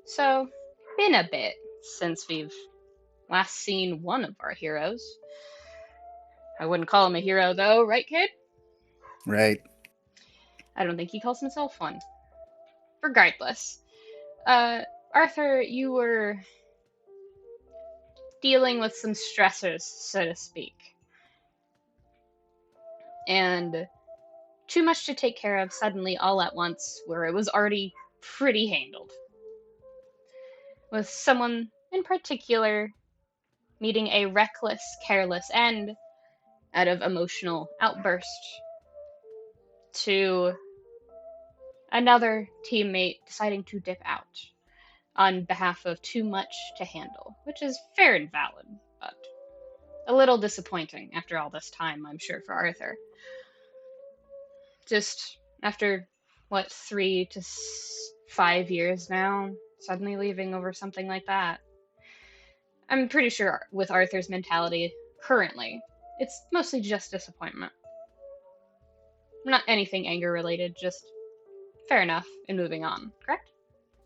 So, been a bit since we've last seen one of our heroes. I wouldn't call him a hero though, right, kid? Right. I don't think he calls himself one. Regardless, uh, Arthur, you were dealing with some stressors, so to speak, and too much to take care of suddenly all at once, where it was already pretty handled. With someone in particular meeting a reckless, careless end out of emotional outburst to another teammate deciding to dip out on behalf of too much to handle, which is fair and valid, but a little disappointing after all this time, I'm sure, for Arthur. Just after, what, 3 to 5 years now, suddenly leaving over something like that. I'm pretty sure with Arthur's mentality currently, it's mostly just disappointment. Not anything anger related, just fair enough and moving on, correct?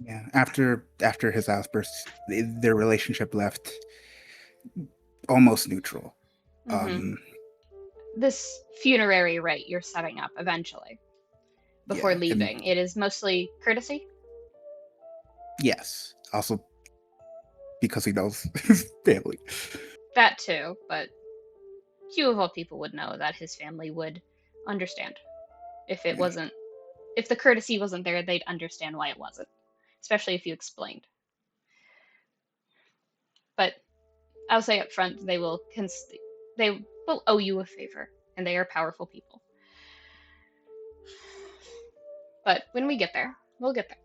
Yeah. After his outburst, their relationship left almost neutral. Mm-hmm. Um, This funerary rite you're setting up eventually before yeah, and leaving. It is mostly courtesy? yes, also because he knows his family. That too, but few of all people would know that his family would understand. If it Yeah. wasn't, if the courtesy wasn't there, they'd understand why it wasn't, especially if you explained. But I'll say up front, they will owe you a favor, and they are powerful people. But when we get there, we'll get there.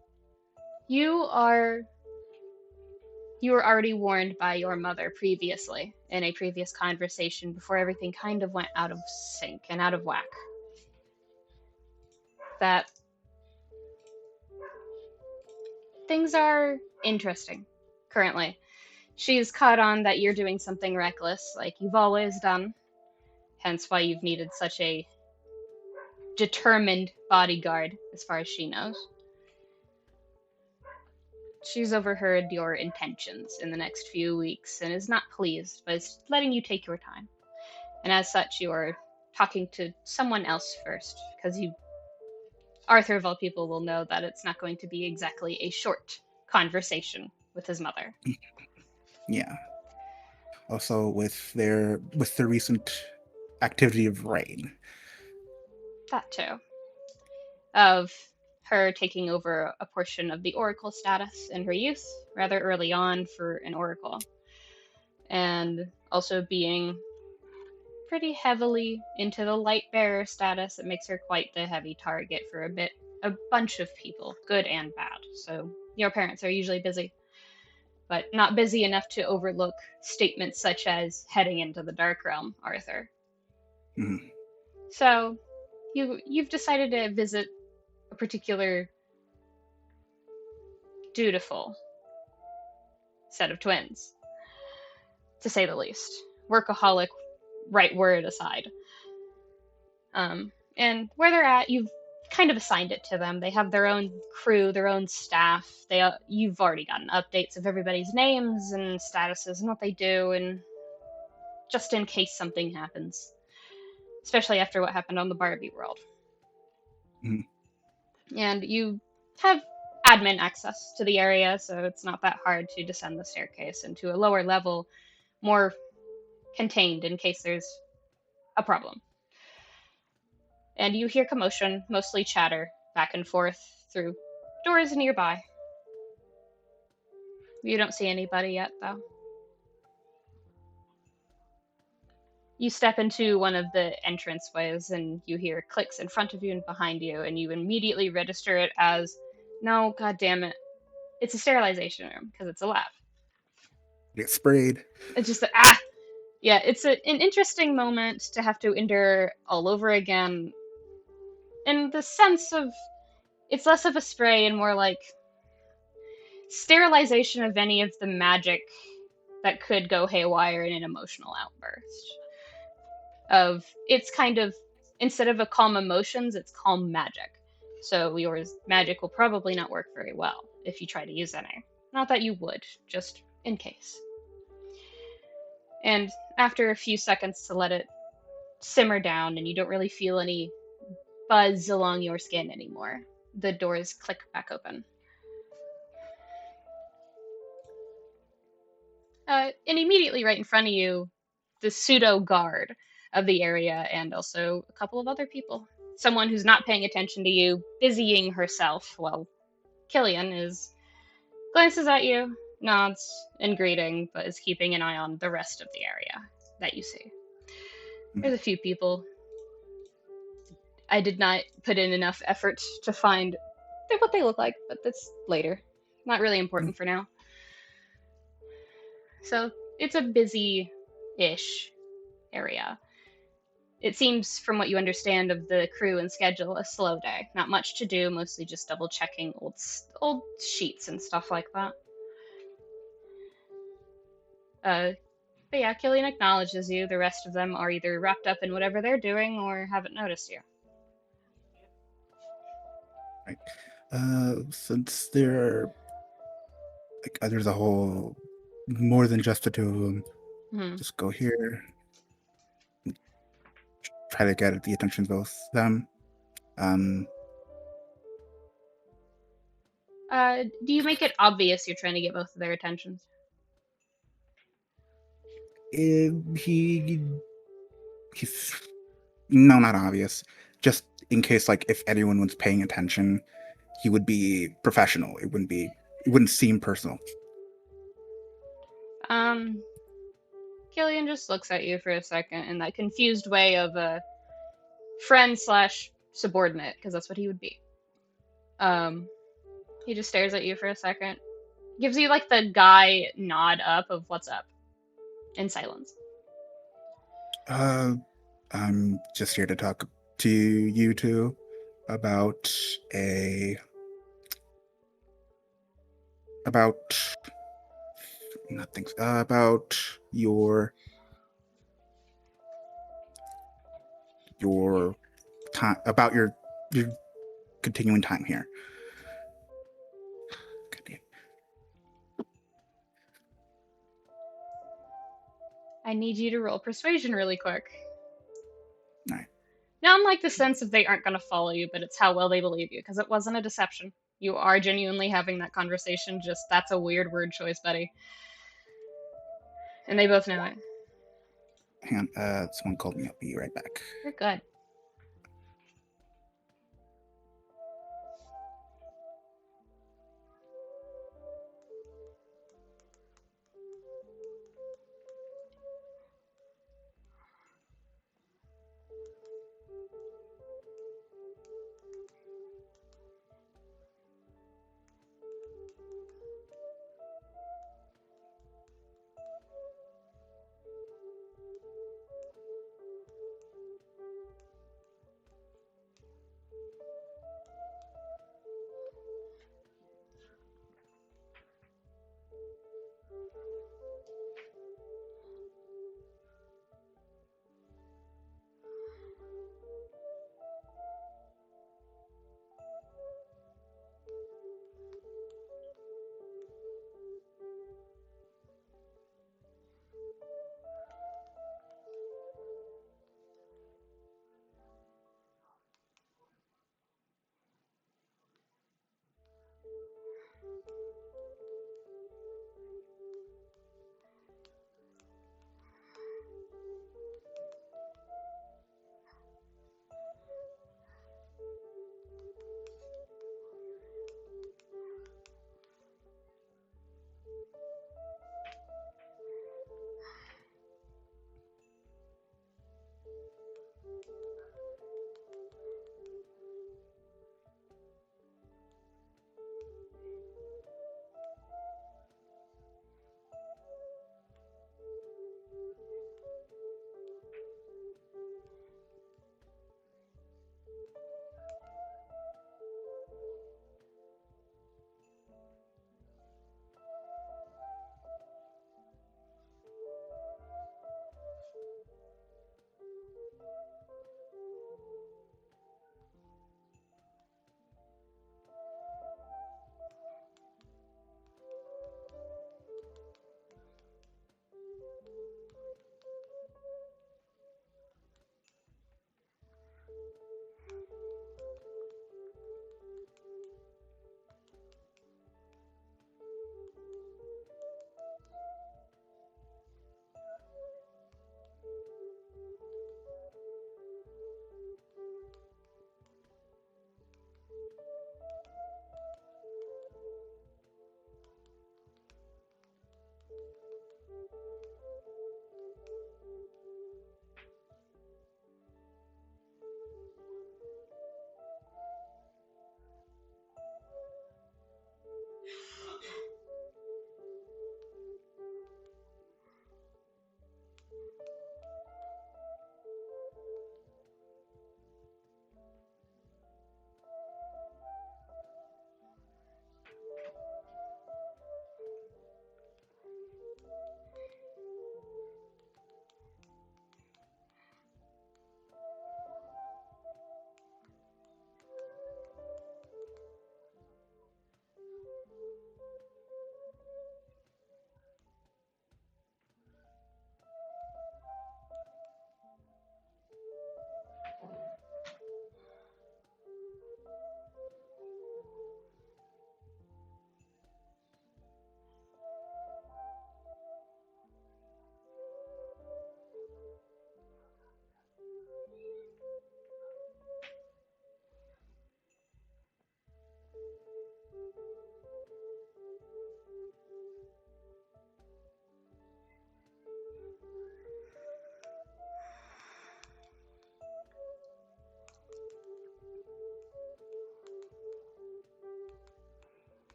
You are you were already warned by your mother previously in a previous conversation before everything kind of went out of sync and out of whack that things are interesting currently. She's caught on that you're doing something reckless, like you've always done, hence why you've needed such a determined bodyguard, as far as she knows. She's overheard your intentions in the next few weeks and is not pleased, but is letting you take your time. And as such, you are talking to someone else first, because you, Arthur of all people, will know that it's not going to be exactly a short conversation with his mother. Yeah. Also, with the recent activity of rain. That too. Of her taking over a portion of the oracle status in her youth, rather early on for an oracle, and also being pretty heavily into the light bearer status. It makes her quite the heavy target for a bunch of people, good and bad. So your parents are usually busy, but not busy enough to overlook statements such as heading into the dark realm, Arthur. Mhm. So you've decided to visit a particular dutiful set of twins, to say the least. Workaholic, right word aside. And where they're at, you've kind of assigned it to them. They have their own crew, their own staff. You've already gotten updates of everybody's names and statuses and what they do, and just in case something happens, especially after what happened on the Barbie world. Mhm. And you have admin access to the area, so it's not that hard to descend the staircase into a lower level, more contained in case there's a problem. And you hear commotion, mostly chatter, back and forth through doors nearby. You don't see anybody yet, though. You step into one of the entranceways and you hear clicks in front of you and behind you, and you immediately register it as no, god damn it. It's a sterilization room because it's a lab. Get sprayed. It's just yeah, it's an interesting moment to have to endure all over again in the sense of it's less of a spray and more like sterilization of any of the magic that could go haywire in an emotional outburst. Of it's kind of instead of a calm emotions, it's calm magic. So yours magic will probably not work very well if you try to use any. Not that you would, just in case. And after a few seconds to let it simmer down and you don't really feel any buzz along your skin anymore, the doors click back open. And immediately right in front of you, the pseudo guard of the area, and also a couple of other people. Someone who's not paying attention to you, busying herself, while Killian is glances at you, nods in greeting, but is keeping an eye on the rest of the area that you see. Mhm. There's a few people. I did not put in enough effort to find what they look like, but that's later. Not really important for now. So it's a busy-ish area. It seems, from what you understand of the crew and schedule, a slow day. Not much to do, mostly just double checking old sheets and stuff like that. Uh, but yeah, Killian acknowledges you. The rest of them are either wrapped up in whatever they're doing or haven't noticed you. Right. Since there's a whole more than just the two of them, Hmm. just go here, try to get the attention of both them. Um, Do you make it obvious you're trying to get both of their attentions? eh, he he's no, not obvious. Just in case, like, if anyone was paying attention, he would be professional. It wouldn't seem personal. Um, Killian just looks at you for a second in that confused way of a friend slash subordinate, because that's what he would be. Um, he just stares at you for a second, gives you like the guy nod up of what's up, in silence. Uh, I'm just here to talk to you two about a about nothing about your time about your continuing time here. I need you to roll persuasion really quick. All right. Not in like the sense of they aren't going to follow you, but it's how well they believe you, because it wasn't a deception. You are genuinely having that conversation, just that's a weird word choice, buddy. And they both know it. Hang on. Someone called me. I'll be right back. You're good.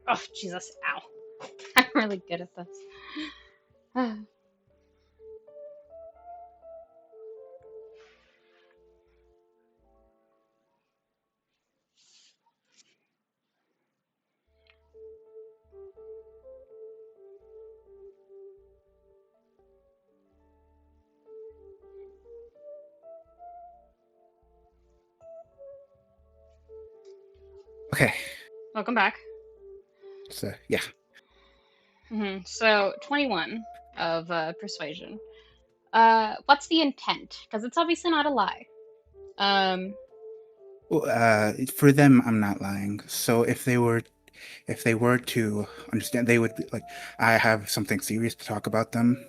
Oh, Jesus, ow. I'm really good at this. Okay. Welcome back. So yeah. So, 21 of persuasion. What's the intent? Because it's obviously not a lie. Um, Well, for them, I'm not lying. So if they were to understand, they would be like, I have something serious to talk about them.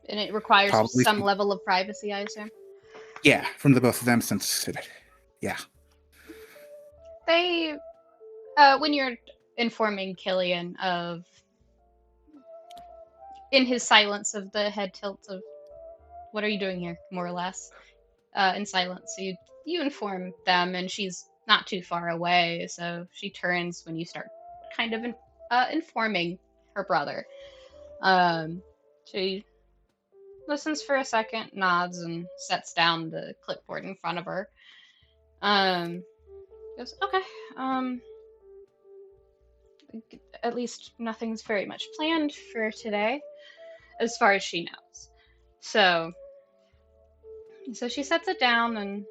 and it requires Probably some from, level of privacy, I assume. yeah, from the both of them, since yeah. They, when you're informing Killian of, in his silence of the head tilt of, what are you doing here, more or less, in silence, so you inform them, and she's not too far away, so she turns when you start kind of informing her brother. She listens for a second, nods, and sets down the clipboard in front of her. Um, Goes, okay. Um, at least nothing's very much planned for today, as far as she knows. So, so she sets it down and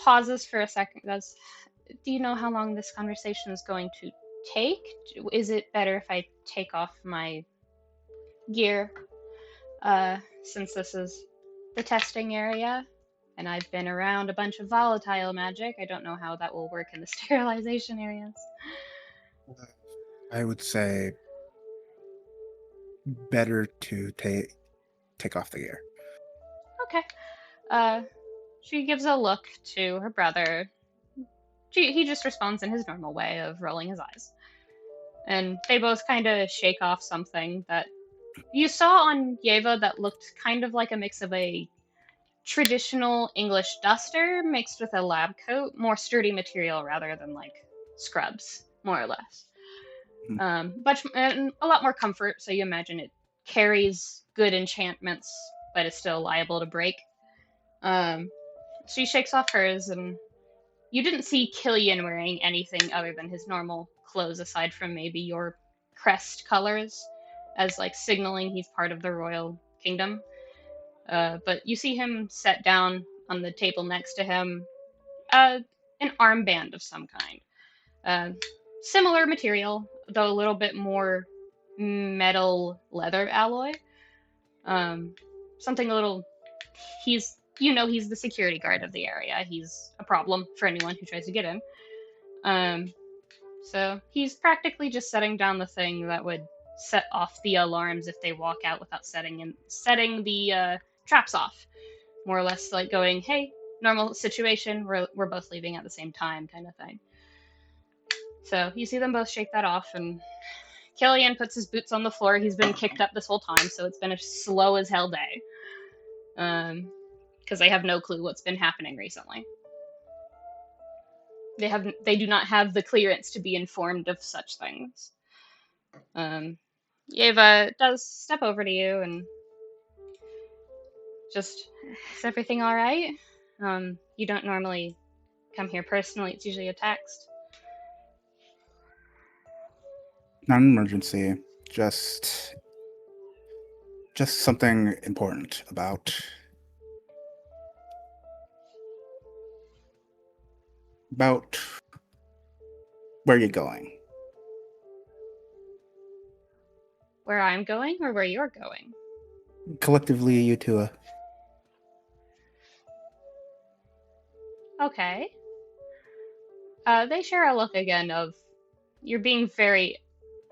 pauses for a second. Goes, do you know how long this conversation is going to take? Is it better if I take off my gear, since this is the testing area? And I've been around a bunch of volatile magic. I don't know how that will work in the sterilization areas. I would say better to take off the gear. Okay. Uh, she gives a look to her brother. He just responds in his normal way of rolling his eyes. And they both kind of shake off something that you saw on Yeva that looked kind of like a mix of a traditional English duster mixed with a lab coat, more sturdy material rather than like scrubs, more or less. Mhm. But and a lot more comfort, so you imagine it carries good enchantments, but is still liable to break. Um, she shakes off hers, and you didn't see Killian wearing anything other than his normal clothes, aside from maybe your crest colors, as like signaling he's part of the royal kingdom. But you see him set down on the table next to him, uh, an armband of some kind. Uh, Similar material, though a little bit more metal leather alloy. Um, Something a little. He's the security guard of the area. He's a problem for anyone who tries to get in. Um, so he's practically just setting down the thing that would set off the alarms if they walk out without setting the traps off. More or less like going, hey, normal situation, we're both leaving at the same time, kind of thing. So you see them both shake that off, and Killian puts his boots on the floor. He's been kicked up this whole time, so it's been a slow as hell day. Because they have no clue what's been happening recently. They do not have the clearance to be informed of such things. Um, Eva does step over to you and just, is everything all right? You don't normally come here personally. It's usually a text. Not an emergency, just just something important about where you're going. Where I'm going or where you're going? Collectively, you two. Okay. They share a look again of, you're being very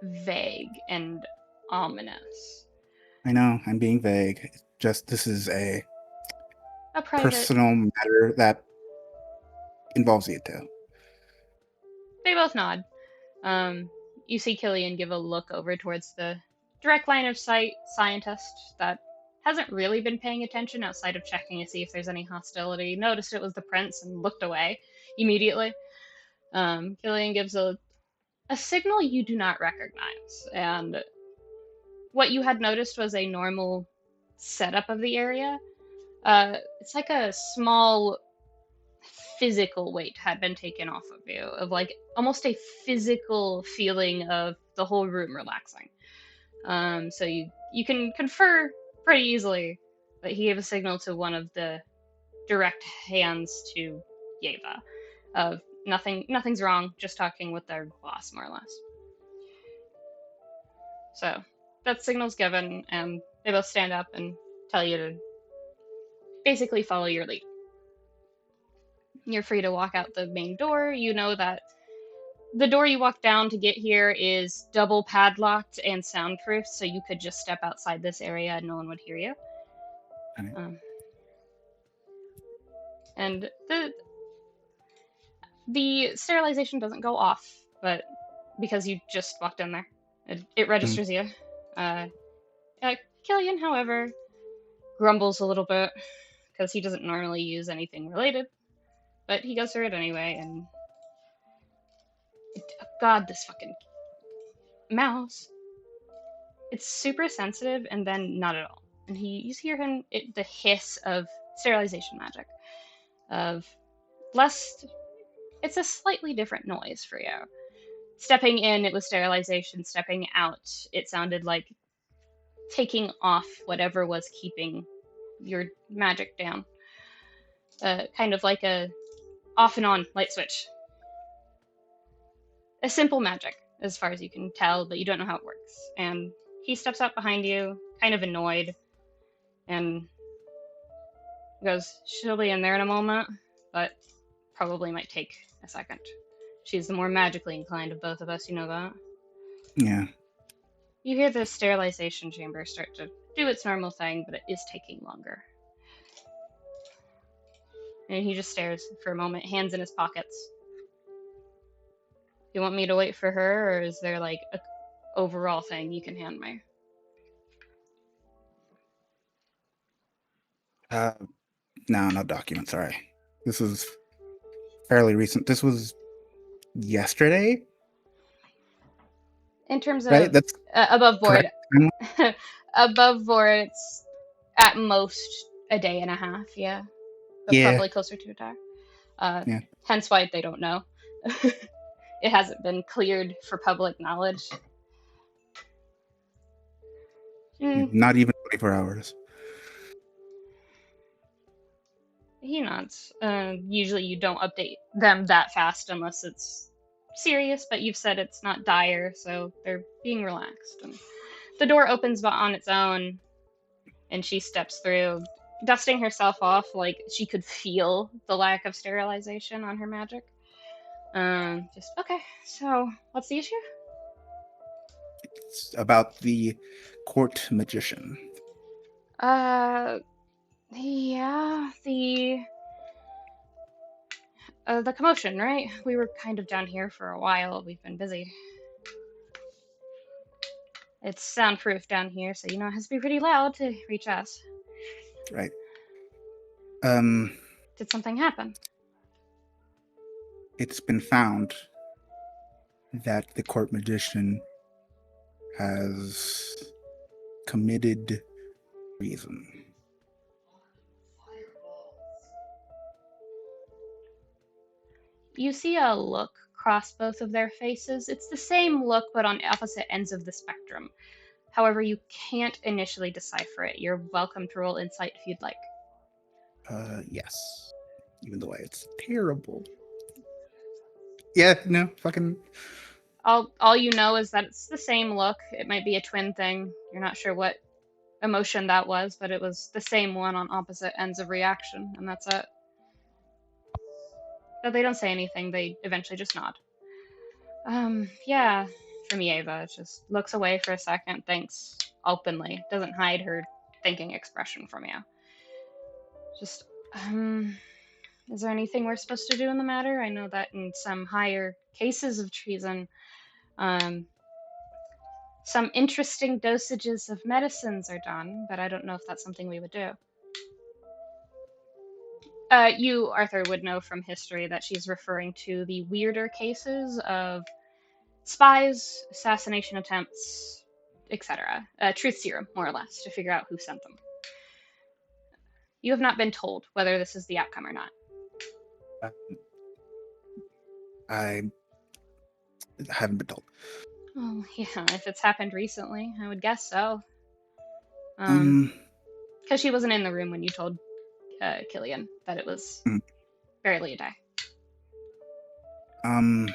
vague and ominous. I know I'm being vague. Just this is a A private. personal matter that involves you two. They both nod. Um, you see Killian give a look over towards the direct line of sight scientist that hasn't really been paying attention outside of checking to see if there's any hostility. Noticed it was the prince and looked away immediately. Killian gives a a signal you do not recognize. And what you had noticed was a normal setup of the area. It's like a small physical weight had been taken off of you, of like almost a physical feeling of the whole room relaxing. So you can confer pretty easily that he gave a signal to one of the direct hands to Yeva of nothing's wrong, just talking with their boss more or less. So that signal's given, and they both stand up and tell you to basically follow your lead. You're free to walk out the main door. You know that the door you walk down to get here is double padlocked and soundproof, so you could just step outside this area and no one would hear you. Right. Um, and the sterilization doesn't go off, but because you just walked in there, it Mm. registers you. Uh, Killian, however, grumbles a little bit because he doesn't normally use anything related, but he goes through it anyway. And God, this fucking mouse. It's super sensitive and then not at all. And you hear him, the hiss of sterilization magic, of less, it's a slightly different noise for you. Stepping in, it was sterilization. Stepping out, it sounded like taking off whatever was keeping your magic down. Kind of like a off and on light switch. A simple magic, as far as you can tell, but you don't know how it works. And he steps up behind you, kind of annoyed, and goes, she'll be in there in a moment, but probably might take a second. She's the more magically inclined of both of us, you know that. Yeah. You hear the sterilization chamber start to do its normal thing, but it is taking longer. And he just stares for a moment, hands in his pockets. You want me to wait for her, or is there like a overall thing you can hand me? Uh, no documents. Sorry. This is fairly recent. This was yesterday, In terms right? of That's above board, correct. Mm. above board, it's at most a day and a half, yeah, but Yeah. probably closer to a day. Uh, Yeah. Hence why they don't know. It hasn't been cleared for public knowledge. Mm, Not even 24 hours. he nods. Usually you don't update them that fast unless it's serious, but you've said it's not dire, so they're being relaxed. And the door opens on its own, and she steps through, dusting herself off like she could feel the lack of sterilization on her magic. Just, okay, so what's the issue? It's about the court magician. Uh, yeah, the commotion, right? We were kind of down here for a while. We've been busy. It's soundproof down here, so you know it has to be pretty loud to reach us. Right. Um, Did something happen? it's been found that the court magician has committed treason. You see a look cross both of their faces. It's the same look, but on opposite ends of the spectrum. However, you can't initially decipher it. You're welcome to roll insight if you'd like. Yes. Even though it's terrible. Yeah, no, fucking. All you know is that it's the same look. It might be a twin thing. You're not sure what emotion that was, but it was the same one on opposite ends of reaction, and that's it. But they don't say anything. They eventually just nod. Yeah, from Eva, just looks away for a second, thinks openly, doesn't hide her thinking expression from you. Just, is there anything we're supposed to do in the matter? I know that in some higher cases of treason, um, some interesting dosages of medicines are done, but I don't know if that's something we would do. You, Arthur, would know from history that she's referring to the weirder cases of spies, assassination attempts, etc. Truth serum, more or less, to figure out who sent them. You have not been told whether this is the outcome or not. Uh, I haven't been told. Oh, yeah, if it's happened recently, I would guess so. Um, Because she wasn't in the room when you told Killian that it was mm, barely a day. um,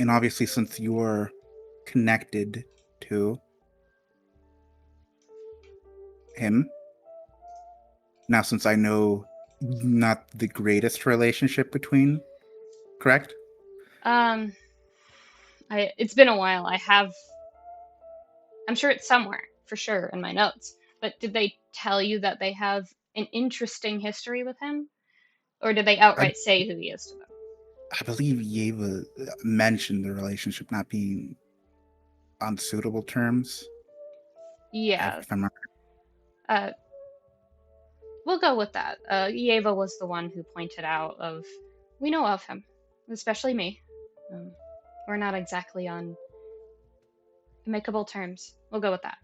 and obviously, since you are connected to him, now since I know not the greatest relationship between, correct? Um, it's been a while. I'm sure it's somewhere for sure in my notes. But did they tell you that they have an interesting history with him, or did they I outright say who he is to them? I believe Yeva mentioned the relationship not being on suitable terms. Yeah, If I'm not, uh, we'll go with that. Yeva was the one who pointed out of we know of him, especially me. Um, we're not exactly on amicable terms. We'll go with that.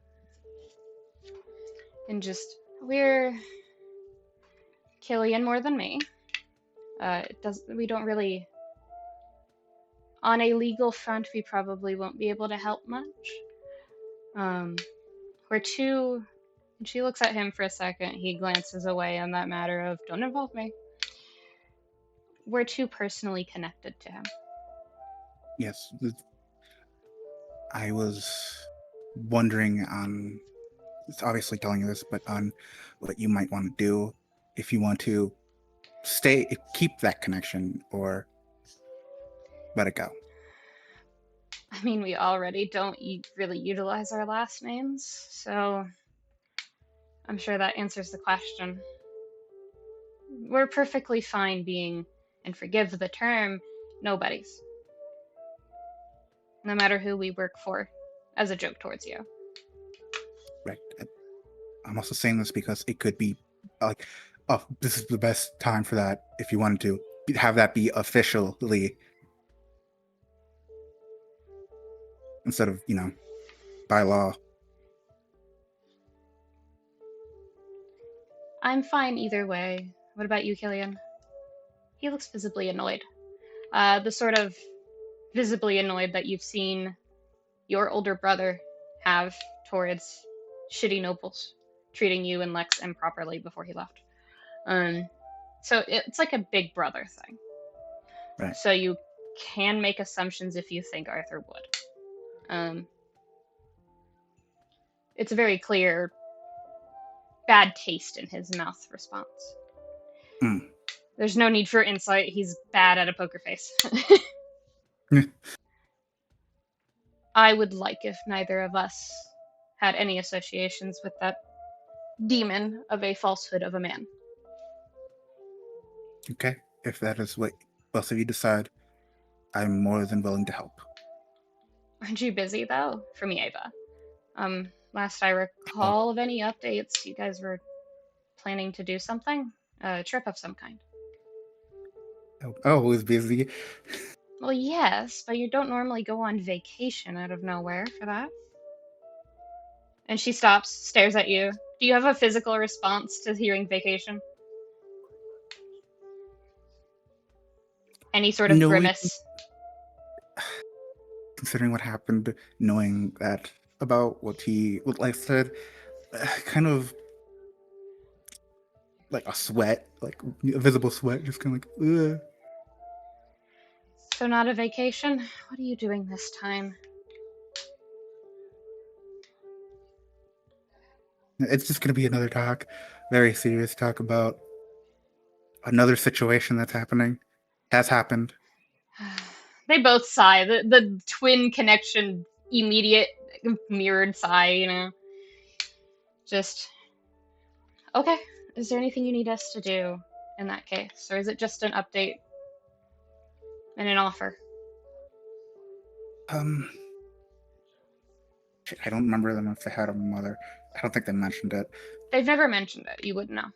And just we're Killian more than me. It does we don't really on a legal front we probably won't be able to help much. Um, we're too. And she looks at him for a second. He glances away on that matter of don't involve me. We're too personally connected to him. yes, I was wondering on. It's obviously telling you this, but on what you might want to do if you want to keep that connection, or let it go. I mean, we already don't really utilize our last names, so I'm sure that answers the question. We're perfectly fine being, and forgive the term, nobodies, no matter who we work for, as a joke towards you. Right. I'm also saying this because it could be like, oh, this is the best time for that. If you wanted to have that be officially instead of by law. I'm fine either way. What about you, Killian? He looks visibly annoyed. The sort of visibly annoyed that you've seen your older brother have towards shitty nobles treating you and Lex improperly before he left. Um, so it's like a big brother thing. Right. So you can make assumptions if you think Arthur would. Um, it's a very clear bad taste in his mouth response. Mm. There's no need for insight. He's bad at a poker face. I would like if neither of us had any associations with that demon of a falsehood of a man. Okay. If that is what both of you decide, I'm more than willing to help. Aren't you busy though? From Ava. Last I Oh, recall of any updates, you guys were planning to do something? A trip of some kind. who's busy? Well, yes, but you don't normally go on vacation out of nowhere for that. And she stops, stares at you. Do you have a physical response to hearing vacation? Any sort of Knowing, grimace? considering what happened, knowing that about what Life said, kind of like a sweat, like a visible sweat, just kind of like, ugh. So, not a vacation? What are you doing this time? It's just gonna be another talk, very serious talk about another situation that's happening, has happened. They both sigh. The twin connection, immediate mirrored sigh, you know. Just, okay. Is there anything you need us to do in that case? Or is it just an update and an offer? Um, I don't remember them if they had a mother. I don't think they mentioned it. They've never mentioned it. You wouldn't know.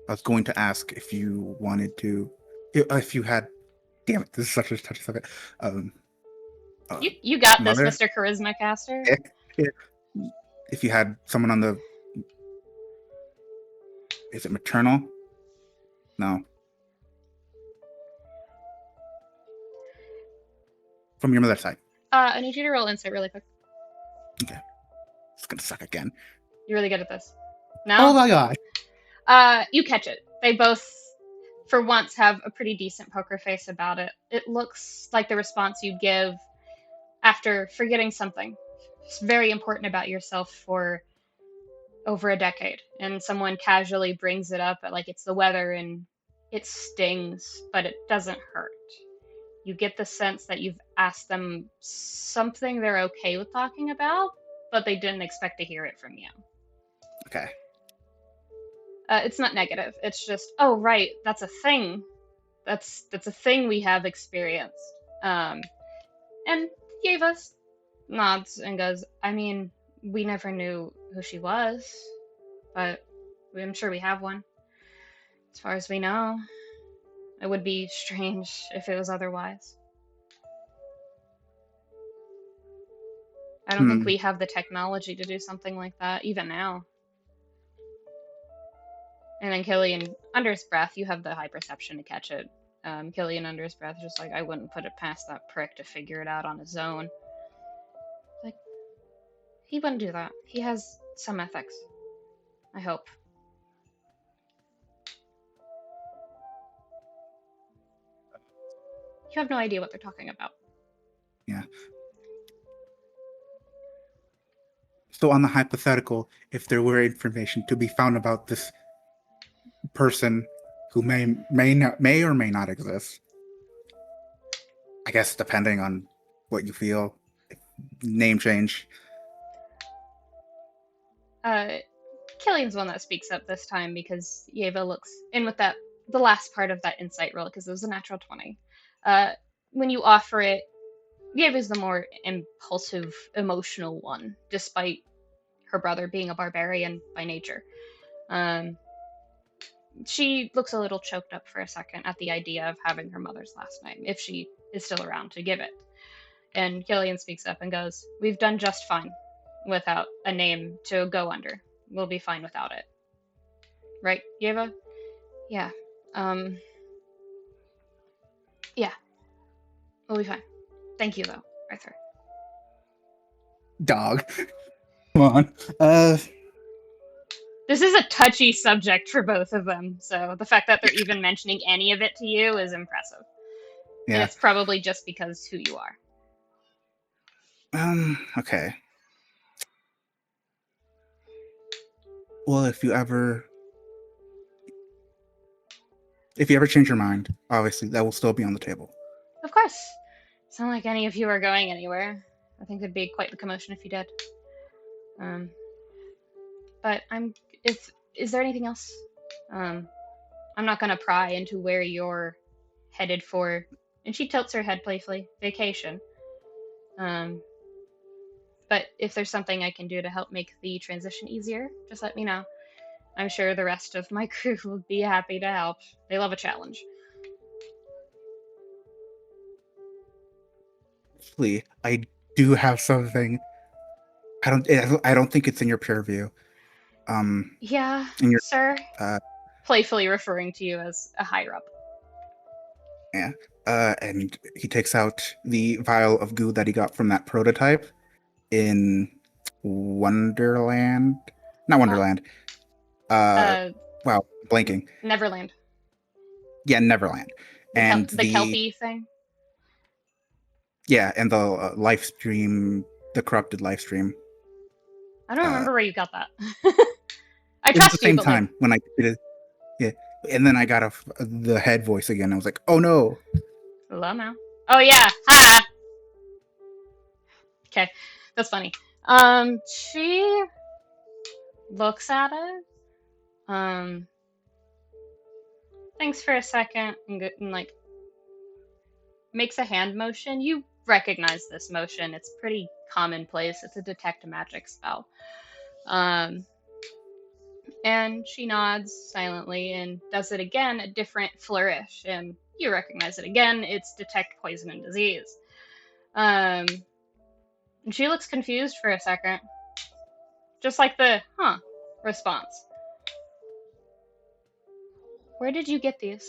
I was going to ask if you wanted to, if you had. Damn it! This is such a touchy subject. Um, You got this, mother, Mr. Charisma Caster. if if you had someone on the, is it maternal? No, from your mother's side. I need you to roll insight really quick. Okay, it's gonna suck again. You're really good at this. Oh No? my god. You catch it. They both, for once, have a pretty decent poker face about it. It looks like the response you'd give after forgetting something. It's very important about yourself for over a decade, and someone casually brings it up, like it's the weather, and it stings, but it doesn't hurt. You get the sense that you've asked them something they're okay with talking about, but they didn't expect to hear it from you. Okay. It's not negative. It's just, oh right, that's a thing. That's a thing we have experienced. Um, and gave us nods and goes, I mean, we never knew who she was, but I'm sure we have one. As far as we know, it would be strange if it was otherwise. I don't think Hmm. we have the technology to do something like that, even now. And then Killian, under his breath, you have the high perception to catch it. Killian, under his breath, just like, I wouldn't put it past that prick to figure it out on his own. Like, he wouldn't do that. He has some ethics. I hope. You have no idea what they're talking about. Yeah. So on the hypothetical, if there were information to be found about this person who may or may not exist, I guess depending on what you feel, name change. Uh, Killian's one that speaks up this time because Yeva looks in with that the last part of that insight roll because it was a natural 20. Uh, when you offer it, Yeva's the more impulsive, emotional one, despite her brother being a barbarian by nature. Um, she looks a little choked up for a second at the idea of having her mother's last name, if she is still around to give it. And Killian speaks up and goes, we've done just fine without a name to go under. We'll be fine without it. Right, Yeva? Yeah. Um, yeah, we'll be fine. Thank you, though, Arthur. Dog. Come on. This is a touchy subject for both of them, so the fact that they're even mentioning any of it to you is impressive. And Yeah. it's probably just because who you are. Okay. Well, if you ever change your mind, obviously that will still be on the table. Of course. It's not like any of you are going anywhere. I think it'd be quite the commotion if you did. Um, but I'm. If is there anything else? Um, I'm not gonna pry into where you're headed for. And she tilts her head playfully. Vacation. Um, but if there's something I can do to help make the transition easier, just let me know. I'm sure the rest of my crew would be happy to help. They love a challenge. Actually, I do have something. I don't think it's in your peer review. Yeah, In your sir. uh Playfully referring to you as a higher up. yeah. And he takes out the vial of goo that he got from that prototype in Wonderland. Not Uh, Wonderland. Uh, uh, wow, blanking. Neverland. Yeah, Neverland. And The Kelpie thing. and the live stream, the corrupted live stream. I don't Uh, remember where you got that. I it was the trust you, same but like, time when I did it. Yeah, and then I got the head voice again. I was like, oh no. hello now. Oh yeah, hi. Okay, that's funny. She looks at it. Um, thinks for a second and like makes a hand motion. You recognize this motion. It's pretty commonplace. It's a detect magic spell. Um, And she nods silently and does it again, a different flourish, and you recognize it again. It's detect poison and disease. And she looks confused for a second, just like the huh response. Where did you get these?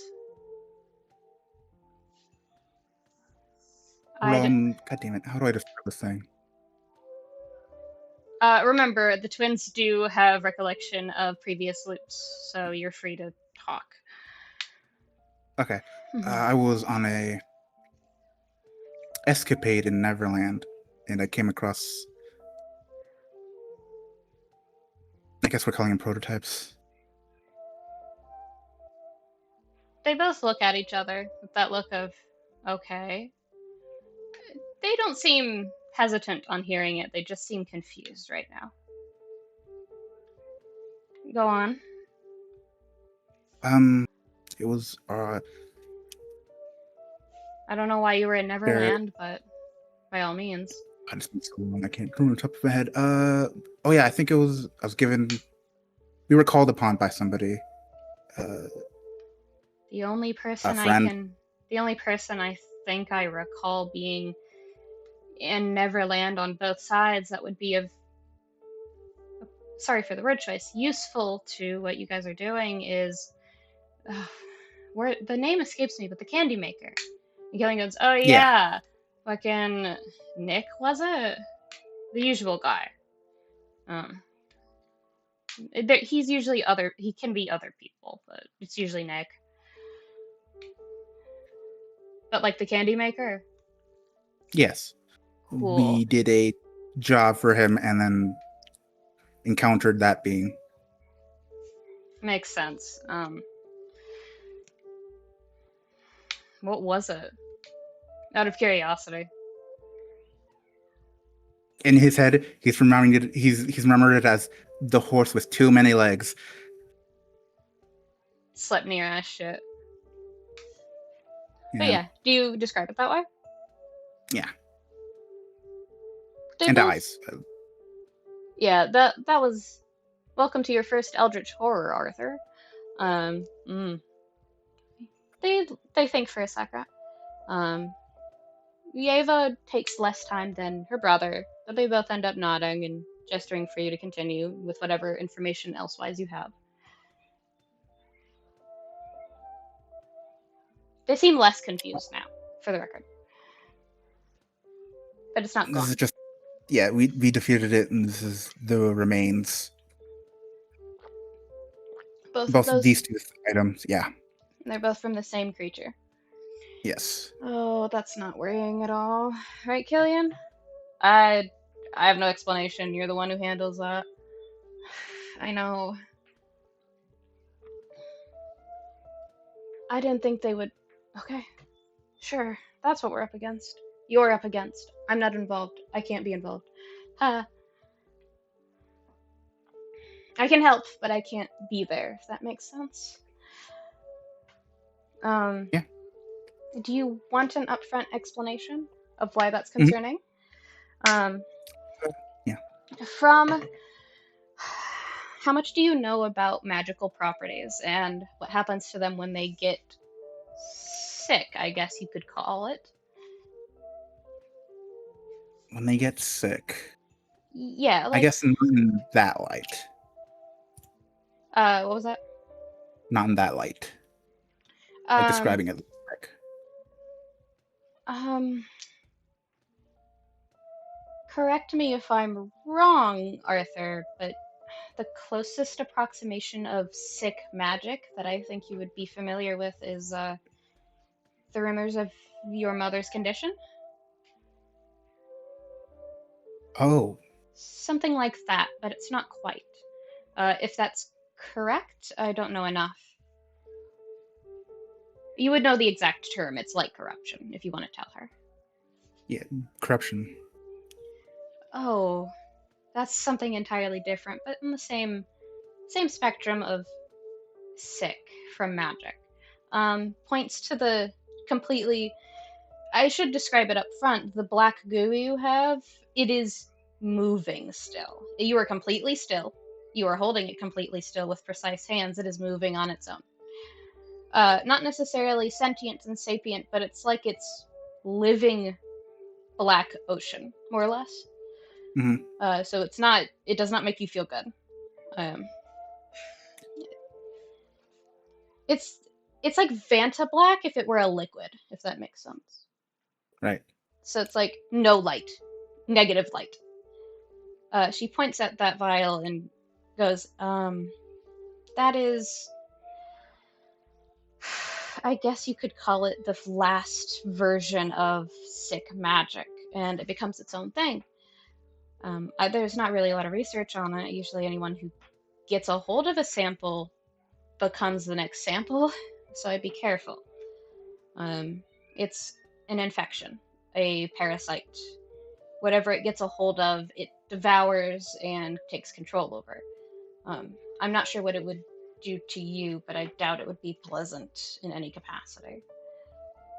I'd God damn it! How do I describe this thing? remember the twins do have recollection of previous loops, so you're free to talk. Okay, I was on a escapade in Neverland, and I came across. I guess we're calling them prototypes. They both look at each other with that look of, okay. They don't seem hesitant on hearing it, they just seem confused right now. Go on. Um, it was I don't know why you were in there. Neverland, but by all means. It's been so long, I can't remember the top of my head. Oh yeah, I think it was. I was given. We were called upon by somebody. Uh, The only a person I friend. can, the only person I think I recall being in Neverland on both sides that would be of, sorry for the word choice, useful to what you guys are doing is, where the name escapes me, but the candy maker. And Gillian goes, oh Yeah. yeah, fucking Nick, was it? The usual guy. Um, he's usually other, he can be other people, but it's usually Nick. But like the candy maker? Yes. Cool. We did a job for him, and then encountered that being. Makes sense. What was it? Out of curiosity. In his head, he's remembering it. He's remembered it as the horse with too many legs. Slept near ass shit. But Yeah. yeah, do you describe it that way? Yeah. They And both. eyes. Yeah, that was. Welcome to your first Eldritch horror, Arthur. Um, mm. They they think for a second. Um, Yeva takes less time than her brother, but they both end up nodding and gesturing for you to continue with whatever information elsewise you have. They seem less confused now, for the record, but it's not This is gone. just. Yeah, we defeated it, and this is the remains. Both of Both of those, these two items. Yeah. they're both from the same creature. Yes. Oh, that's not worrying at all. Right, Killian? I I have no explanation. You're the one who handles that. I know. I didn't think they would. Okay, sure. That's what we're up against. You're up against. I'm not involved. I can't be involved. Uh, I can help, but I can't be there, if that makes sense. Um, Yeah. do you want an upfront explanation of why that's Mhm. concerning? Um, Yeah. from how much do you know about magical properties and what happens to them when they get sick, I guess you could call it? When they get sick, Yeah, I like, guess not in that light. what was that? Not in that light. Like Um, describing it like. um, correct me if I'm wrong, Arthur, but the closest approximation of sick magic that I think you would be familiar with is the rumors of your mother's condition. Oh, Something like that, but it's not quite. If that's correct, I don't know enough. You would know the exact term. It's like corruption, if you want to tell her. yeah, corruption. Oh, that's something entirely different, but in the same spectrum of sick from magic. Points to the completely. I should describe it up front. The black goo you have, it is moving still. You are completely still. you are holding it completely still with precise hands, it is moving on its own. Not necessarily sentient and sapient, but it's like it's living black ocean, more or less. Hmm. So it's not, it does not make you feel good. Um, it's it's like Vanta Black if it were a liquid, if that makes sense. Right. So it's like no light, negative light. She points at that vial and goes, that is, I guess you could call it the last version of sick magic, and it becomes its own thing. There's not really a lot of research on it. Usually, anyone who gets a hold of a sample becomes the next sample, so I'd be careful. Um, it's an infection, a parasite. Whatever it gets a hold of, it devours and takes control over. I'm not sure what it would do to you, but I doubt it would be pleasant in any capacity.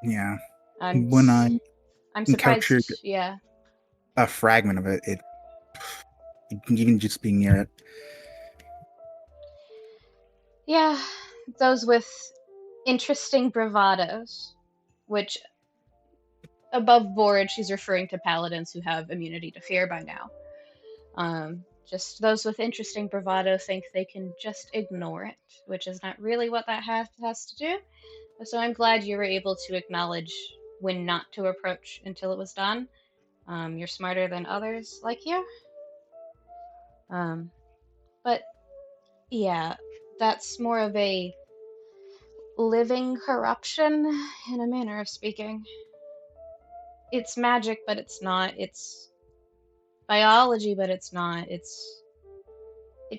Yeah. I'm When I I'm encountered surprised. Yeah, a fragment of it, even just being near it. yeah. Those with interesting bravados, which above board, she's referring to paladins who have immunity to fear by now. Just those with interesting bravado think they can just ignore it, which is not really what that has to do. So I'm glad you were able to acknowledge when not to approach until it was done. You're smarter than others like you. Um, but yeah, that's more of a living corruption in a manner of speaking. It's magic, but it's not. It's biology, but it's not. It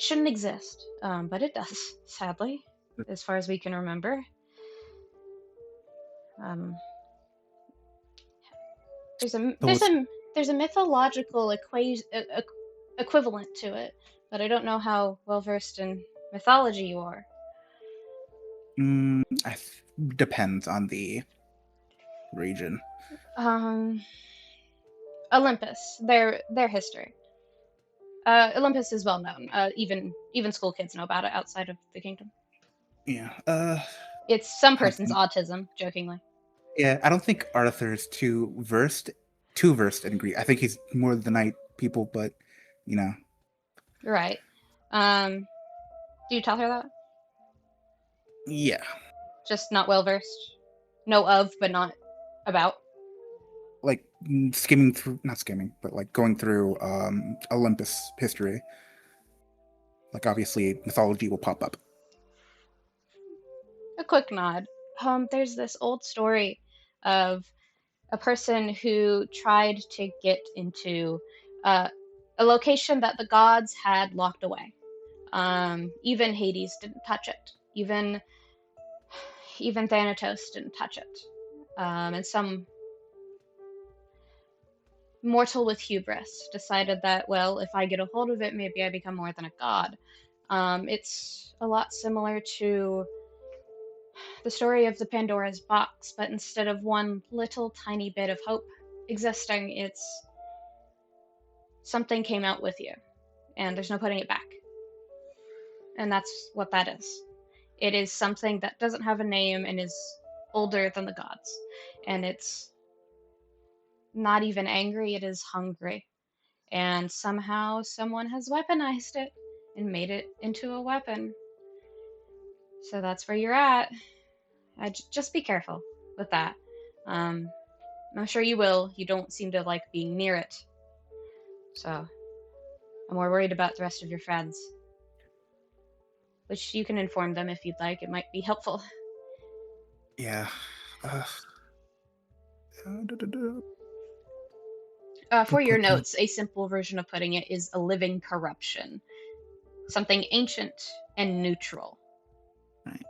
shouldn't exist, but it does, sadly, as far as we can remember. Um, there's a So there's it's, a there's a mythological equivalent to it, but I don't know how well versed in mythology you are. depends on the region. Um, Olympus, their history. Olympus is well known. Even school kids know about it outside of the kingdom. Yeah. It's some I don't person's think. autism, jokingly. Yeah, I don't think Arthur's too versed in Greek. I think he's more the night people, but you know, Right. Um, do you tell her that? yeah. Just not well versed. Know of, but not about. Like skimming through, not skimming, but like going through Olympus history. Like obviously mythology will pop up. A quick nod. There's this old story of a person who tried to get into uh, a location that the gods had locked away. Even Hades didn't touch it. Even Thanatos didn't touch it. And some mortal with hubris decided that, well, if I get a hold of it, maybe I become more than a god. It's a lot similar to the story of the Pandora's box, but instead of one little tiny bit of hope existing, it's something came out with you, and there's no putting it back. And that's what that is. It is something that doesn't have a name and is older than the gods. And it's not even angry, it is hungry. And somehow someone has weaponized it and made it into a weapon. So that's where you're at. Just be careful with that. Um, I'm sure you will. You don't seem to like being near it. So I'm more worried about the rest of your friends. Which you can inform them if you'd like. It might be helpful. Yeah. Uh, For your notes, a simple version of putting it is a living corruption. Something ancient and neutral. Right.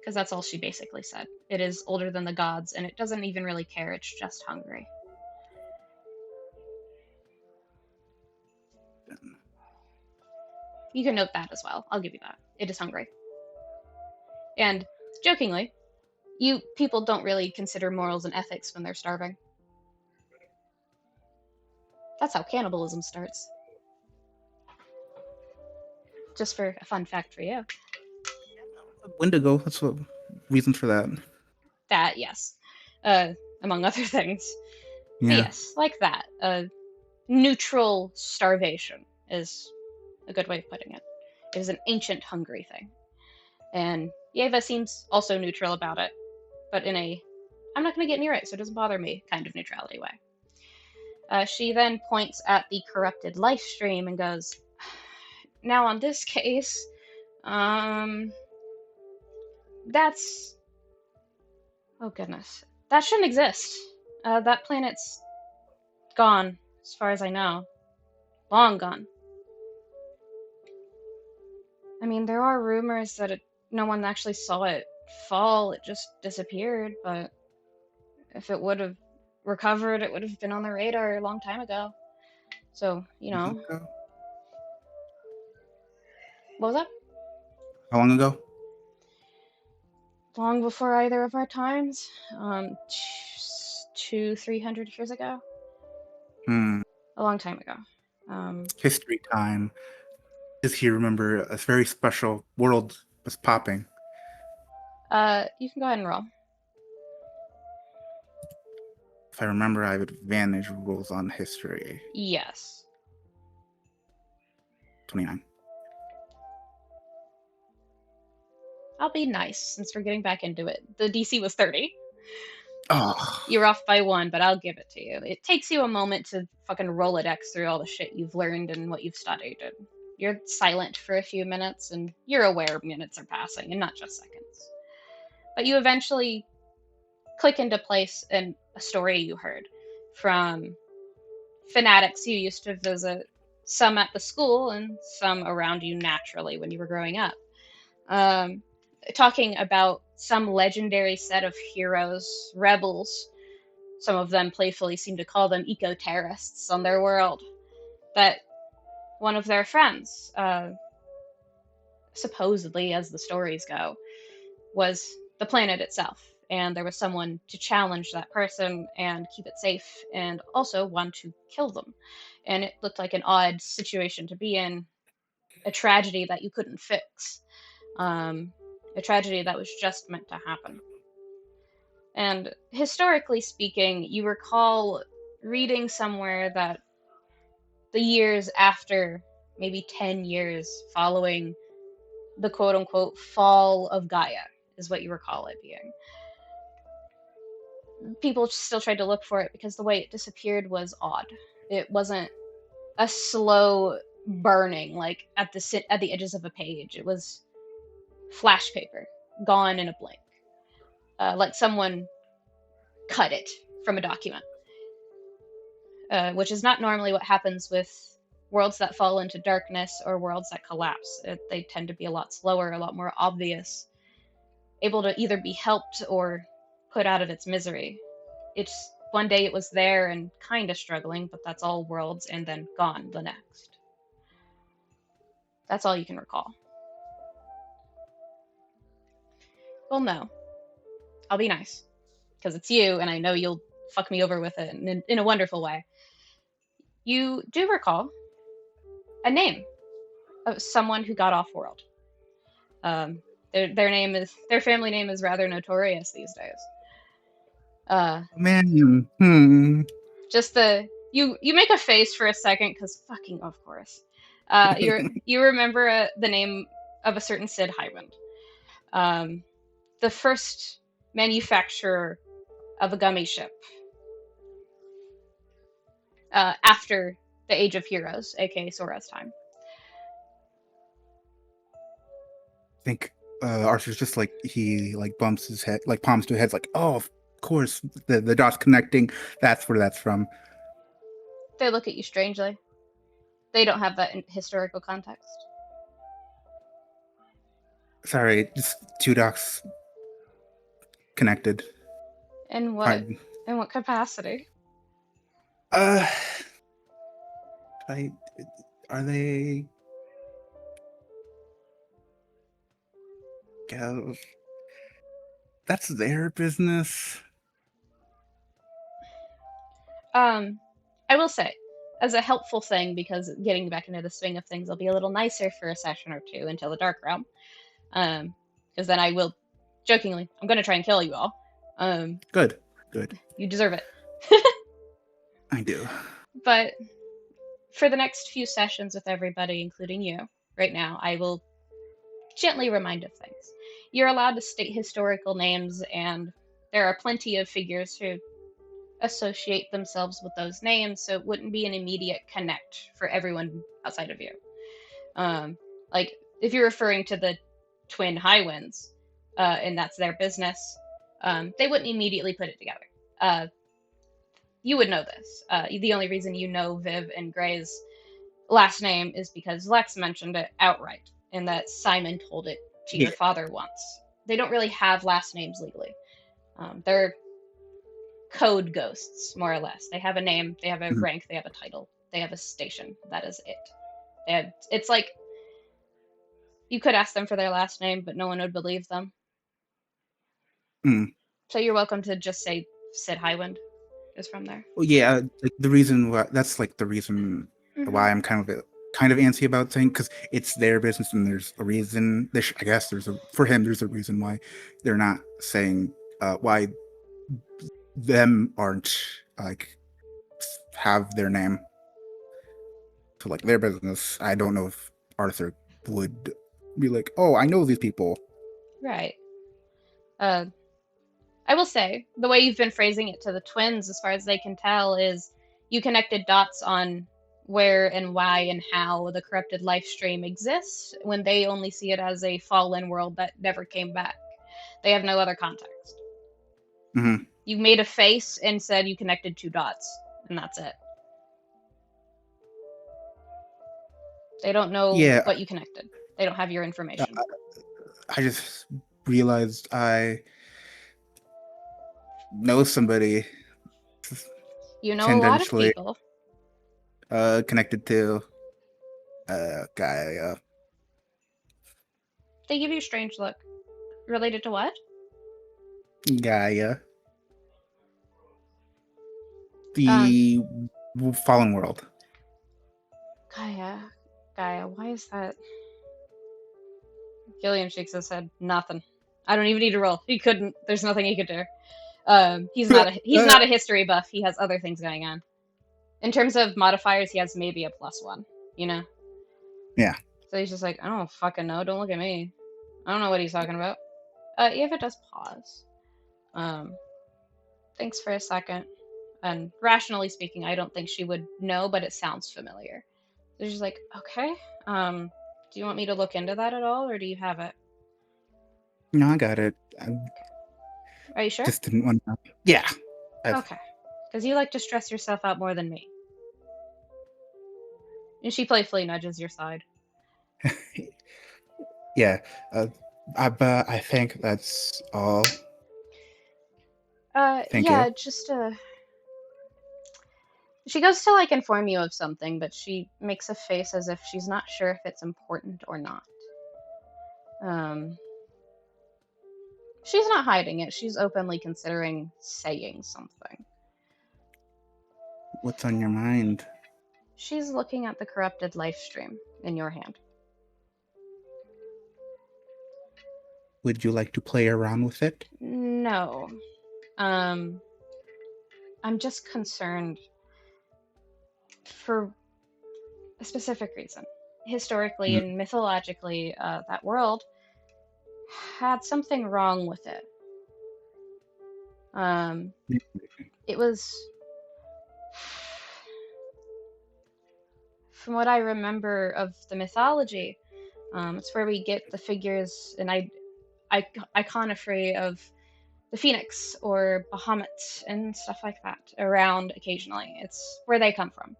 Because that's all she basically said. It is older than the gods, and it doesn't even really care, it's just hungry. You can note that as well. I'll give you that. It is hungry. And jokingly, you people don't really consider morals and ethics when they're starving. That's how cannibalism starts. just for a fun fact for you. Wendigo. That's what reasons for that. That, yes, uh, among other things. But Yeah. yes, like that. Neutral starvation is a good way of putting it. It is an ancient hungry thing. And Yeva seems also neutral about it, but in a I'm not going to get near it, so it doesn't bother me kind of neutrality way. She then points at the corrupted life stream and goes, now on this case, um, that's. Oh goodness. That shouldn't exist. That planet's gone, as far as I know. Long gone. I mean, there are rumors that no one actually saw it fall, it just disappeared, but if it would have recovered, it would have been on the radar a long time ago. So, Long ago? what was that? How long ago? Long before either of our times. 300 years ago. Hmm. A long time ago. Um, History time. Does he remember a very special world was popping? you can go ahead and roll. If I remember, I have advantage rules on history. Yes. 29. I'll be nice since we're getting back into it. The DC was 30. Oh, You're off by one, but I'll give it to you. It takes you a moment to fucking Rolodex through all the shit you've learned and what you've studied. And you're silent for a few minutes, and you're aware minutes are passing and not just seconds. But you eventually click into place in a story you heard from fanatics you used to visit, some at the school and some around you naturally when you were growing up. Um, Talking about some legendary set of heroes, rebels. Some of them playfully seem to call them eco terrorists on their world. That one of their friends, supposedly, as the stories go, was the planet itself. And there was someone to challenge that person and keep it safe, and also one to kill them. And it looked like an odd situation to be in, a tragedy that you couldn't fix, um, a tragedy that was just meant to happen. And historically speaking, you recall reading somewhere that the years after, maybe 10 years following the quote unquote fall of Gaia, is what you recall it being. People still tried to look for it because the way it disappeared was odd. It wasn't a slow burning like at the edges of a page. It was flash paper, gone in a blink, like someone cut it from a document, which is not normally what happens with worlds that fall into darkness or worlds that collapse. They tend to be a lot slower, a lot more obvious, able to either be helped or put out of its misery. It's one day it was there and kind of struggling, but that's all worlds, and then gone the next. That's all you can recall. Well, no, I'll be nice because it's you, and I know you'll fuck me over with it in a wonderful way. You do recall a name of someone who got off world. Um, their family name is rather notorious these days. Uh, man. Hmm. just the you make a face for a second because fucking of course. You remember the name of a certain Sid Highwind, um, the first manufacturer of a gummy ship after the Age of Heroes, aka Sora's time. I think Arthur's just like he like bumps his head, like palms to his head, like, oh, of course, the dots connecting. That's where that's from. They look at you strangely. They don't have that historical context. Sorry, just two dots connected. In what I, in what capacity? uh, I are they? Go. That's their business. I will say, as a helpful thing, because getting back into the swing of things will be a little nicer for a session or two until the Dark Realm. Because then I will, jokingly, I'm going to try and kill you all. Um, Good. Good. you deserve it. I do. But for the next few sessions with everybody, including you, right now, I will gently remind of things. You're allowed to state historical names, and there are plenty of figures who associate themselves with those names, so it wouldn't be an immediate connect for everyone outside of you. Um, like, if you're referring to the twin Highwinds, and that's their business, they wouldn't immediately put it together. You would know this. The only reason you know Viv and Gray's last name is because Lex mentioned it outright, and that Simon told it to your Yeah. father once. They don't really have last names legally. They're code ghosts, more or less. They have a name, they have a Mhm. rank, they have a title, they have a station. That is it. It's like you could ask them for their last name, but no one would believe them. Mm. So you're welcome to just say Sid Highwind is from there. Well, yeah, like the reason why that's like the reason Mm-hmm. why I'm kind of antsy about things, because it's their business and there's a reason. I guess for him there's a reason why they're not saying why them aren't like have their name to like their business. I don't know if Arthur would be like, oh, I know these people. Right. Uh, I will say, the way you've been phrasing it to the twins, as far as they can tell, is you connected dots on where and why and how the corrupted life stream exists when they only see it as a fallen world that never came back. They have no other context. Hmm. You made a face and said you connected two dots, and that's it. They don't know Yeah, what you connected. They don't have your uh, information. I just realized I know somebody You know a lot of tangentially people. connected to guy They give you a strange look. Related to what? Gaia, Um, the fallen world. Gaia. Gaia, why is that? Gilliam shakes his head. Nothing. I don't even need to roll. He couldn't. There's nothing he could do. He's not a history buff. He has other things going on. In terms of modifiers, he has maybe a +1. You know. Yeah. So he's just like, I don't fucking know. Don't look at me. I don't know what he's talking about. Eva does pause. Um, thinks for a second. And rationally speaking, I don't think she would know, but it sounds familiar. So she's like, okay. Do you want me to look into that at all, or do you have it? No, I got it. I Are you sure? just didn't want to. Yeah. I've, Okay. Because you like to stress yourself out more than me. And she playfully nudges your side. yeah. Uh, I think that's all. Thank you. Yeah, just she goes to like inform you of something, but she makes a face as if she's not sure if it's important or not. Um, she's not hiding it. She's openly considering saying something. What's on your mind? She's looking at the corrupted life stream in your hand. Would you like to play around with it? No. Um, I'm just concerned for a specific reason. Historically Mm, and mythologically, that world had something wrong with it. Um, it was, from what I remember of the mythology, it's where we get the figures and iconography of the phoenix or Bahamut and stuff like that around occasionally. It's where they come from.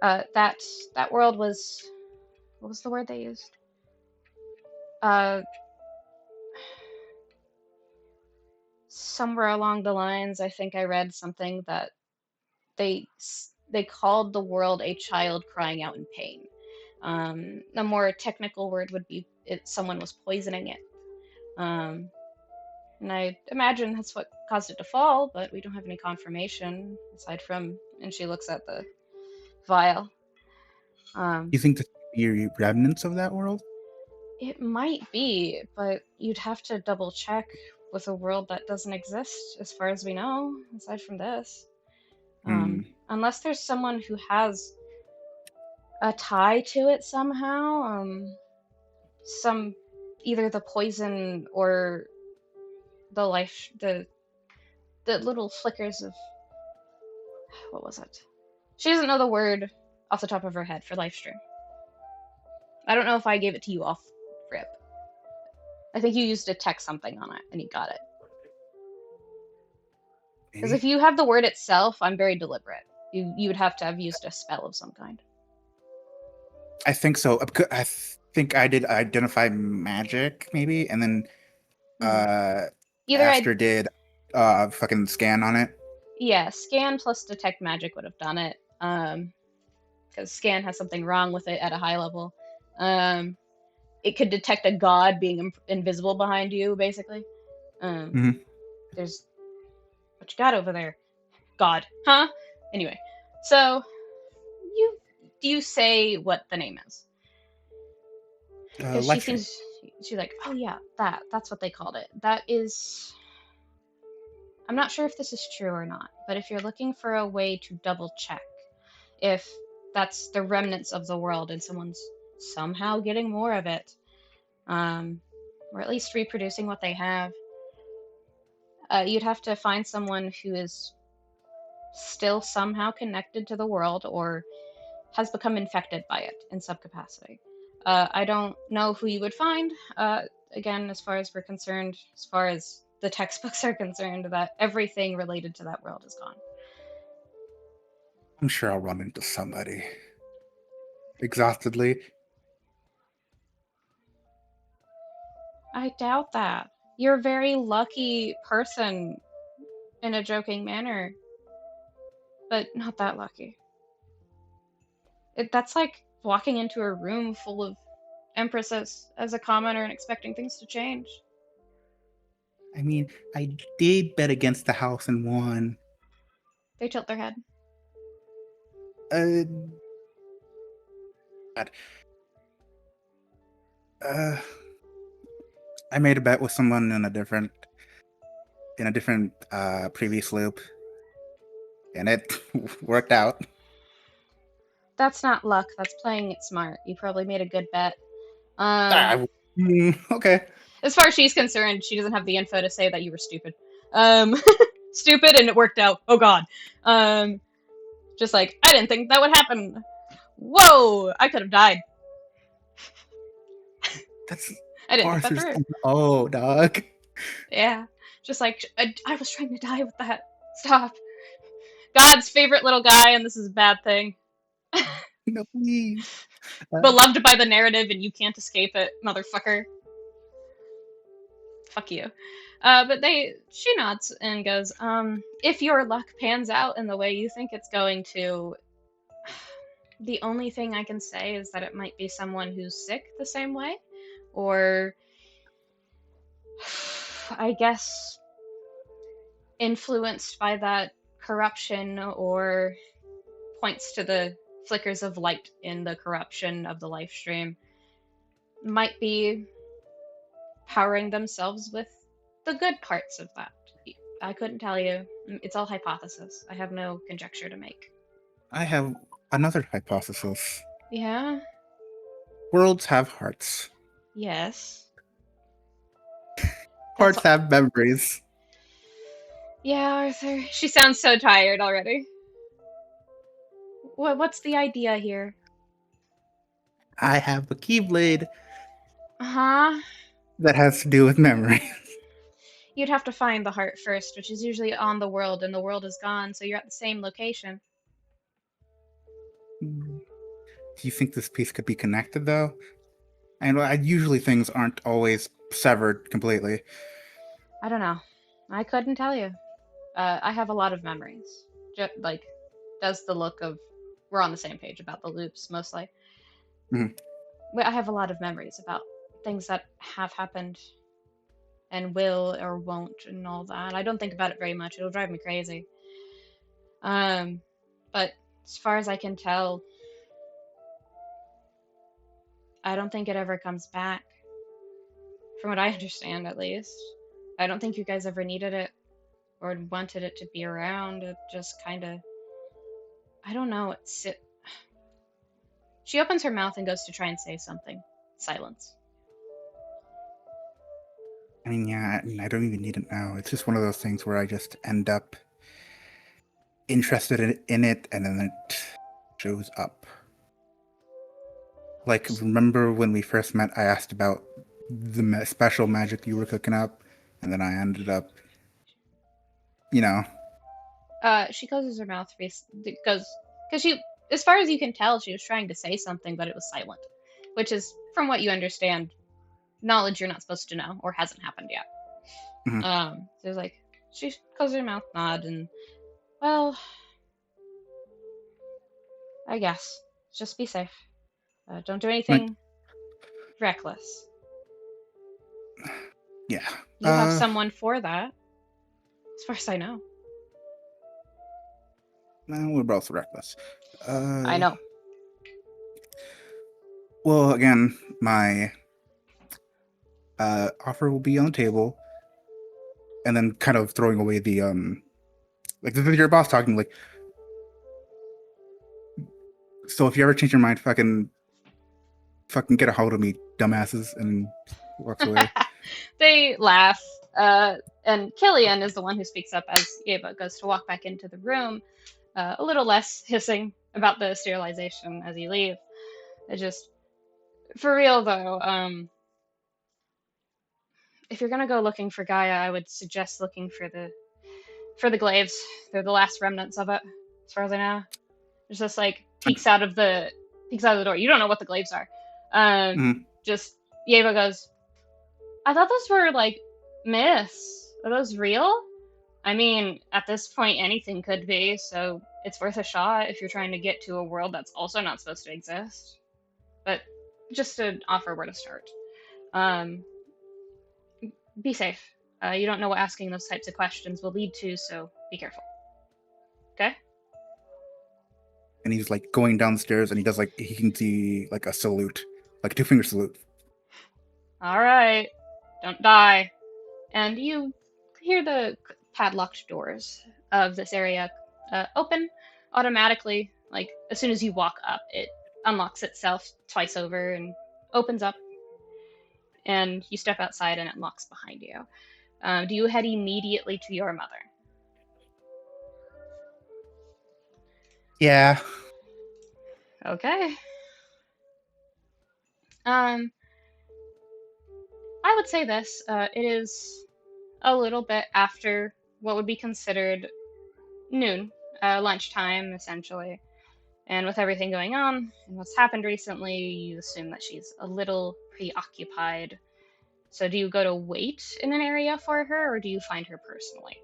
That world was, what was the word they used? Uh, Somewhere along the lines, I think I read something that they they called the world a child crying out in pain. A more technical word would be someone was poisoning it. Um, and I imagine that's what caused it to fall, but we don't have any confirmation aside from. And she looks at the vile. You think this could be remnants of that world? It might be, but you'd have to double check with a world that doesn't exist, as far as we know, aside from this. Hmm. Unless there's someone who has a tie to it somehow, some either the poison or the life, the little flickers of what was it? She doesn't know the word off the top of her head for life stream. I don't know if I gave it to you off rip. I think you used a text something on it and you got it. Because if Maybe. you have the word itself, I'm very deliberate. You would have to have used a spell of some kind. I think so. I think I did identify magic, maybe, and then Hmm. Either I Aster did fucking scan on it. yeah, scan plus detect magic would have done it. Because scan has something wrong with it at a high level. Um, it could detect a god being invisible behind you, basically. Um, Hmm. there's what you got over there, God, huh? Anyway, so you do you say what the name is? Because she Life stream. seems she's like, oh yeah, that's what they called it. That is, I'm not sure if this is true or not, but if you're looking for a way to double check if that's the remnants of the world and someone's somehow getting more of it, um, or at least reproducing what they have, you'd have to find someone who is still somehow connected to the world or has become infected by it in some capacity. I don't know who you would find. Again, as far as we're concerned, as far as the textbooks are concerned, that everything related to that world is gone. I'm sure I'll run into somebody. Exhaustedly. I doubt that. You're a very lucky person in a joking manner, but not that lucky. That's like walking into a room full of empresses as a commoner and expecting things to change. I mean, I did bet against the house and won. They tilt their head. Uh, God. uh, I made a bet with someone in a different previous loop, and it worked out. That's not luck, that's playing it smart. You probably made a good bet. Um, Ah, okay. as far as she's concerned, she doesn't have the info to say that you were stupid. Um, stupid and it worked out. Oh god. Um, just like, I didn't think that would happen. Whoa! I could have died. That's I didn't think that Parser's. through. Oh, dog. Yeah. Just like, I was trying to die with that. Stop. God's favorite little guy, and this is a bad thing. No, please. Beloved by the narrative, and you can't escape it, motherfucker. Fuck you. But she nods and goes, if your luck pans out in the way you think it's going to, the only thing I can say is that it might be someone who's sick the same way, or I guess influenced by that corruption, or points to the flickers of light in the corruption of the life stream, might be powering themselves with the good parts of that. I couldn't tell you. It's all hypothesis. I have no conjecture to make. I have another hypothesis. Yeah? Worlds have hearts. Yes. That's Hearts all. have memories. Yeah, Arthur. She sounds so tired already. What's the idea here? I have a keyblade Uh-huh. that has to do with memory. You'd have to find the heart first, which is usually on the world, and the world is gone, so you're at the same location. Do you think this piece could be connected, though? And usually things aren't always severed completely. I don't know. I couldn't tell you. I have a lot of memories. Like, does the look of we're on the same page about the loops mostly. Mhm. I have a lot of memories about things that have happened and will or won't and all that. I don't think about it very much. It'll drive me crazy. Um, but as far as I can tell, I don't think it ever comes back. From what I understand, at least. I don't think you guys ever needed it or wanted it to be around. It just kind of, I don't know. She opens her mouth and goes to try and say something. Silence. I mean, yeah, I don't even need it now. It's just one of those things where I just end up interested in it, and then it shows up. Like, remember when we first met, I asked about the special magic you were cooking up, and then I ended up, you know, She closes her mouth, goes, because she, as far as you can tell, she was trying to say something, but it was silent, which is, from what you understand, knowledge you're not supposed to know or hasn't happened yet. mhm. So it's like, she closes her mouth, nod, and, well, I guess. Just be safe. Don't do Like, anything reckless. yeah. You have someone for that, as far as I know. No, we're both reckless. I Uh, know. well, again, my offer will be on the table, and then kind of throwing away the like your boss talking like, so if you ever change your mind, fucking get a hold of me, dumbasses, and walks away. They laugh, and Killian is the one who speaks up as Eva goes to walk back into the room, a little less hissing about the sterilization as you leave. It just, for real though, if you're gonna go looking for Gaia, I would suggest looking for the glaives. They're the last remnants of it, as far as I know. There's just like peeks out of the door. You don't know what the glaives are. Mm-hmm. Just Yeva goes, I thought those were like myths. Are those real? I mean, at this point, anything could be, so it's worth a shot if you're trying to get to a world that's also not supposed to exist. But just to offer where to start. Um, be safe. You don't know what asking those types of questions will lead to, so be careful. Okay? And he's like going downstairs, and he does like he can see like a salute, like a two-finger salute. All right. Don't die. And you hear the padlocked doors of this area open automatically. Like, as soon as you walk up, it unlocks itself twice over and opens up, and you step outside and it locks behind you. Do you head immediately to your mother? Yeah. Okay. Um, I would say this. It is a little bit after what would be considered noon, lunchtime, essentially. And with everything going on and what's happened recently, you assume that she's a little preoccupied. So do you go to wait in an area for her, or do you find her personally?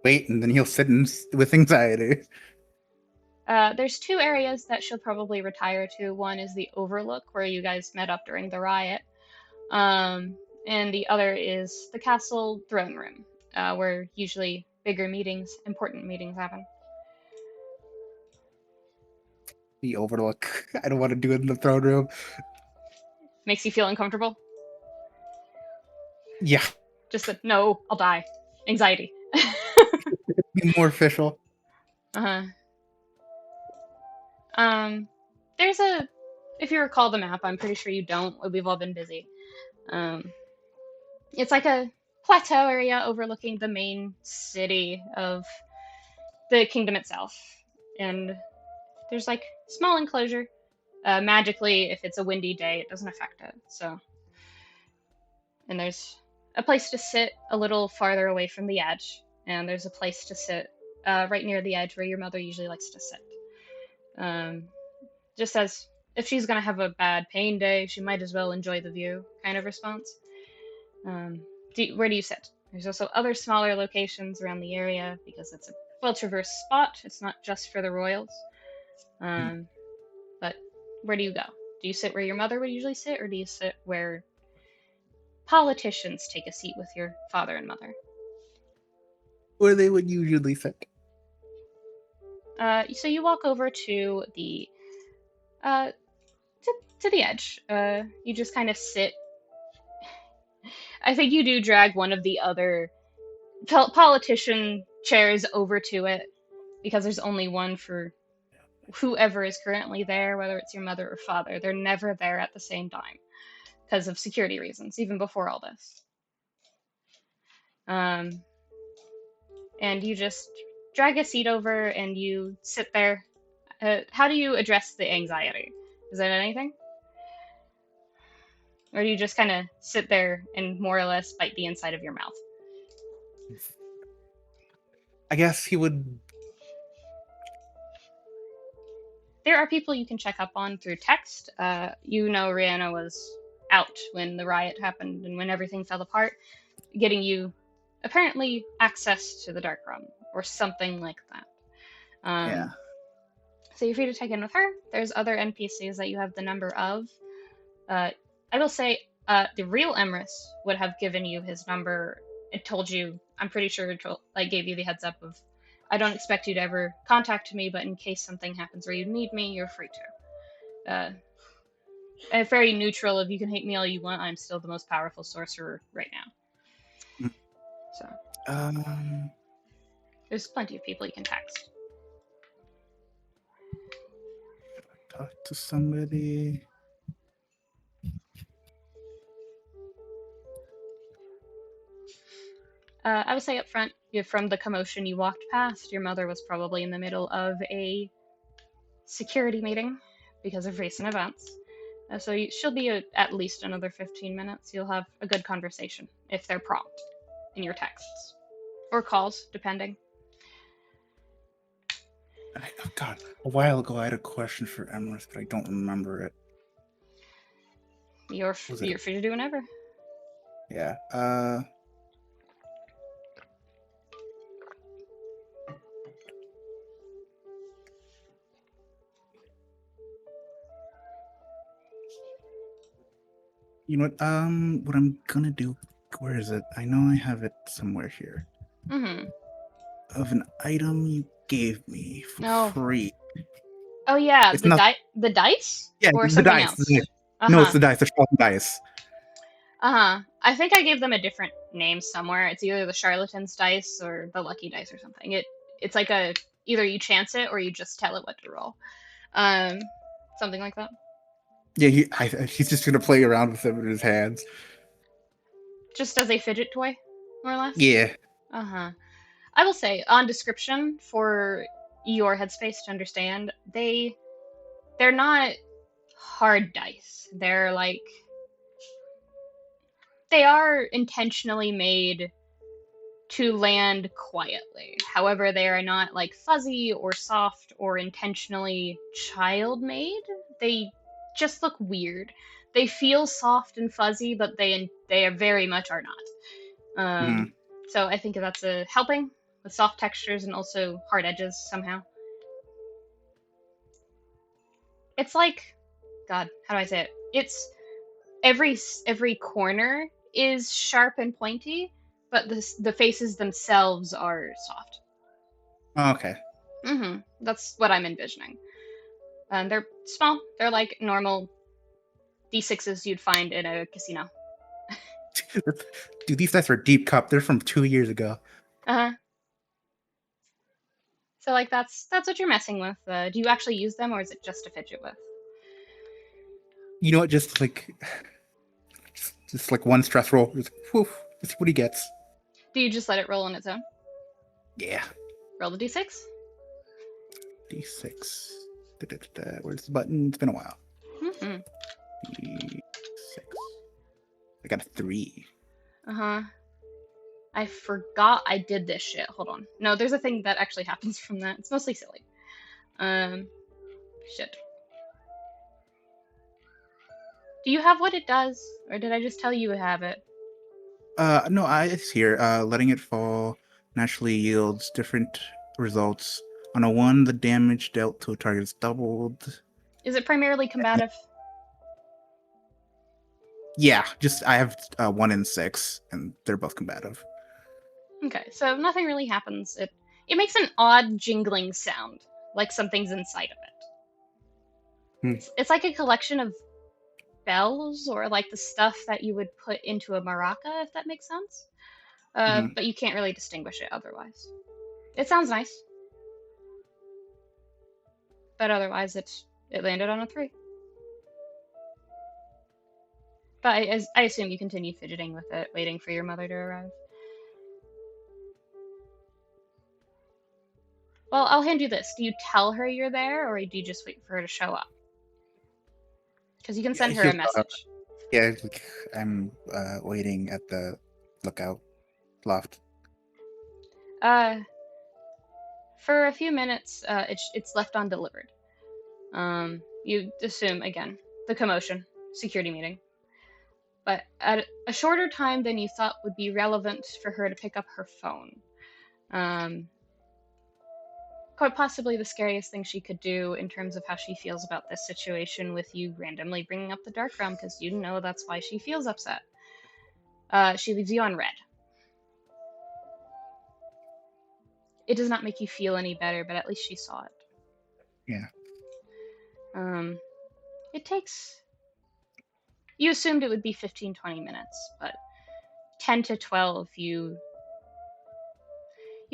Wait, and then he'll sit with anxiety. There's two areas that she'll probably retire to. One is the Overlook, where you guys met up during the riot. And the other is the castle throne room, where usually bigger meetings, important meetings happen. The Overlook. I don't want to do it in the throne room. Makes you feel uncomfortable? Yeah, Just a no, I'll die. Anxiety. be more official. Uh-huh. Um, there's a, if you recall the map, I'm pretty sure you don't. We've all been busy. Um, it's like a plateau area overlooking the main city of the kingdom itself. And there's like small enclosure. Magically, if it's a windy day, it doesn't affect it. So, and there's a place to sit a little farther away from the edge, and there's a place to sit right near the edge where your mother usually likes to sit. Um, just as if she's gonna have a bad pain day, she might as well enjoy the view kind of response. Um, where do you sit? There's also other smaller locations around the area because it's a well traversed spot. It's not just for the royals. Um, but where do you go? Do you sit where your mother would usually sit, or do you sit where politicians take a seat with your father and mother? where they would usually sit. So you walk over to the uh, to the edge. You just kind of sit. I think you do drag one of the other politician chairs over to it because there's only one for whoever is currently there, whether it's your mother or father. They're never there at the same time because of security reasons, even before all this. Um, and you just drag a seat over and you sit there. How do you address the anxiety? Is it anything? Or do you just kind of sit there and more or less bite the inside of your mouth? I guess he would. There are people you can check up on through text. Rihanna was out when the riot happened and when everything fell apart, getting you apparently access to the dark room or something like that. Yeah. Um, so you're free to check in with her. There's other NPCs that you have the number of. I will say the real Emrys would have given you his number. It told you. I'm pretty sure it gave you the heads up of. I don't expect you to ever contact me, but in case something happens or you need me, you're free to. Very neutral. If you can hate me all you want, I'm still the most powerful sorcerer right now. So Um. there's plenty of people you can text. Talk to somebody. I would say up front, from the commotion you walked past, your mother was probably in the middle of a security meeting because of recent events. She'll be at least another 15 minutes. You'll have a good conversation if they're prompt in your texts or calls, depending. Oh God, a while ago I had a question for Emrys, but I don't remember it. You're you're free to do whenever. Yeah. You know what? What I'm gonna do? Where is it? I know I have it somewhere here. Mm-hmm. Of an item you gave me for No. free. Oh yeah, It's not. the dice Yeah, or the something dice. The else. dice. Uh No, it's huh. the dice. The sharp dice. Uh huh. I think I gave them a different name somewhere. It's either the charlatan's dice or the lucky dice or something. It's like a either you chance it or you just tell it what to roll. Um, something like that. Yeah, he's just gonna play around with them in his hands. Just as a fidget toy, more or less. Yeah. Uh huh. I will say on description for your headspace to understand, they're not hard dice. They are intentionally made to land quietly. However, they are not like fuzzy or soft or intentionally child made. They just look weird. They feel soft and fuzzy, but they are very much are not. Mm-hmm. So I think that's a helping with soft textures and also hard edges somehow. It's like God, how do I say it? It's every corner is sharp and pointy, but the faces themselves are soft. Okay. That's what I'm envisioning. And they're small. They're like normal D6s you'd find in a casino. Dude, these dice are deep cup. They're from 2 years ago. Uh-huh. So like that's what you're messing with. Do you actually use them, or is it just to fidget with? You know what? Just like one stress roll. Just, whew, let's see what he gets. Do you just let it roll on its own? Yeah. Roll the D6. D6. Where's the button? It's been a while. Mm-hmm. D6. I got a 3. Uh-huh. I forgot I did this shit. Hold on. No, there's a thing that actually happens from that. It's mostly silly. Shit. Do you have what it does? Or did I just tell you have it? No, it's here. Letting it fall naturally yields different results. On a 1, the damage dealt to a target is doubled. Is it primarily combative? Yeah, just I have 1 and 6, and they're both combative. Okay, so nothing really happens. It makes an odd jingling sound, like something's inside of it. Hmm. It's like a collection of bells or like the stuff that you would put into a maraca, if that makes sense. Hmm. But you can't really distinguish it otherwise. It sounds nice, but otherwise it landed on a three. But I assume you continue fidgeting with it, waiting for your mother to arrive. Well, I'll hand you this. Do you tell her you're there, or do you just wait for her to show up? Because you can Yeah, send her a he'll, message. yeah, like, I'm waiting at the lookout loft. Uh, for a few minutes, it's left undelivered. You assume again the commotion, security meeting, but at a shorter time than you thought would be relevant for her to pick up her phone. Um, quite possibly the scariest thing she could do in terms of how she feels about this situation with you randomly bringing up the dark realm, because you know that's why she feels upset. She leaves you on red. It does not make you feel any better, but at least she saw it. Yeah. Um, it takes. You assumed it would be 15-20 minutes, but 10 to 12, you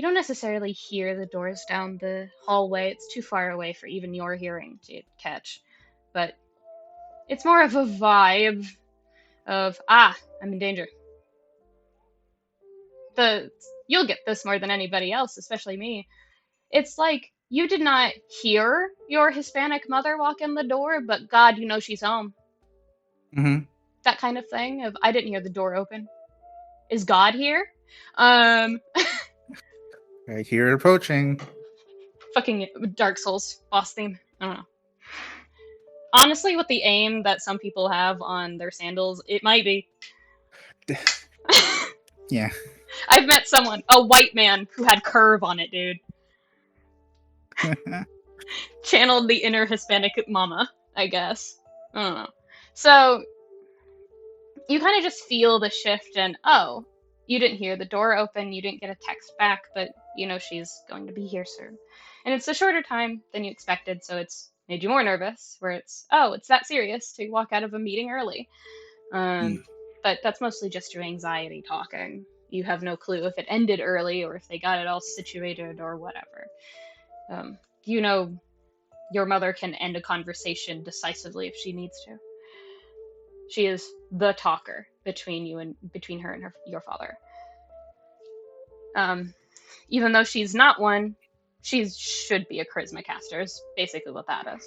don't necessarily hear the doors down the hallway. It's too far away for even your hearing to catch. But it's more of a vibe of, I'm in danger. The You'll get this more than anybody else, especially me. It's like you did not hear your Hispanic mother walk in the door, but God, you know she's home. Hmm. That kind of thing of I didn't hear the door open. Is God here? Um I hear it approaching. fucking Dark Souls boss theme. I don't know. Honestly, with the aim that some people have on their sandals, it might be. Yeah. I've met someone, a white man, who had curve on it, dude. Channeled the inner Hispanic mama, I guess. I don't know. So you kind of just feel the shift, and you didn't hear the door open, you didn't get a text back, but you know she's going to be here soon. And it's a shorter time than you expected, so it's made you more nervous, where it's that serious to walk out of a meeting early. Um, Mm. but that's mostly just your anxiety talking. You have no clue if it ended early or if they got it all situated or whatever. You know your mother can end a conversation decisively if she needs to. She is the talker between her and your father. Um, Even though she's not one, she should be a charisma caster. Is basically what that is.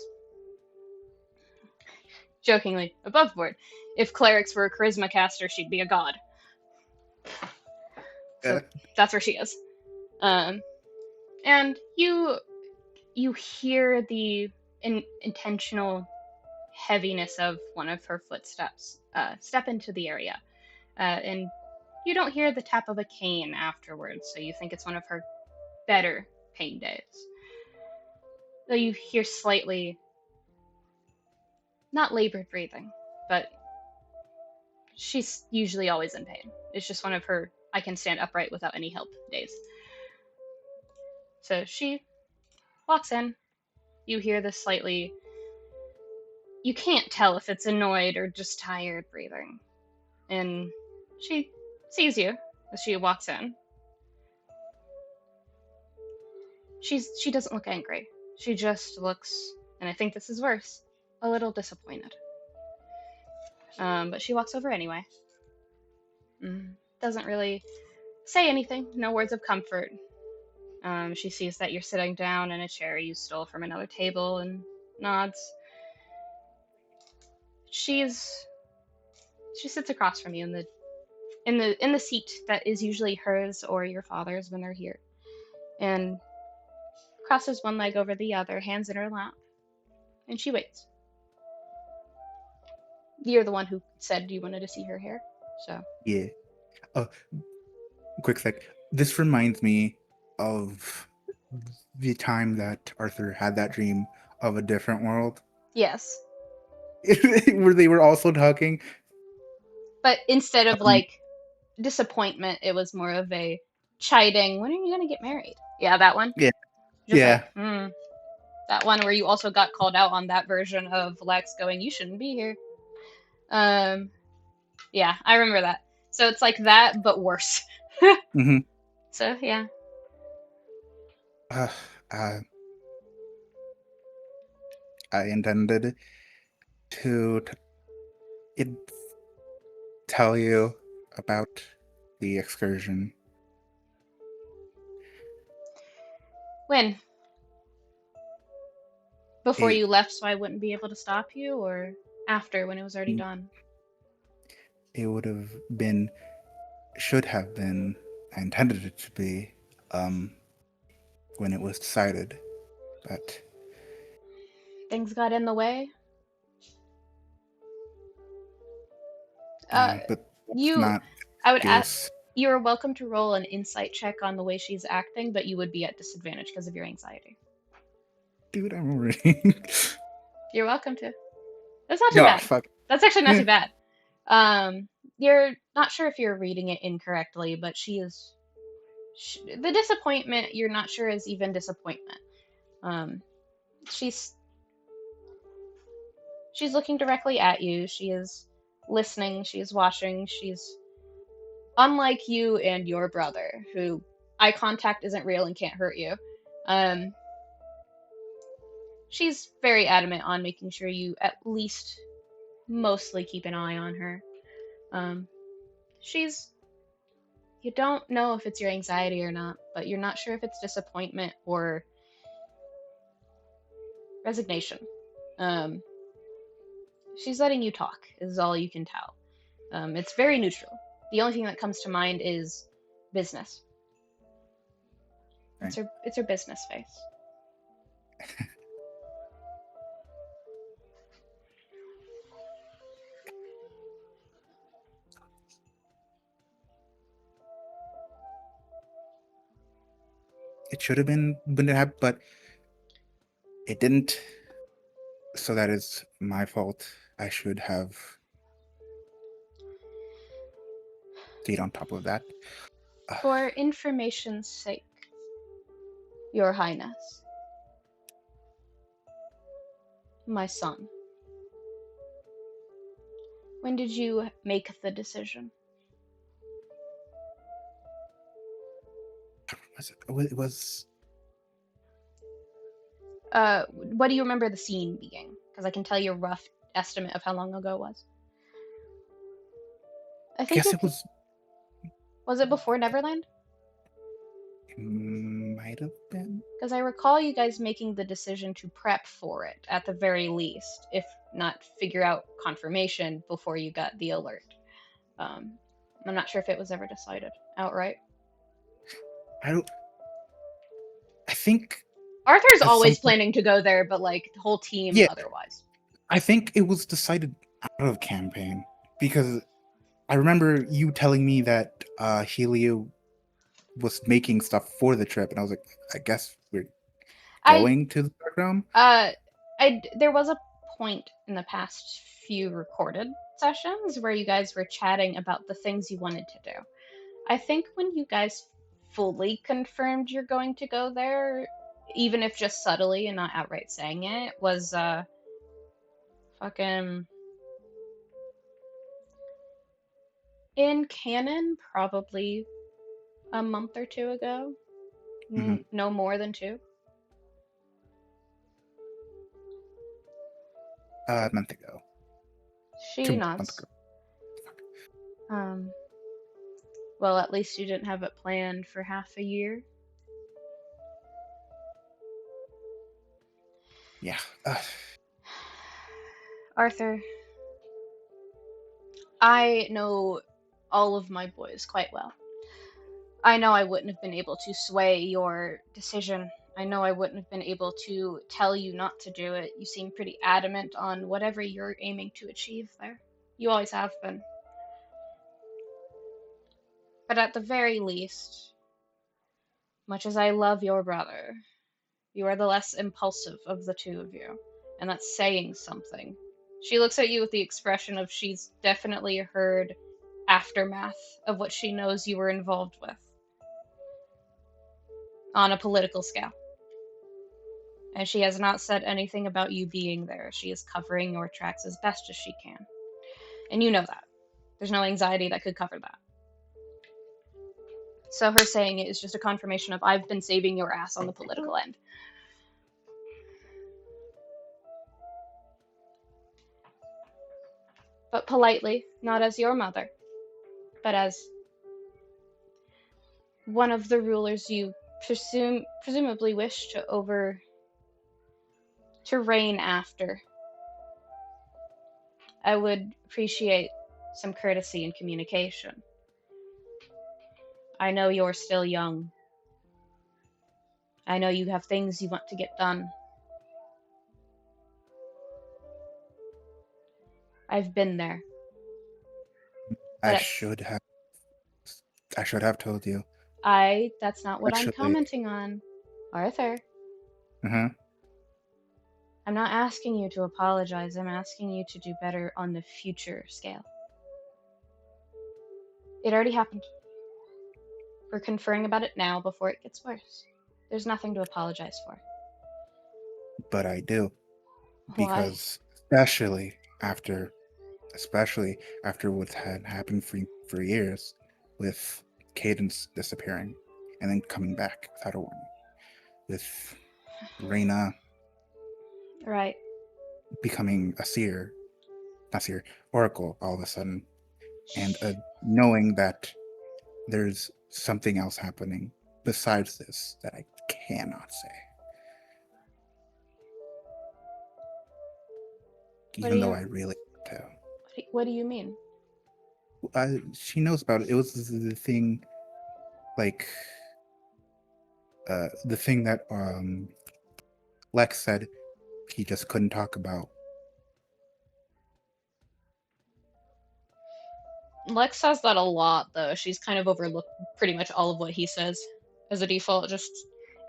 Jokingly, above board. If clerics were a charisma caster, she'd be a god. So Uh, that's where she is. Um, and you hear the intentional heaviness of one of her footsteps step into the area, and you don't hear the tap of a cane afterwards, so you think it's one of her better pain days. Though you hear slightly, not labored breathing, but she's usually always in pain. It's just one of her I can stand upright without any help days. So she walks in. You hear the slightly. You can't tell if it's annoyed or just tired breathing. And she sees you as she walks in. She doesn't look angry. She just looks, and I think this is worse, a little disappointed. But she walks over anyway. Doesn't really say anything. No words of comfort. She sees that you're sitting down in a chair you stole from another table and nods. She's she sits across from you in the seat that is usually hers or your father's when they're here, and crosses one leg over the other, hands in her lap, and she waits. You're the one who said you wanted to see her hair, so yeah. Uh, quick sec. This reminds me of the time that Arthur had that dream of a different world, yes. where they were also talking. But instead of Um, like disappointment, it was more of a chiding, when are you gonna get married? Yeah, that one. Yeah, Just like, yeah. that one where you also got called out on that version of Lex going, you shouldn't be here. Um, yeah, I remember that. So it's like that, but worse. Hmm. So yeah. Uh, uh, I intended to it, tell you about the excursion. When? Before It you left so I wouldn't be able to stop you, or after when it was already done? it would have been, should have been, I intended it to be, um, when it was decided, but Things got in the way? Uh, but that's you, not I would ask, excuse. you're welcome to roll an insight check on the way she's acting, but you would be at disadvantage because of your anxiety. Dude, I'm already. You're welcome to. That's not too Oh bad. fuck. That's actually not Yeah. too bad. You're not sure if you're reading it incorrectly, but the disappointment, you're not sure is even disappointment. Um, she's she's looking directly at you. She is listening. She is watching. She's unlike you and your brother, who eye contact isn't real and can't hurt you. Um, she's very adamant on making sure you at least mostly keep an eye on her. Um, she's you don't know if it's your anxiety or not, but you're not sure if it's disappointment or resignation. Um, she's letting you talk, is all you can tell. It's very neutral. The only thing that comes to mind is business. Right. It's her business face. It should have been when it happened, but it didn't. So that is my fault. I should have stayed on top of that. Uh, For information's sake, Your Highness, my son, when did you make the decision? it was. What do you remember the scene being? Because I can tell you a rough estimate of how long ago it was. I I think guess you're. it was. Was it before Neverland? Might have been. Because I recall you guys making the decision to prep for it at the very least, if not figure out confirmation before you got the alert. Um, I'm not sure if it was ever decided outright. I don't. I think Arthur's at some always point. planning to go there, but like the whole team Yeah, otherwise. I think it was decided out of campaign because I remember you telling me that Helio was making stuff for the trip, and I was like, I guess we're I going to the background. uh there was a point in the past few recorded sessions where you guys were chatting about the things you wanted to do. I think when you guys fully confirmed you're going to go there, even if just subtly and not outright saying it, was fucking in canon probably a month or two ago. Hmm. No more than two. A month ago, She 2 months nods. ago. Um, well, at least you didn't have it planned for half a year. Yeah. Arthur, I know all of my boys quite well. I know I wouldn't have been able to sway your decision. I know I wouldn't have been able to tell you not to do it. You seem pretty adamant on whatever you're aiming to achieve there. You always have been. But at the very least, much as I love your brother, you are the less impulsive of the two of you. And that's saying something. She looks at you with the expression of she's definitely heard aftermath of what she knows you were involved with. on a political scale. And she has not said anything about you being there. She is covering your tracks as best as she can. And you know that. There's no anxiety that could cover that. So her saying it is just a confirmation of I've been saving your ass on the political end. But politely, not as your mother, but as one of the rulers you presumably wish to reign after. I would appreciate some courtesy and communication. I know you're still young. I know you have things you want to get done. I've been there. I But should have I should have told you. that's not what I'm Actually, commenting on. Arthur, uh-huh. I'm not asking you to apologize. I'm asking you to do better on the future scale. It already happened. We're conferring about it now before it gets worse. There's nothing to apologize for. But I do. Why? Because especially after what had happened for years with Cadence disappearing and then coming back without a warning. With Reina Right. becoming a seer, not seer, oracle all of a sudden, and knowing that there's something else happening besides this that I cannot say, What do even though you I really want to. what do you mean? She knows about it. It was the thing, like the thing that Lex said he just couldn't talk about. Lex says that a lot, though. She's kind of overlooked pretty much all of what he says as a default. Just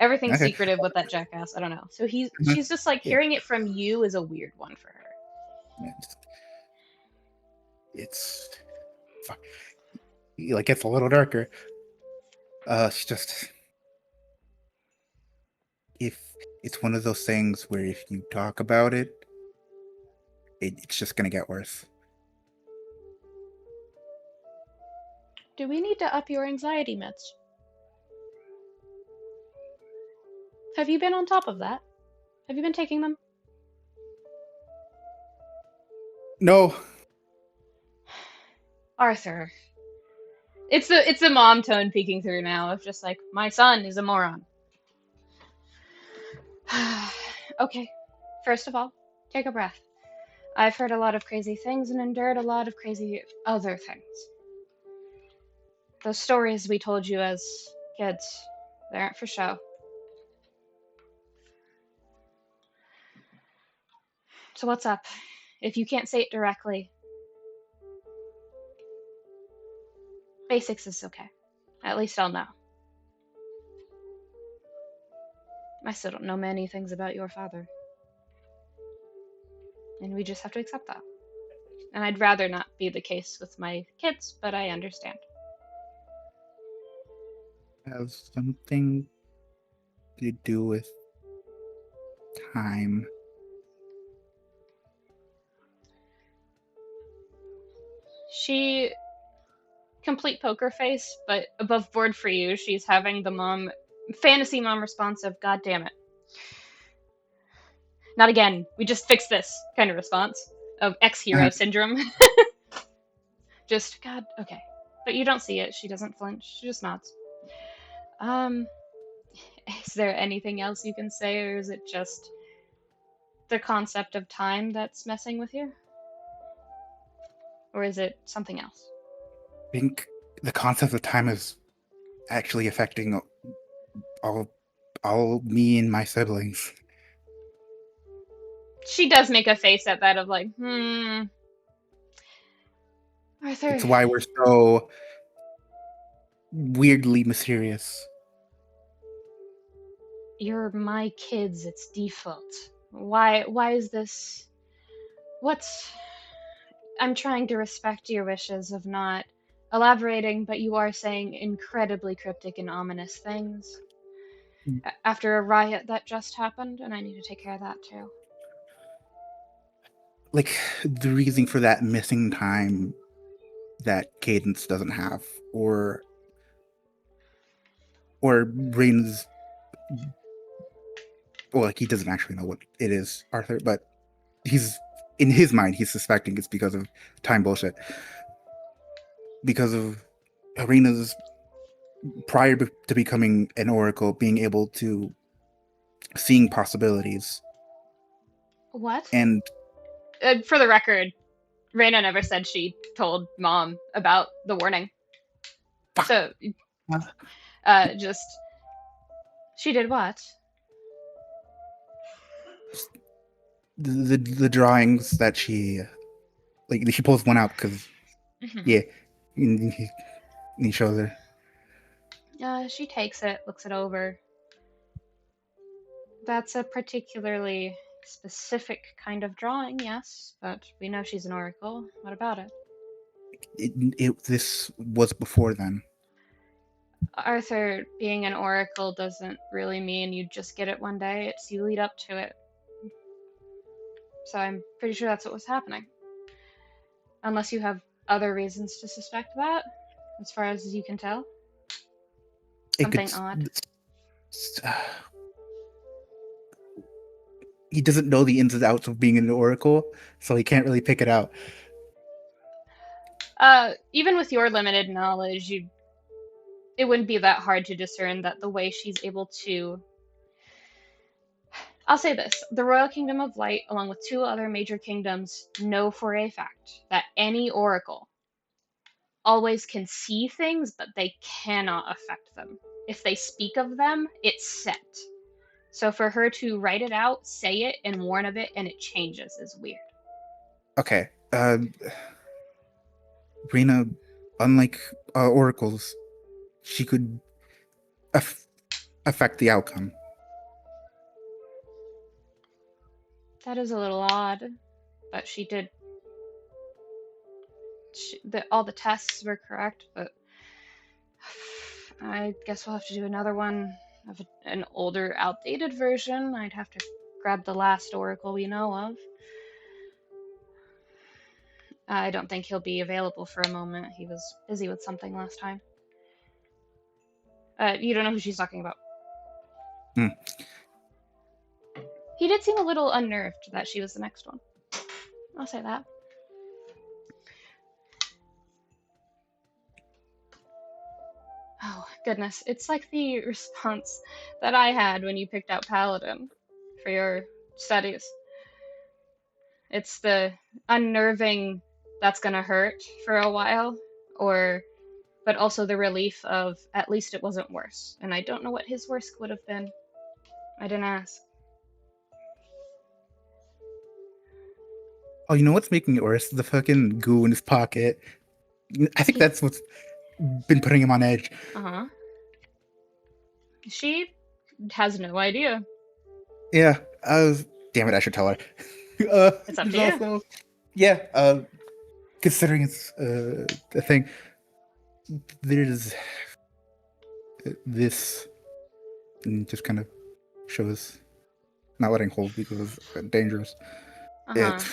everything's Okay. secretive with that jackass. I don't know. So Mhm. she's just like Yeah. hearing it from you is a weird one for her. It's fuck. Like it's a little darker. It's just if it's one of those things where if you talk about it, it's just gonna get worse. Do we need to up your anxiety meds? Have you been on top of that? Have you been taking them? No. Arthur. It's the mom tone peeking through now of just like my son is a moron. Okay. First of all, take a breath. I've heard a lot of crazy things and endured a lot of crazy other things. Those stories we told you as kids, they aren't for show. So what's up? If you can't say it directly, basics is okay. At least I'll know. I still don't know many things about your father. And we just have to accept that. And I'd rather not be the case with my kids, but I understand. Has something to do with time. She complete poker face, but above board for you, she's having the fantasy mom response of God damn it. Not again. We just fixed this kind of response of ex-hero syndrome. Just God, okay. But you don't see it. She doesn't flinch. She just nods. Um, is there anything else you can say, or is it just the concept of time that's messing with you? Or is it something else? I think the concept of time is actually affecting all me and my siblings. She does make a face at that of like, Arthur, It's why we're so weirdly mysterious. you're my kids, it's default. Why is this what's I'm trying to respect your wishes of not elaborating, but you are saying incredibly cryptic and ominous things. after a riot that just happened, and I need to take care of that too. Like the reason for that missing time that Cadence doesn't have, or Rain's, well, like he doesn't actually know what it is, Arthur, but he's in his mind he's suspecting it's because of time bullshit, because of Arena's prior to becoming an oracle being able to seeing possibilities. What? And For the record, Reina never said she told mom about the warning. fuck, So, just she did what? the drawings that she pulls one out because Hmm. yeah, and he shows her. She takes it, looks it over. That's a particularly specific kind of drawing, yes, but we know she's an oracle. What about it? This was before then. Arthur, being an oracle doesn't really mean you just get it one day, it's you lead up to it. So I'm pretty sure that's what was happening. Unless you have other reasons to suspect that, as far as you can tell. It could. Something odd. He doesn't know the ins and outs of being an oracle, so he can't really pick it out. Even with your limited knowledge, it wouldn't be that hard to discern that the way she's able to. I'll say this: the Royal Kingdom of Light, along with two other major kingdoms, know for a fact that any oracle always can see things, but they cannot affect them. If they speak of them, it's set. So for her to write it out, say it, and warn of it, and it changes is weird. Okay. Rena, unlike oracles, she could aff- affect the outcome. That is a little odd, but she did. All the tests were correct, but I guess we'll have to do another one of an older, outdated version. I'd have to grab the last oracle we know of. I don't think he'll be available for a moment. He was busy with something last time. You don't know who she's talking about. Hmm. He did seem a little unnerved that she was the next one. I'll say that. Oh, goodness. It's like the response that I had when you picked out Paladin for your studies. It's the unnerving that's gonna hurt for a while, or but also the relief of at least it wasn't worse. And I don't know what his worst would have been. I didn't ask. Oh, you know what's making it worse? The fucking goo in his pocket. I think He, that's what's been putting him on edge. uh-huh. She has no idea. Yeah. Damn it, I should tell her. It's up There's to you. also, yeah. Considering it's a thing, there's this, and just kind of shows not letting hold because it's dangerous. Uh-huh. It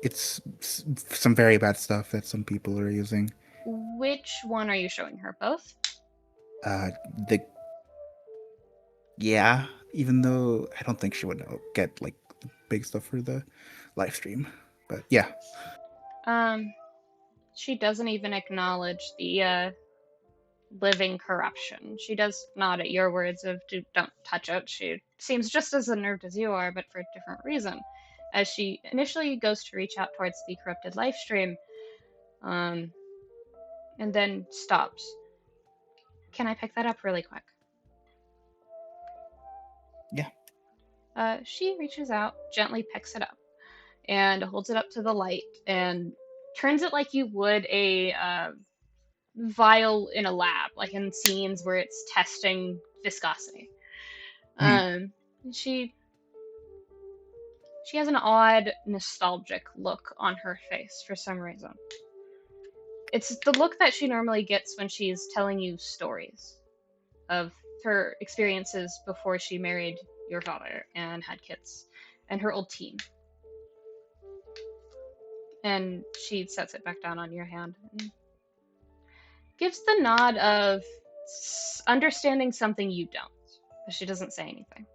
it's some very bad stuff that some people are using. Which one are you showing her? Both? Uh, the Yeah, even though I don't think she would get like the big stuff for the live stream, but yeah. Um, she doesn't even acknowledge the living corruption. She does nod at your words of don't touch it. She seems just as unnerved as you are, but for a different reason. As she initially goes to reach out towards the corrupted live stream, um, and then stops. Can I pick that up really quick? Yeah. She reaches out, gently picks it up, and holds it up to the light and turns it like you would a vial in a lab, like in scenes where it's testing viscosity. Hmm. Um, she she has an odd, nostalgic look on her face for some reason. It's the look that she normally gets when she's telling you stories of her experiences before she married your father and had kids, and her old teen. And she sets it back down on your hand and gives the nod of understanding something you don't. But she doesn't say anything.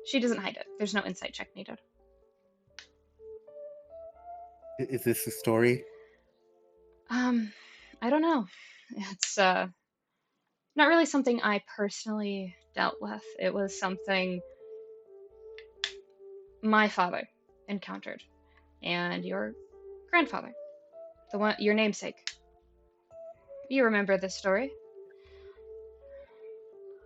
She doesn't hide it. There's no insight check needed. Is this the story? I don't know. It's not really something I personally dealt with. It was something my father encountered, and your grandfather, the one, your namesake. You remember this story?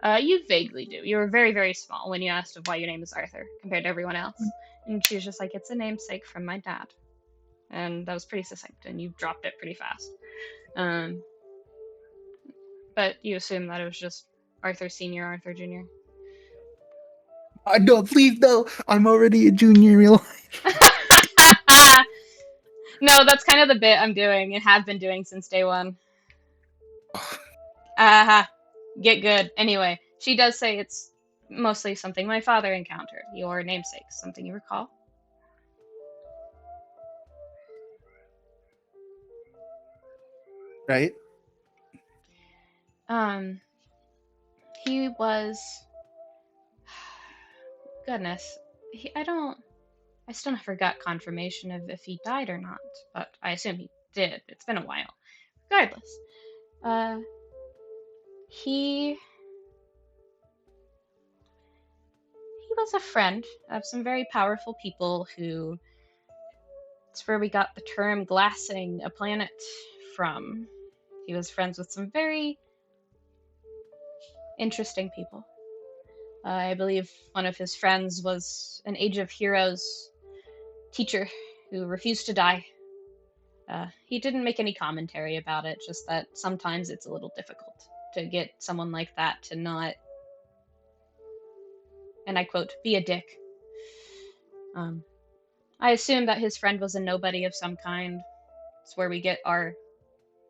You vaguely do. You were very, very small when you asked of why your name is Arthur compared to everyone else, and she was just like, "It's a namesake from my dad," and that was pretty succinct, and you dropped it pretty fast. Um, but you assume that it was just Arthur Senior, Arthur Junior. No, please, no. I'm already a junior in real life. No, that's kind of the bit I'm doing and have been doing since day one. Aha, get good. Anyway, she does say it's mostly something my father encountered. Your namesake, something you recall? Right? Um, he was. Goodness, I still never got confirmation of if he died or not, but I assume he did. It's been a while. Regardless, uh, he he was a friend of some very powerful people who. It's where we got the term glassing a planet from. He was friends with some very interesting people. I believe one of his friends was an Age of Heroes teacher who refused to die. He didn't make any commentary about it, just that sometimes it's a little difficult to get someone like that to not, and I quote, be a dick. Um, I assume that his friend was a nobody of some kind. It's where we get our.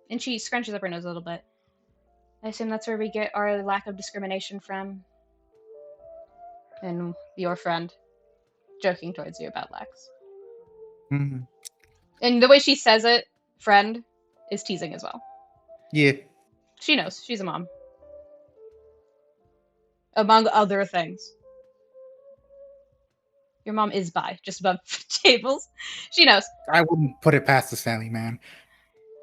And she scrunches up her nose a little bit. I assume that's where we get our lack of discrimination from. And your friend joking towards you about Lex. Mm-hmm. And the way she says it, friend, is teasing as well. Yeah. She knows. She's a mom. Among other things. Your mom is bi, just above tables. She knows. I wouldn't put it past the family, man.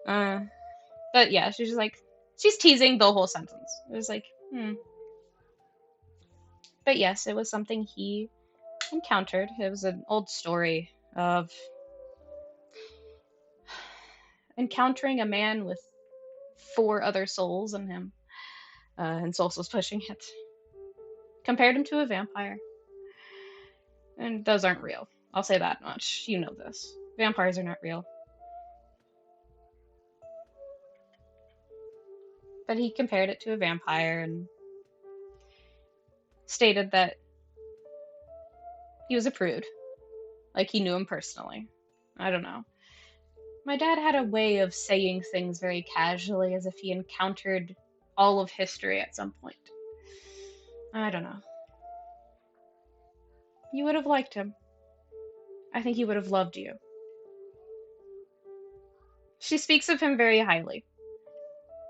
But yeah, she's just like, she's teasing the whole sentence. It was like, But yes, it was something he encountered. It was an old story of encountering a man with 4 other souls in him. And Souls was pushing it. Compared him to a vampire. And those aren't real. I'll say that much. You know this. Vampires are not real. But he compared it to a vampire and stated that he was a prude. Like he knew him personally. I don't know. My dad had a way of saying things very casually as if he encountered all of history at some point. I don't know. You would have liked him. I think he would have loved you. She speaks of him very highly.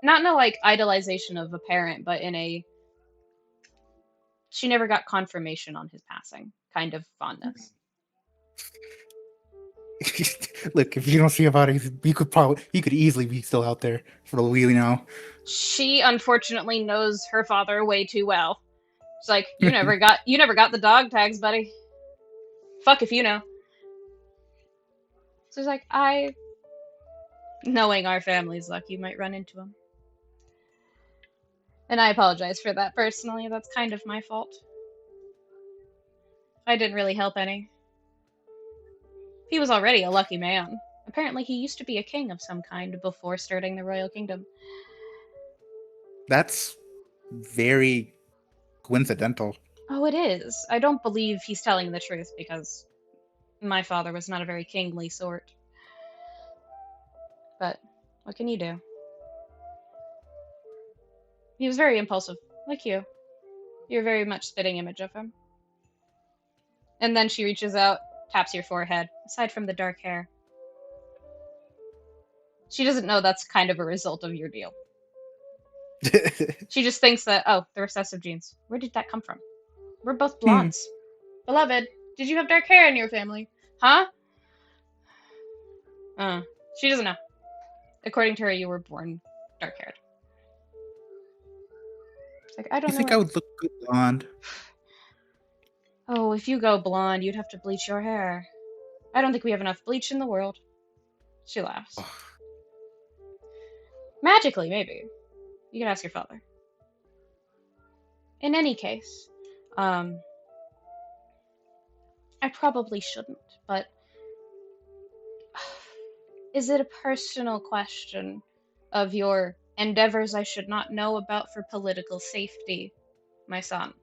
Not in a like idolization of a parent, but in a she never got confirmation on his passing kind of fondness. Look, if you don't see about it, he could easily be still out there for all we know. She unfortunately knows her father way too well. She's like, you never got the dog tags, buddy. Fuck if you know. So she's like, knowing our family's luck, you might run into him. And I apologize for that personally. That's kind of my fault. I didn't really help any. He was already a lucky man. Apparently, he used to be a king of some kind before starting the royal kingdom. That's very coincidental. Oh, it is. I don't believe he's telling the truth because my father was not a very kingly sort. But what can you do? He was very impulsive, like you. You're very much spitting image of him. And then she reaches out, taps your forehead, aside from the dark hair. She doesn't know that's kind of a result of your deal. She just thinks that, oh, the recessive genes. Where did that come from? We're both Hmm. blondes. Beloved, did you have dark hair in your family? Huh? Uh, she doesn't know. According to her, you were born dark haired. It's like, I You don't know think I what. would look good blonde? Oh, if you go blonde, you'd have to bleach your hair. I don't think we have enough bleach in the world. She laughs. Oh, Magically, maybe. You can ask your father. In any case, um, I probably shouldn't, but is it a personal question of your endeavors I should not know about for political safety, my son?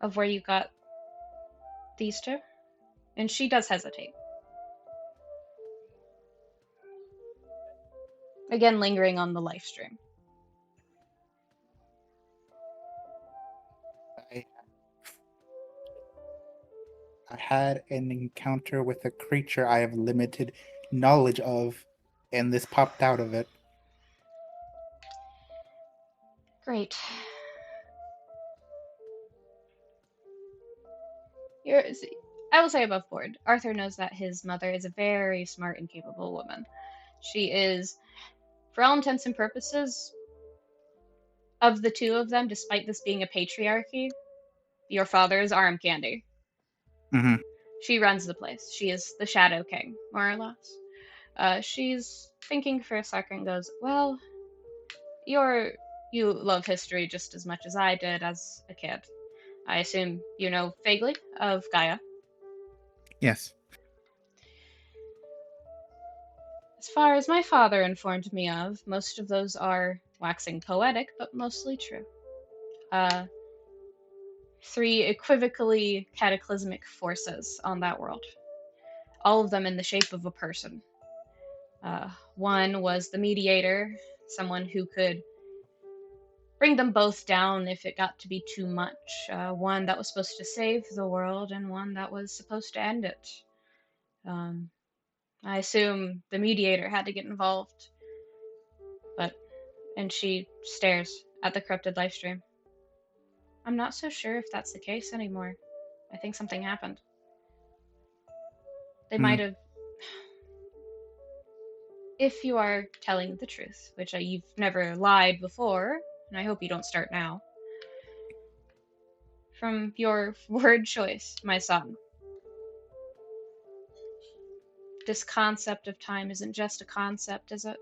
Of where you got these two? And she does hesitate. Again, lingering on the live stream. I, I had an encounter with a creature I have limited knowledge of, and this popped out of it. Great. You're, I will say above board. Arthur knows that his mother is a very smart and capable woman. She is, for all intents and purposes, of the two of them, despite this being a patriarchy, your father is arm candy. Hmm. She runs the place. She is the Shadow King, more or less. She's thinking for a second, goes, well, you love history just as much as I did as a kid. I assume you know vaguely of Gaia. Yes. As far as my father informed me of, most of those are waxing poetic, but mostly true. Uh, three equivocally cataclysmic forces on that world, all of them in the shape of a person. One was the mediator, someone who could bring them both down if it got to be too much. One that was supposed to save the world, and one that was supposed to end it. Um, I assume the mediator had to get involved, but. And she stares at the corrupted live stream. I'm not so sure if that's the case anymore. I think something happened. They Hmm. might have. If you are telling the truth, which you've never lied before, and I hope you don't start now, from your word choice, my son, this concept of time isn't just a concept, is it?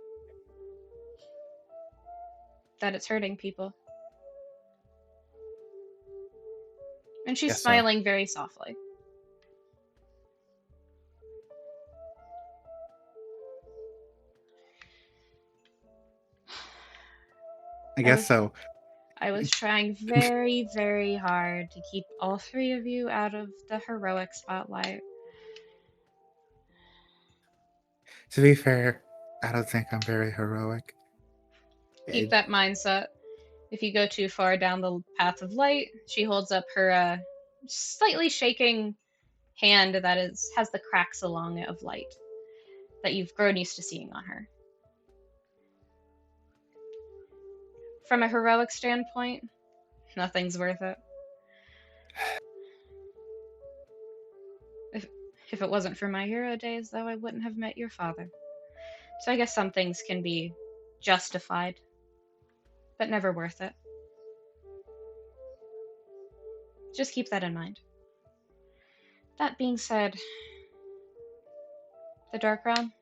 That it's hurting people. And she's Yes, so. smiling very softly. I I guess was so. I was trying very, very hard to keep all three of you out of the heroic spotlight. To be fair, I don't think I'm very heroic. Keep It, that mindset. If you go too far down the path of light, she holds up her slightly shaking hand that is has the cracks along it of light that you've grown used to seeing on her. From a heroic standpoint, nothing's worth it. If if it wasn't for my hero days, though, I wouldn't have met your father. So I guess some things can be justified, but never worth it. Just keep that in mind. That being said, the Dark Realm,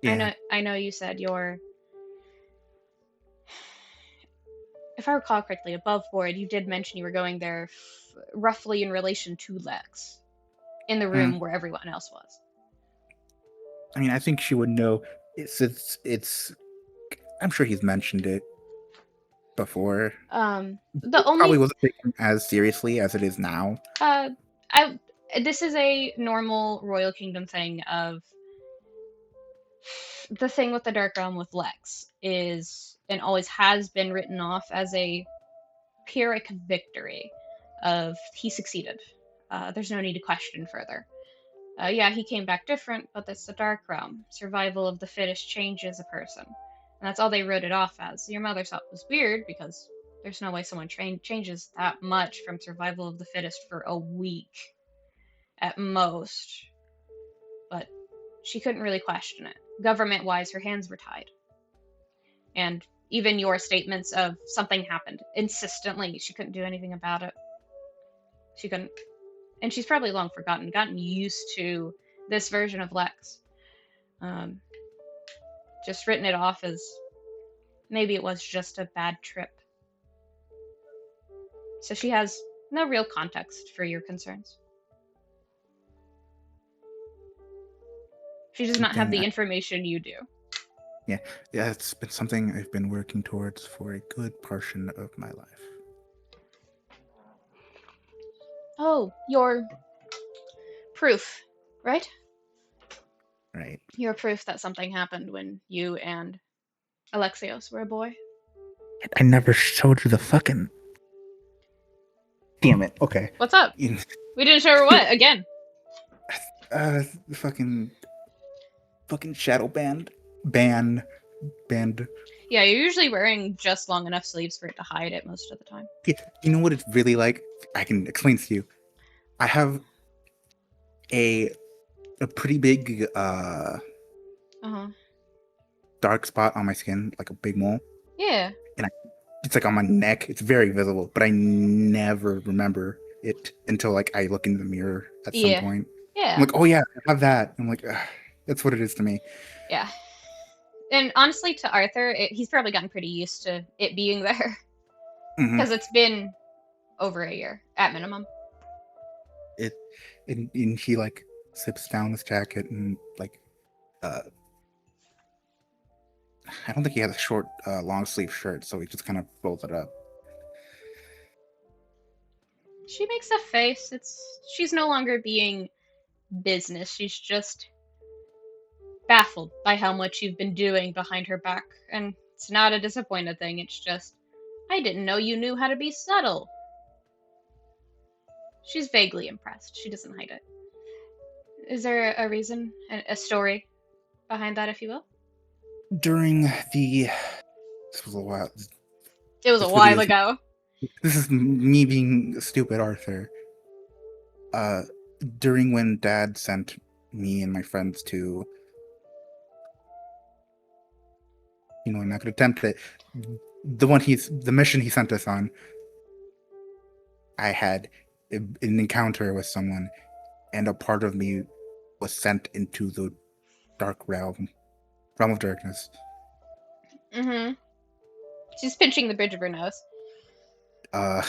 yeah. I know you said you're, if I recall correctly, above board, you did mention you were going there roughly in relation to Lex, in the Hmm. room where everyone else was. I mean, I think she would know. It's. I'm sure he's mentioned it before. The It probably only, wasn't taken as seriously as it is now. uh, I, this is a normal Royal Kingdom thing of The thing with the Dark Realm with Lex is, and always has been written off as a Pyrrhic victory of he succeeded. There's no need to question further. Yeah, he came back different, but that's the Dark Realm. Survival of the fittest changes a person. And that's all they wrote it off as. Your mother thought it was weird because there's no way someone changes that much from survival of the fittest for a week at most. But she couldn't really question it. Government wise, her hands were tied. And even your statements of something happened insistently, she couldn't do anything about it. She couldn't. And she's probably long gotten used to this version of Lex. Um, just written it off as maybe it was just a bad trip. So she has no real context for your concerns. She does not have Something the information you do. yeah, it's been something I've been working towards for a good portion of my life. Oh, your proof, right? Right. Your proof that something happened when you and Alexios were a boy. I never showed you the fucking. Damn it. Okay. What's up? You- We didn't show her what again. the fucking shadow band. Yeah, you're usually wearing just long enough sleeves for it to hide it most of the time. Yeah, you know what it's really like? I can explain to you. I have a pretty big Uh-huh. dark spot on my skin, like a big mole. Yeah. It's like on my neck. It's very visible, but I never remember it until like I look in the mirror at some Yeah. point. I'm Yeah. like, oh yeah, I have that. I'm like, ugh, that's what it is to me. Yeah. And honestly, to Arthur, he's probably gotten pretty used to it being there Hmm. because it's been over a year at minimum. It and he like sips down his jacket and like uh I don't think he has a short long sleeve shirt, so he just kind of rolls it up. She makes a face. She's no longer being business. She's just baffled by how much you've been doing behind her back. And it's not a disappointed thing. It's just, I didn't know you knew how to be subtle. She's vaguely impressed. She doesn't hide it. Is there a reason, a story behind that, if you will? During the this was a while. It was a This really while is ago. this is me being stupid, Arthur. Uh, during when Dad sent me and my friends to, I'm not gonna attempt it. The mission he sent us on. I had an encounter with someone, and a part of me was sent into the dark realm of darkness. Mm-hmm. She's pinching the bridge of her nose. Uh,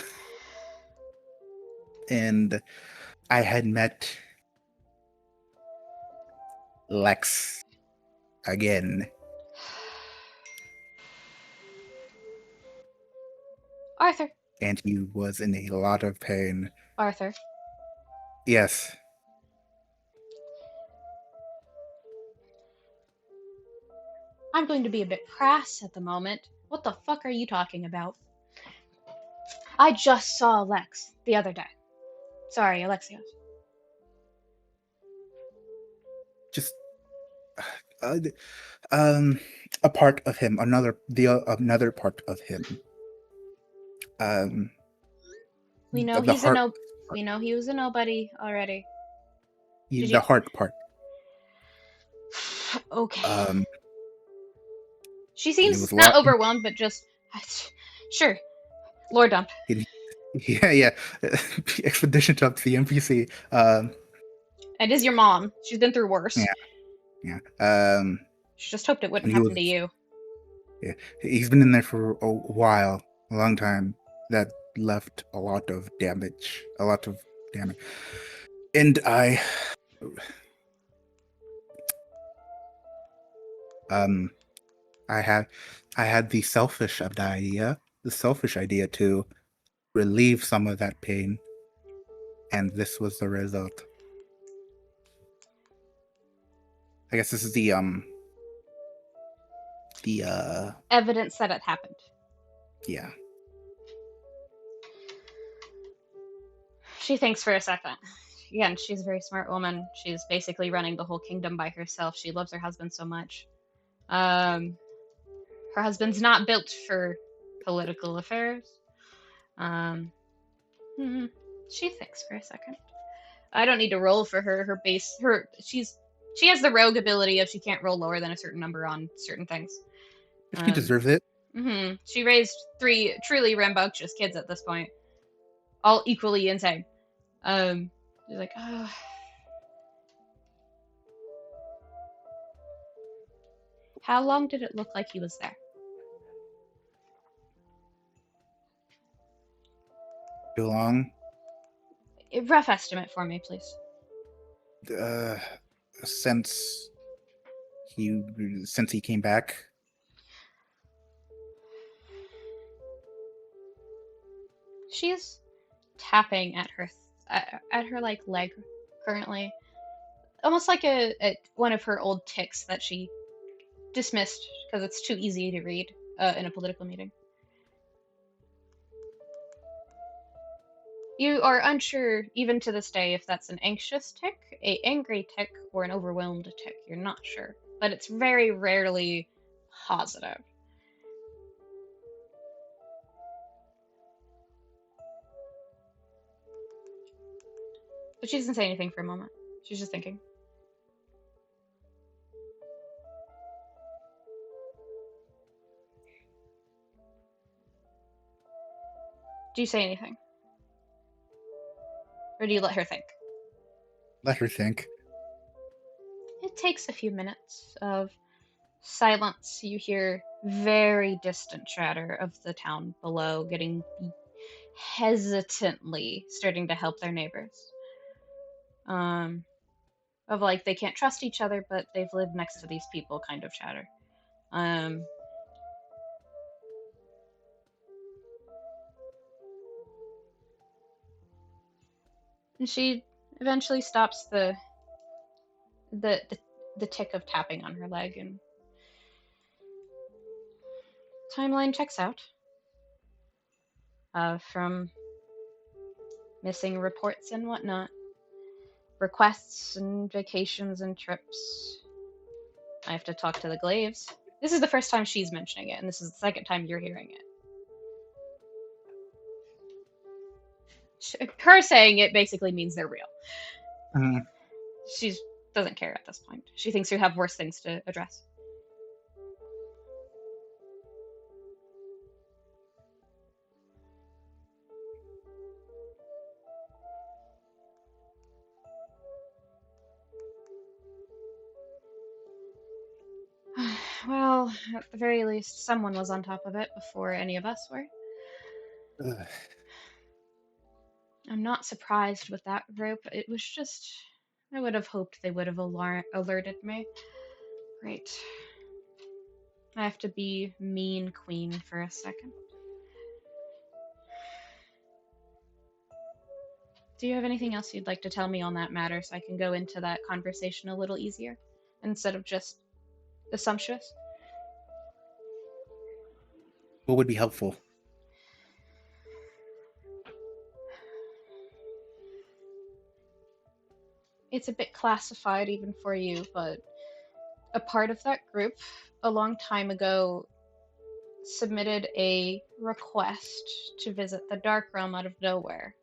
and I had met Lex again. Arthur. And he was in a lot of pain. Arthur. Yes. I'm going to be a bit crass at the moment. What the fuck are you talking about? I just saw Lex the other day. Sorry, Alexios. Just uh, a part of him, another part of him. We know The he's a heart. no. We know he was a nobody already. Did The you? heart part. Okay. She And it seems was a not lot. overwhelmed, but just sure. Lord dump. Yeah. Expedition up to the NPC. It is your mom. She's been through worse. Yeah. She just hoped it wouldn't and happen to you. Yeah, he's been in there for a while, a long time. That left a lot of damage. And I I had the selfish idea to relieve some of that pain, and this was the result. I guess this is the The Evidence that it happened. yeah. She thinks for a second. Again, she's a very smart woman. She's basically running the whole kingdom by herself. She loves her husband so much. Um, Her husband's not built for political affairs. Um, she thinks for a second. I don't need to roll for her. Her base, her she has the rogue ability of she can't roll lower than a certain number on certain things. She Um, deserves it. She raised three truly rambunctious kids at this point, all equally insane. She's like, oh. How long did it look like he was there? Too long. A rough estimate for me, please. Uh, since he came back. She's tapping at her like leg currently, almost like a one of her old ticks that she dismissed because it's too easy to read in a political meeting. You are unsure, even to this day, if that's an anxious tick, a angry tick, or an overwhelmed tick. You're not sure, but it's very rarely positive. But she doesn't say anything for a moment. She's just thinking. Do you say anything? Or do you let her think? Let her think. It takes a few minutes of silence. You hear very distant chatter of the town below getting hesitantly starting to help their neighbors. Of like they can't trust each other, but they've lived next to these people kind of chatter. Um, and she eventually stops the the, the tick of tapping on her leg, and timeline checks out from missing reports and whatnot, requests and vacations and trips. I have to talk to the Glaves. This is the first time she's mentioning it, and this is the second time you're hearing it. Her saying it basically means they're real. She doesn't care at this point. She thinks you have worse things to address. Well, at the very least, someone was on top of it before any of us were. I'm not surprised with that group. It was just. I would have hoped they would have alerted me. Great. I have to be mean queen for a second. Do you have anything else you'd like to tell me on that matter so I can go into that conversation a little easier instead of just assumptuous? What would be helpful? It's a bit classified even for you, but a part of that group a long time ago submitted a request to visit the Dark Realm out of nowhere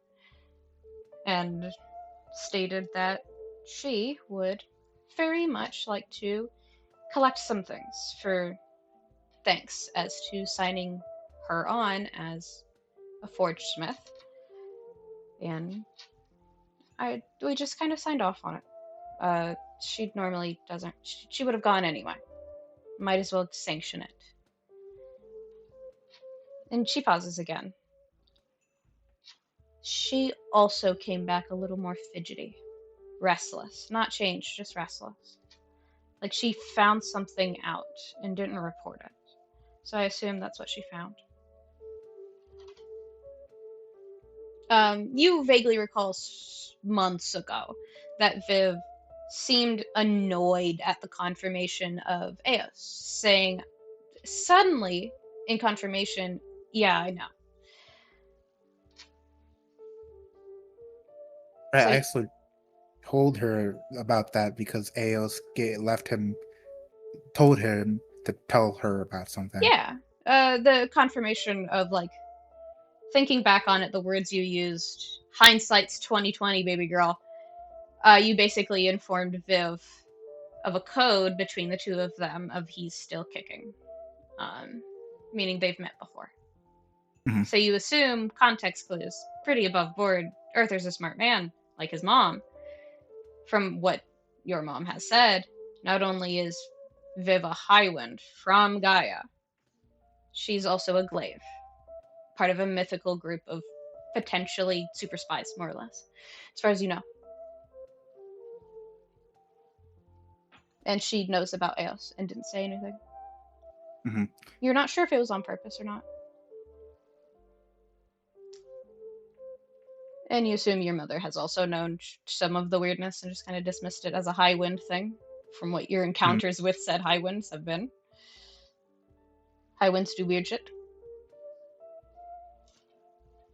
and stated that she would very much like to collect some things for thanks as to signing her on as a forge smith. And we just kind of signed off on it. She normally doesn't. She would have gone anyway. Might as well sanction it. And she pauses again. She also came back a little more fidgety, restless. Not changed, just restless. Like she found something out and didn't report it. So I assume that's what she found. You vaguely recall months ago that Viv seemed annoyed at the confirmation of Eos, saying Suddenly, in confirmation, yeah, I know. So, I actually told her about that because Eos left him, told him to tell her about something. yeah, the confirmation of like thinking back on it, the words you used, hindsight's 2020, baby girl. You basically informed Viv of a code between the two of them of he's still kicking, um, meaning they've met before. Hmm. So you assume context clues, pretty above board. Arthur's a smart man, like his mom. From what your mom has said, not only is Viv a Highwind from Gaia, she's also a glaive, part of a mythical group of potentially super spies, more or less, as far as you know. And she knows about Eos and didn't say anything. Hmm. You're not sure if it was on purpose or not. And you assume your mother has also known some of the weirdness and just kind of dismissed it as a high wind thing, from what your Hmm. encounters with said high winds have been. High winds do weird shit.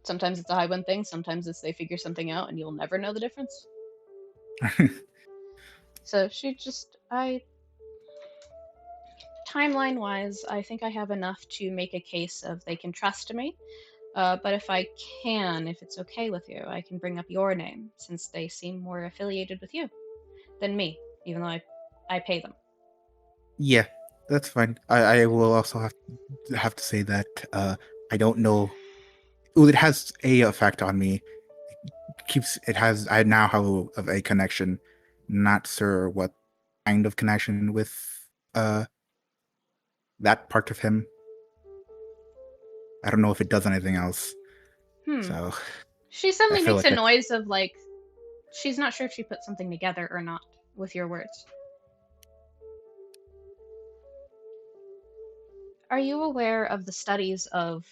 Sometimes it's a high wind thing, sometimes it's they figure something out and you'll never know the difference. So she just, timeline wise, I think I have enough to make a case of they can trust me. But if I can, if it's okay with you, I can bring up your name since they seem more affiliated with you than me, even though I pay them. Yeah, that's fine. I will also have to say that I don't know. Well, it has a effect on me. Keeps it has. I now have of a connection. Not sure what kind of connection with uh that part of him. I don't know if it does anything else. Hmm. So She I suddenly feel makes like a that. noise of like she's not sure if she put something together or not with your words. Are you aware of the studies of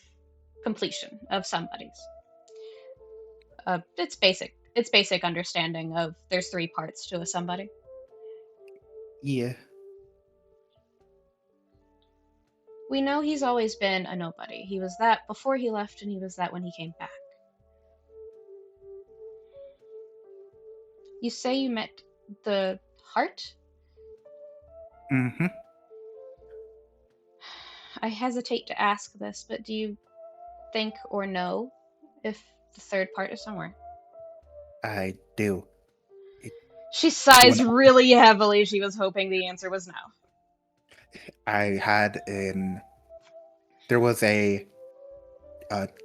completion of somebody's? It's basic. It's basic understanding of there's three parts to a somebody. Yeah. We know he's always been a nobody. He was that before he left, and he was that when he came back. You say you met the heart? Mm-hmm. I hesitate to ask this, but do you think or know if the third part is somewhere? I do. It, She when sighs really heavily. She was hoping the answer was no. I had in there was a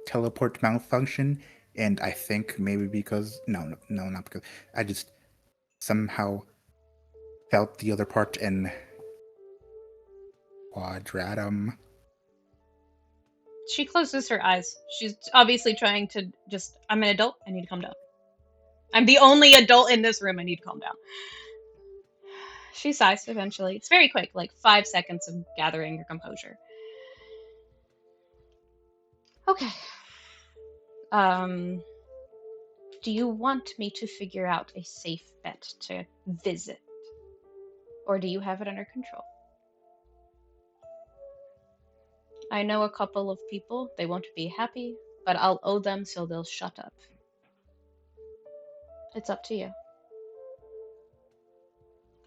teleport malfunction, and I think maybe because no, not because I just somehow felt the other part in quadratum. She closes her eyes. She's obviously trying to just, I'm an adult. I need to calm down. I'm the only adult in this room. I need to calm down. She sighs eventually. It's very quick, like 5 seconds of gathering her composure. Okay. Um, do you want me to figure out a safe bet to visit? Or do you have it under control? I know a couple of people. They won't be happy, but I'll owe them so they'll shut up. It's up to you.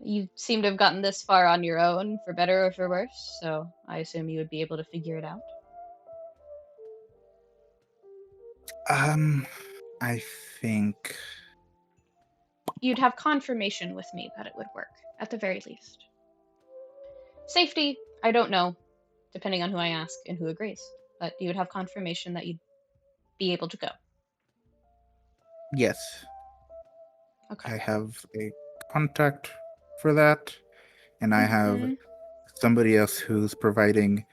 You seem to have gotten this far on your own, for better or for worse, so I assume you would be able to figure it out. Um, I think You'd have confirmation with me that it would work, at the very least. Safety, I don't know, depending on who I ask and who agrees, but you would have confirmation that you'd be able to go. yes, Okay. I have a contact for that, and I have Mm-hmm. somebody else who's providing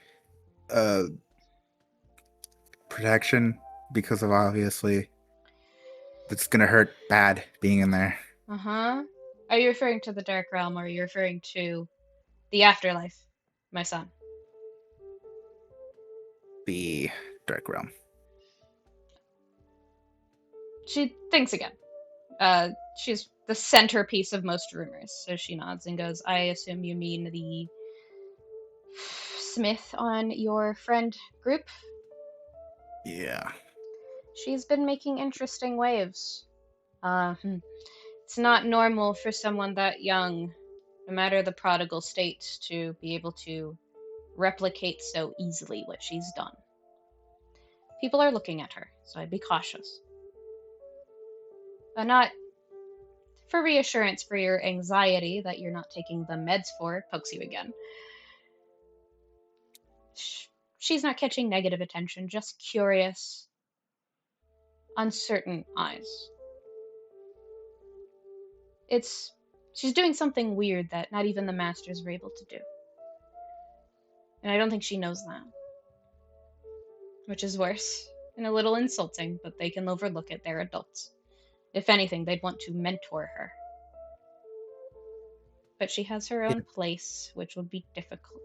uh protection because of obviously it's gonna hurt bad being in there. Uh-huh. Are you referring to the Dark Realm or are you referring to the afterlife, my son? The dark realm. She thinks again. She's the centerpiece of most rumors, so she nods and goes, I assume you mean the Smith on your friend group. Yeah. She's been making interesting waves. It's not normal for someone that young, no matter the prodigal state, to be able to replicate so easily what she's done. People are looking at her, so I'd be cautious. But not for reassurance for your anxiety that you're not taking the meds for, pokes you again. She's not catching negative attention, just curious, uncertain eyes. It's she's doing something weird that not even the masters were able to do. And I don't think she knows that, which is worse and a little insulting, but they can overlook it. They're adults. If anything, they'd want to mentor her. But she has her own place, which would be difficult.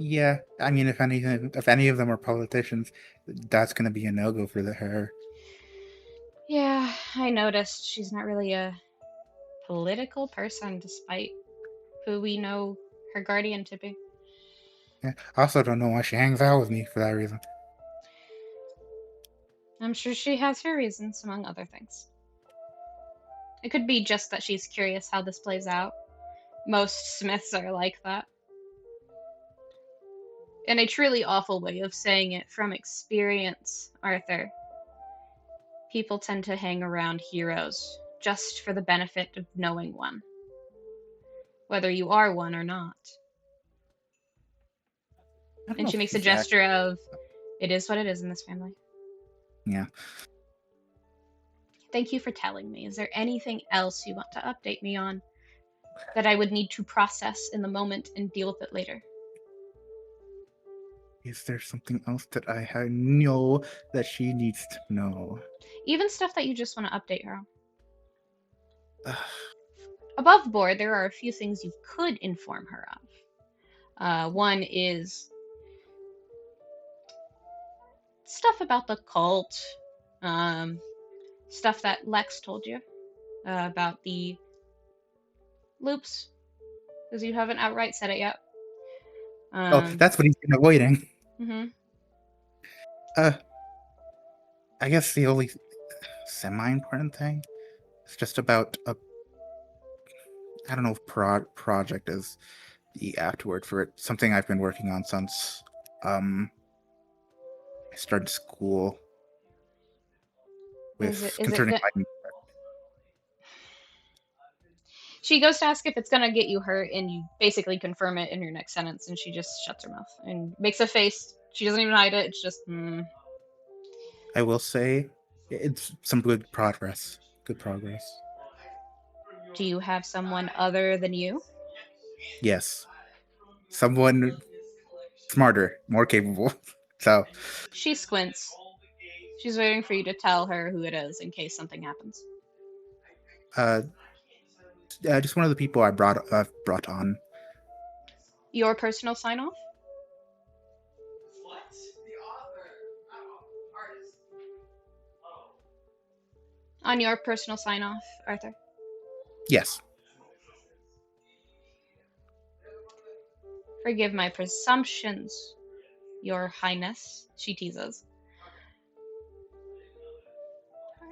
Yeah, I mean, if anything, if any of them are politicians, that's gonna be a no-go for her. Yeah, I noticed she's not really a political person, despite who we know her guardian to be. Yeah. I also don't know why she hangs out with me for that reason. I'm sure she has her reasons, among other things. It could be just that she's curious how this plays out. Most Smiths are like that. In a truly awful way of saying it from experience, Arthur, people tend to hang around heroes just for the benefit of knowing one, whether you are one or not. I don't And know she if makes a she's that. gesture of, it is what it is in this family. Yeah. Thank you for telling me. Is there anything else you want to update me on that I would need to process in the moment and deal with it later? Is there something else that I know that she needs to know? Even stuff that you just want to update her on. Ugh. Above board, there are a few things you could inform her of. One is stuff about the cult, um, stuff that Lex told you about the loops, because you haven't outright said it yet. Oh, that's what he's been avoiding. Mhm. Uh, I guess the only semi-important thing is just about a, I don't know if project is the apt word for it. Something I've been working on since I started school Is it? with Is it concerning good? my. She goes to ask if it's gonna get you hurt, and you basically confirm it in your next sentence, and she just shuts her mouth and makes a face. She doesn't even hide it. It's just, I will say it's some good progress. Good progress. Do you have someone other than you? Yes, someone smarter, more capable. So, She squints. She's waiting for you to tell her who it is in case something happens. uh, just one of the people I brought on. Your personal sign off? On your personal sign off, Arthur? Yes. Forgive my presumptions, Your Highness, she teases.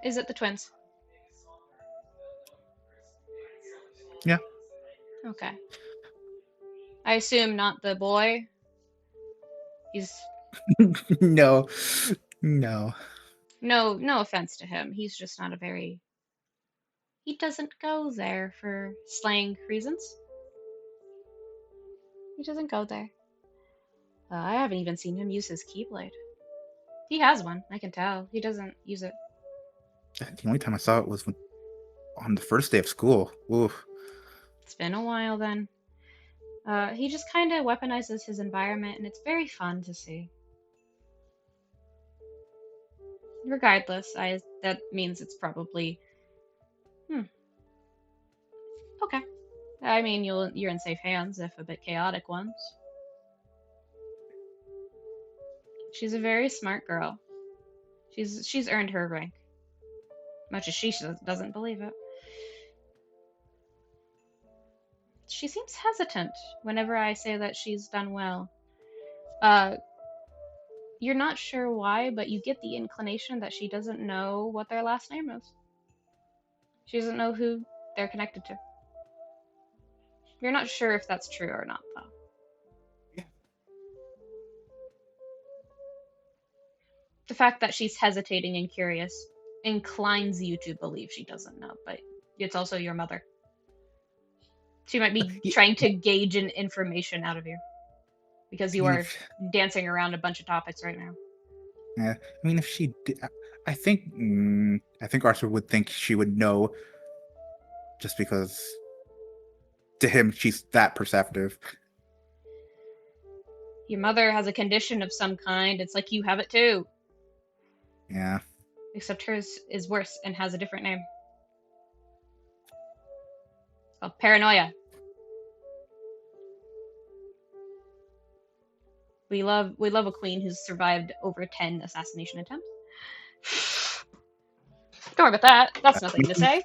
Is it the twins? Yeah. Okay. I assume not the boy. He's No. No. no offense to him. He's just not a very he doesn't go there for slang reasons. He doesn't go there. I haven't even seen him use his keyblade. He has one, I can tell. He doesn't use it. The only time I saw it was on the first day of school. Oof. It's been a while then. He just kind of weaponizes his environment, and it's very fun to see. Regardless, that means it's probably hmm, okay. I mean, you're in safe hands, if a bit chaotic ones. She's a very smart girl. She's earned her rank, much as she doesn't believe it. She seems hesitant whenever I say that she's done well. Uh, you're not sure why, but you get the inclination that she doesn't know what their last name is. She doesn't know who they're connected to. You're not sure if that's true or not, though. Yeah. The fact that she's hesitating and curious inclines you to believe she doesn't know, but it's also your mother. She might be Yeah, trying to gauge an information out of you because I you mean, are dancing around a bunch of topics right now. yeah, I mean, if she did, I think Arthur would think she would know, just because to him she's that perceptive. Your mother has a condition of some kind. It's like you have it too, Yeah. except hers is worse and has a different name. It's called paranoia. We love a queen who's survived over 10 assassination attempts. Don't worry about that. That's That's nothing what to makes him, say.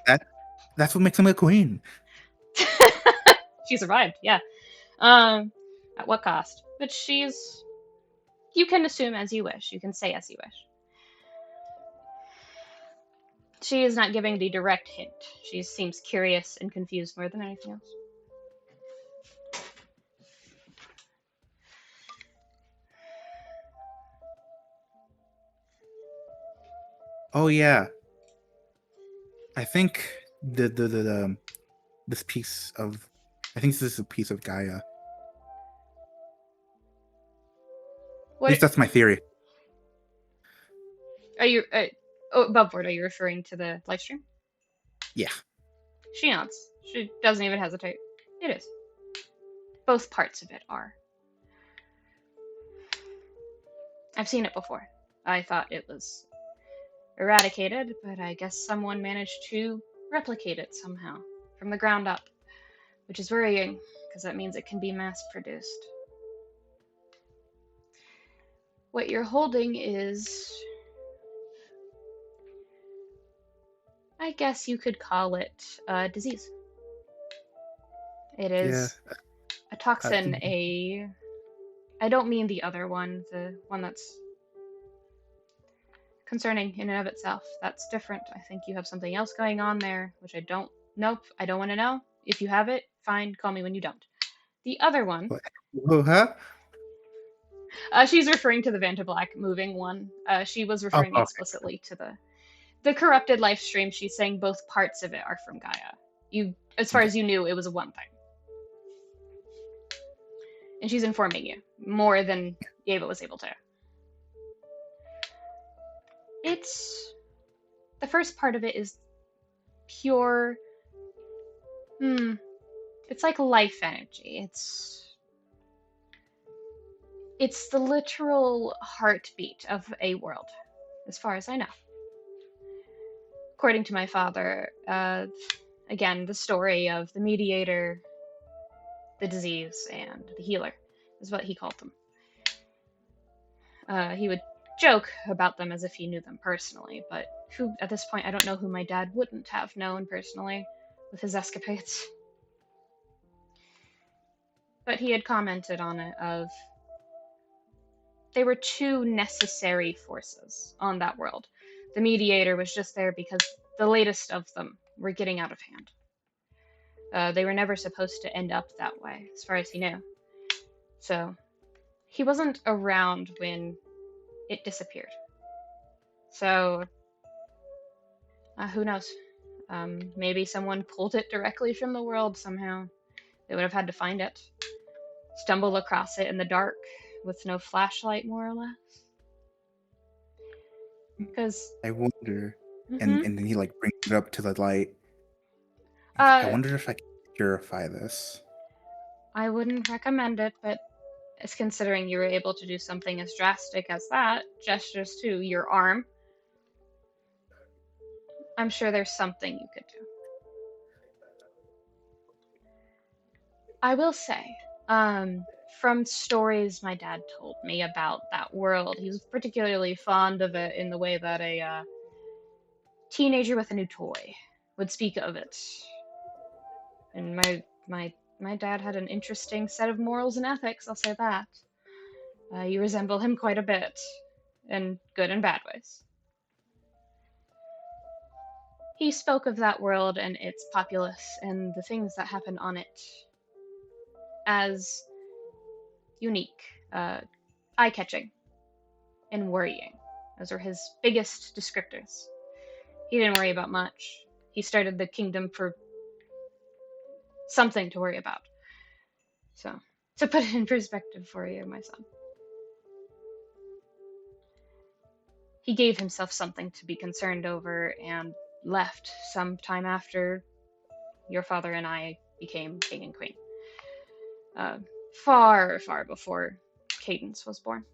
that's what makes him a queen. She survived, yeah. Um, at what cost? But she's. You can assume as you wish. You can say as you wish. She is not giving the direct hint. She seems curious and confused more than anything else. Oh yeah, I think the this piece of, I think this is a piece of Gaia. At What least that's my theory. are you? Oh, above board, are you referring to the live stream? Yeah. She nods. She doesn't even hesitate. It is. Both parts of it are. I've seen it before. I thought it was eradicated, but I guess someone managed to replicate it somehow from the ground up, which is worrying because that means it can be mass produced. What you're holding is, I guess you could call it a disease. It Yeah. is a Uh, toxin, a. I don't mean the other one, the one that's concerning in and of itself. That's different. I think you have something else going on there, which I don't. Nope, I don't want to know. If you have it, fine, call me when you don't. The other one, what? Huh? she's referring to the Vanta Black moving one. She was Oh, referring okay. explicitly to the corrupted life stream. She's saying both parts of it are from Gaia. You, as far Okay. as you knew, it was a one thing, and she's informing you more than Yeva was able to. It's the first part of it is pure. Hmm. It's like life energy. It's the literal heartbeat of a world, as far as I know. According to my father, again, the story of the mediator, the disease, and the healer is what he called them. He would joke about them as if he knew them personally, but who, at this point, I don't know who my dad wouldn't have known personally with his escapades. But he had commented on it of they were two necessary forces on that world. The mediator was just there because the latest of them were getting out of hand. They were never supposed to end up that way, as far as he knew. So he wasn't around when it disappeared. So who knows? Maybe someone pulled it directly from the world somehow. They would have had to find it, stumble across it in the dark with no flashlight, more or less. Because, I wonder, mm-hmm. and then he like brings it up to the light. I uh, wonder if I can purify this. I wouldn't recommend it, but as considering you were able to do something as drastic as that, gestures to your arm, I'm sure there's something you could do. I will say, from stories my dad told me about that world, he was particularly fond of it in the way that a teenager with a new toy would speak of it. And my dad had an interesting set of morals and ethics, I'll say that. You resemble him quite a bit, in good and bad ways. He spoke of that world and its populace and the things that happen on it as unique, uh, eye catching, and worrying. Those were his biggest descriptors. He didn't worry about much. He started the kingdom for something to worry about. So, to put it in perspective for you, my son, he gave himself something to be concerned over and left some time after your father and I became king and queen. Uh, far, far before Cadence was born.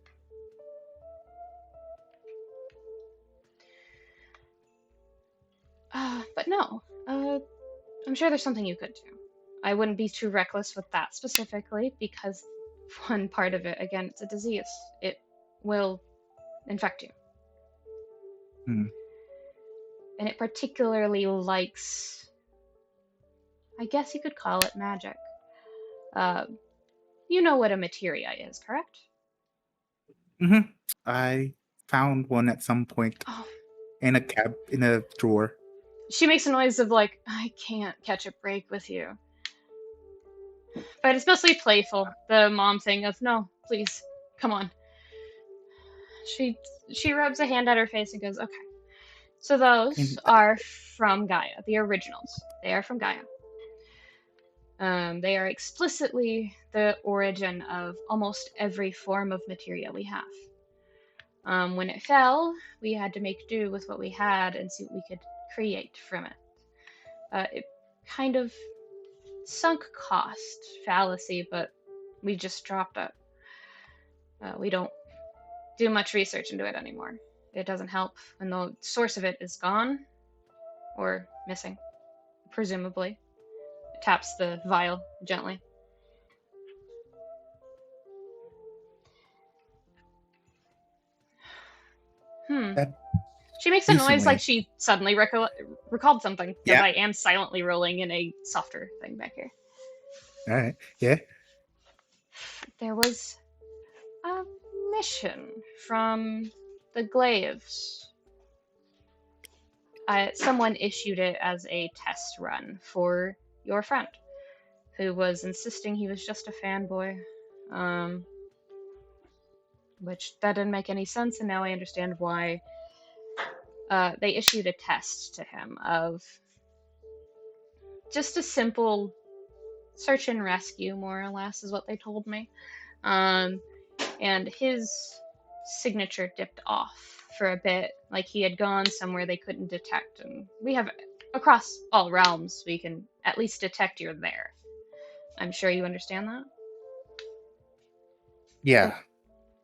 But no, I'm sure there's something you could do. I wouldn't be too reckless with that specifically because one part of it, again, it's a disease. It will infect you. Hmm. And it particularly likes, I guess you could call it magic. Uh, you know what a materia is, correct? Hmm. I found one at some point Oh, in a drawer. she makes a noise of like, I can't catch a break with you. But it's mostly playful. The mom thing of, no, please, come on. She she rubs a hand at her face and goes, okay. So those And are from Gaia, the originals. They are from Gaia. They are explicitly the origin of almost every form of materia we have. When it fell, we had to make do with what we had and see what we could create from it. It kind of sunk cost fallacy, but we just dropped it. We don't do much research into it anymore. It doesn't help when the source of it is gone or missing, presumably. It taps the vial gently. Hmm. that She makes a noise like recently, she suddenly recalled something, because yeah, I am silently rolling in a softer thing back here. all right, yeah, There was a mission from the Glaives. Someone issued it as a test run for your friend, who was insisting he was just a fanboy. Um, which that didn't make any sense, and now I understand why. They issued a test to him of just a simple search and rescue, more or less, is what they told me. Um, and his signature dipped off for a bit, like he had gone somewhere they couldn't detect. And we have, across all realms, we can at least detect you're there. I'm sure you understand that. And yeah,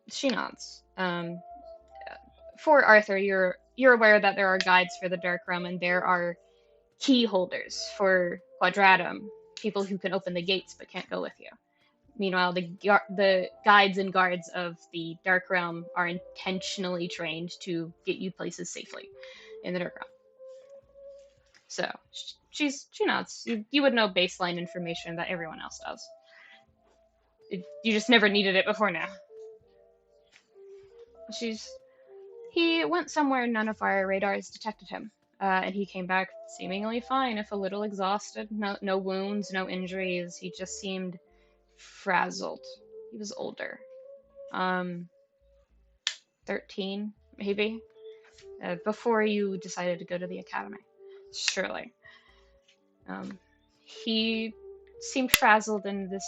she nods. For Arthur, you're aware that there are guides for the Dark Realm, and there are key holders for Quadratum, people who can open the gates but can't go with you. Meanwhile, the guides and guards of the Dark Realm are intentionally trained to get you places safely in the Dark Realm. So she nods. You would know baseline information that everyone else does. You just never needed it before now. She's He went somewhere none of our radars detected him, and he came back seemingly fine, if a little exhausted. No wounds, no injuries. He just seemed frazzled. He was older, um, 13 maybe, before you decided to go to the academy. Surely, um, he seemed frazzled in this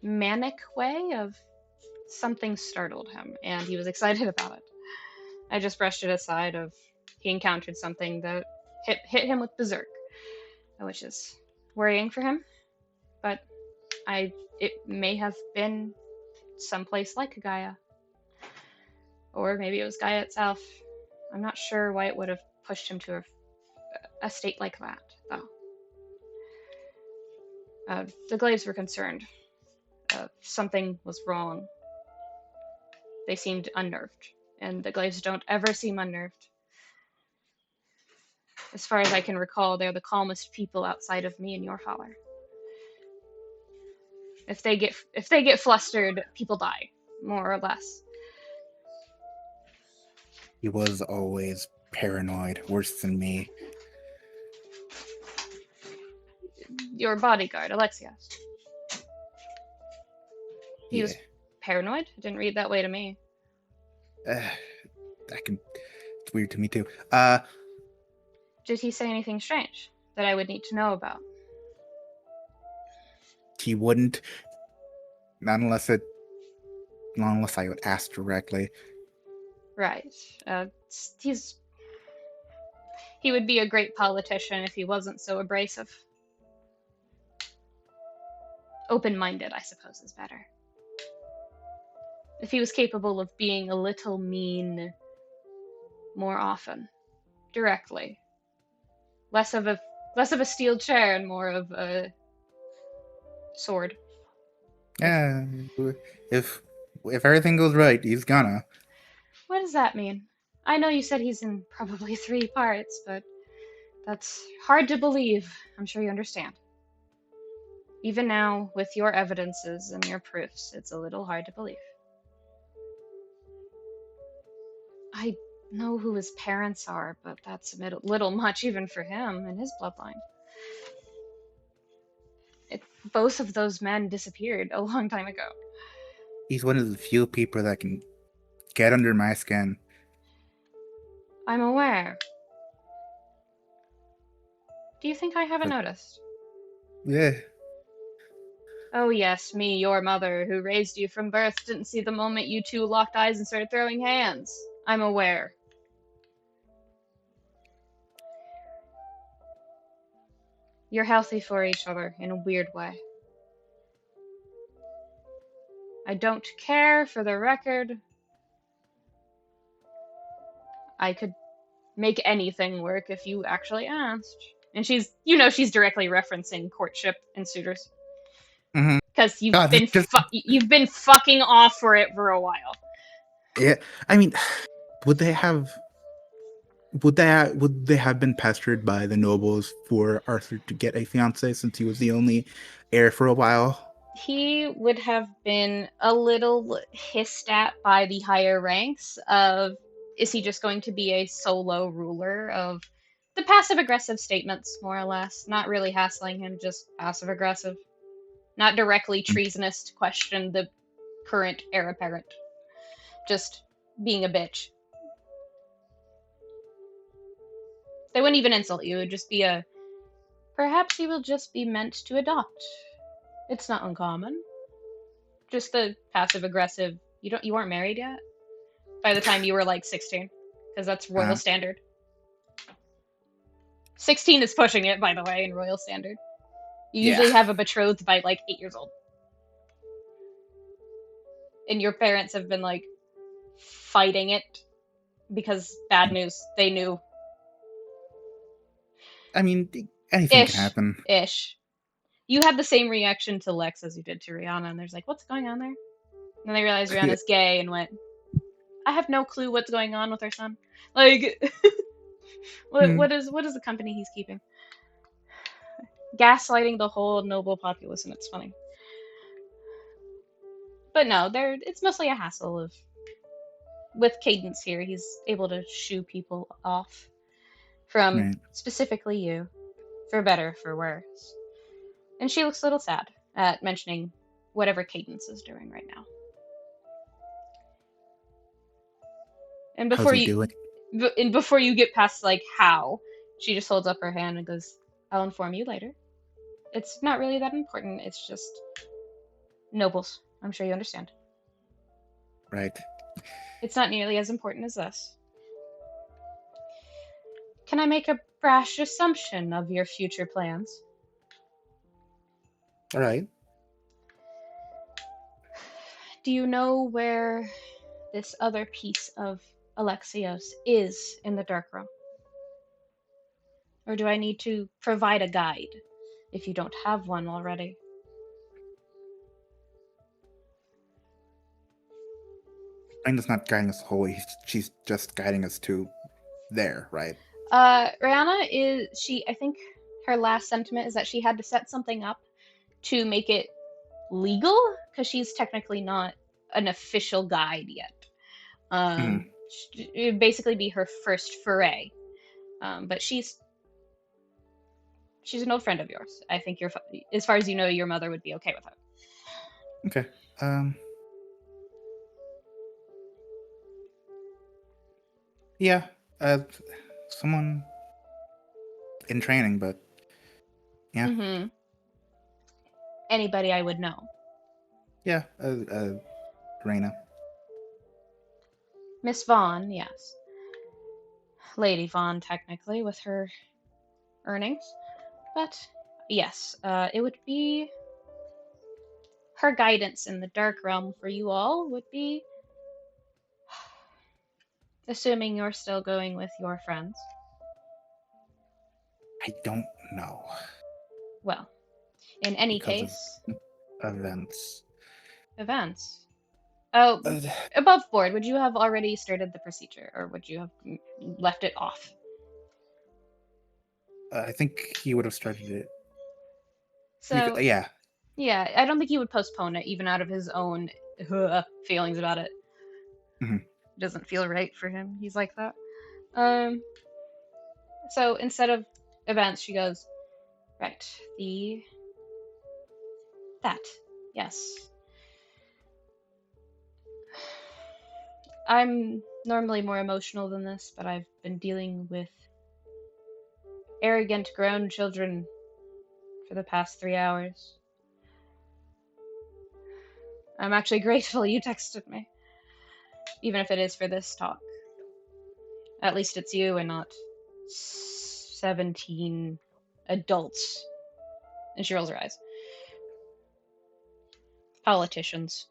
manic way of something startled him, and he was excited about it. I just brushed it aside of he encountered something that hit him with berserk, which is worrying for him. But it may have been someplace like Gaia, or maybe it was Gaia itself. I'm not sure why it would have pushed him to a state like that, though. The Glaives were concerned. Something was wrong. They seemed unnerved, and the Glaives don't ever seem unnerved. As far as I can recall, they're the calmest people outside of me and your father. If they get flustered, people die. more or less. He was always paranoid, worse than me. Your bodyguard, Alexios. He Yeah. was paranoid? It didn't read that way to me. Uh, it's weird to me too. Did he say anything strange that I would need to know about? He wouldn't, not unless I would ask directly. Right. He's he would be a great politician if he wasn't so abrasive. Open-minded, I suppose, is better. If he was capable of being a little mean more often, directly, less of a steel chair and more of a sword. If Yeah, if if everything goes right, he's gonna. What does that mean? I know you said he's in probably 3 parts, but that's hard to believe. I'm sure you understand. Even now, with your evidences and your proofs, it's a little hard to believe. I know who his parents are, but that's a little much even for him and his bloodline. It, both of those men disappeared a long time ago. He's one of the few people that can get under my skin. I'm aware. Do you think I haven't But noticed? yeah, Oh, yes, me, your mother, who raised you from birth, didn't see the moment you two locked eyes and started throwing hands. I'm aware. You're healthy for each other in a weird way. I don't care, for the record. I could make anything work if you actually asked. And she's directly referencing courtship and suitors. mm-hmm. Because God, it's just you've been fucking off for it for a while. yeah. I mean, would they have would they have been pestered by the nobles for Arthur to get a fiance since he was the only heir for a while? He would have been a little hissed at by the higher ranks of, is he just going to be a solo ruler of the passive aggressive statements, more or less, not really hassling him, just passive aggressive, not directly treasonous to question the current heir apparent, just being a bitch. They wouldn't even insult you, it would just be a, perhaps he will just be meant to adopt. It's not uncommon. Just the passive aggressive. You weren't married yet by the time you were like 16, because that's royal Uh, standard. 16 is pushing it, by the way, in royal standard. You yeah. usually have a betrothed by like 8 years old, and your parents have been like fighting it because bad news. They knew. I mean, anything can Ish, happen. ish. You had the same reaction to Lex as you did to Rihanna, and there's like, what's going on there? And then they realized Rihanna's gay and went, I have no clue what's going on with our son. Like, Hmm, what is the company he's keeping? Gaslighting the whole noble populace, and it's funny. But no, it's mostly a hassle of, with Cadence here, he's able to shoo people off from right. specifically you, for better, for worse. And she looks a little sad at mentioning whatever Cadence is doing right now. And How's before he you doing? and before you get past like how, she just holds up her hand and goes, I'll inform you later. It's not really that important. It's just nobles. I'm sure you understand. Right. It's not nearly as important as this. Can I make a brash assumption of your future plans? All right. Do you know where this other piece of Alexios is in the Dark Realm? Or do I need to provide a guide if you don't have one already? Brenda's not guiding us wholly. She's just guiding us to there, right? Rihanna I think her last sentiment is that she had to set something up to make it legal, because she's technically not an official guide yet. Mhm. It would basically be her first foray. But she's an old friend of yours. I think as far as you know, your mother would be okay with her. Okay. Um. Yeah. Someone in training, but yeah. Mm-hmm. Anybody I would know. Yeah. Reina. Miss Vaughn, yes. Lady Vaughn, technically, with her earnings. But yes, it would be her guidance in the dark realm for you all would be, assuming you're still going with your friends. I don't know Well, in any because of case, events. events. Oh, Uh, above board, would you have already started the procedure, or would you have left it off? I think he would have started it. So, Yeah. yeah, I don't think he would postpone it, even out of his own feelings about it. Mhm. It doesn't feel right for him. He's like that. Um, so instead of events, she goes, right, that, yes. I'm normally more emotional than this, but I've been dealing with arrogant grown children for the past 3 hours. I'm actually grateful you texted me, even if it is for this talk. At least it's you and not 17 adults. And she rolls her eyes. Politicians.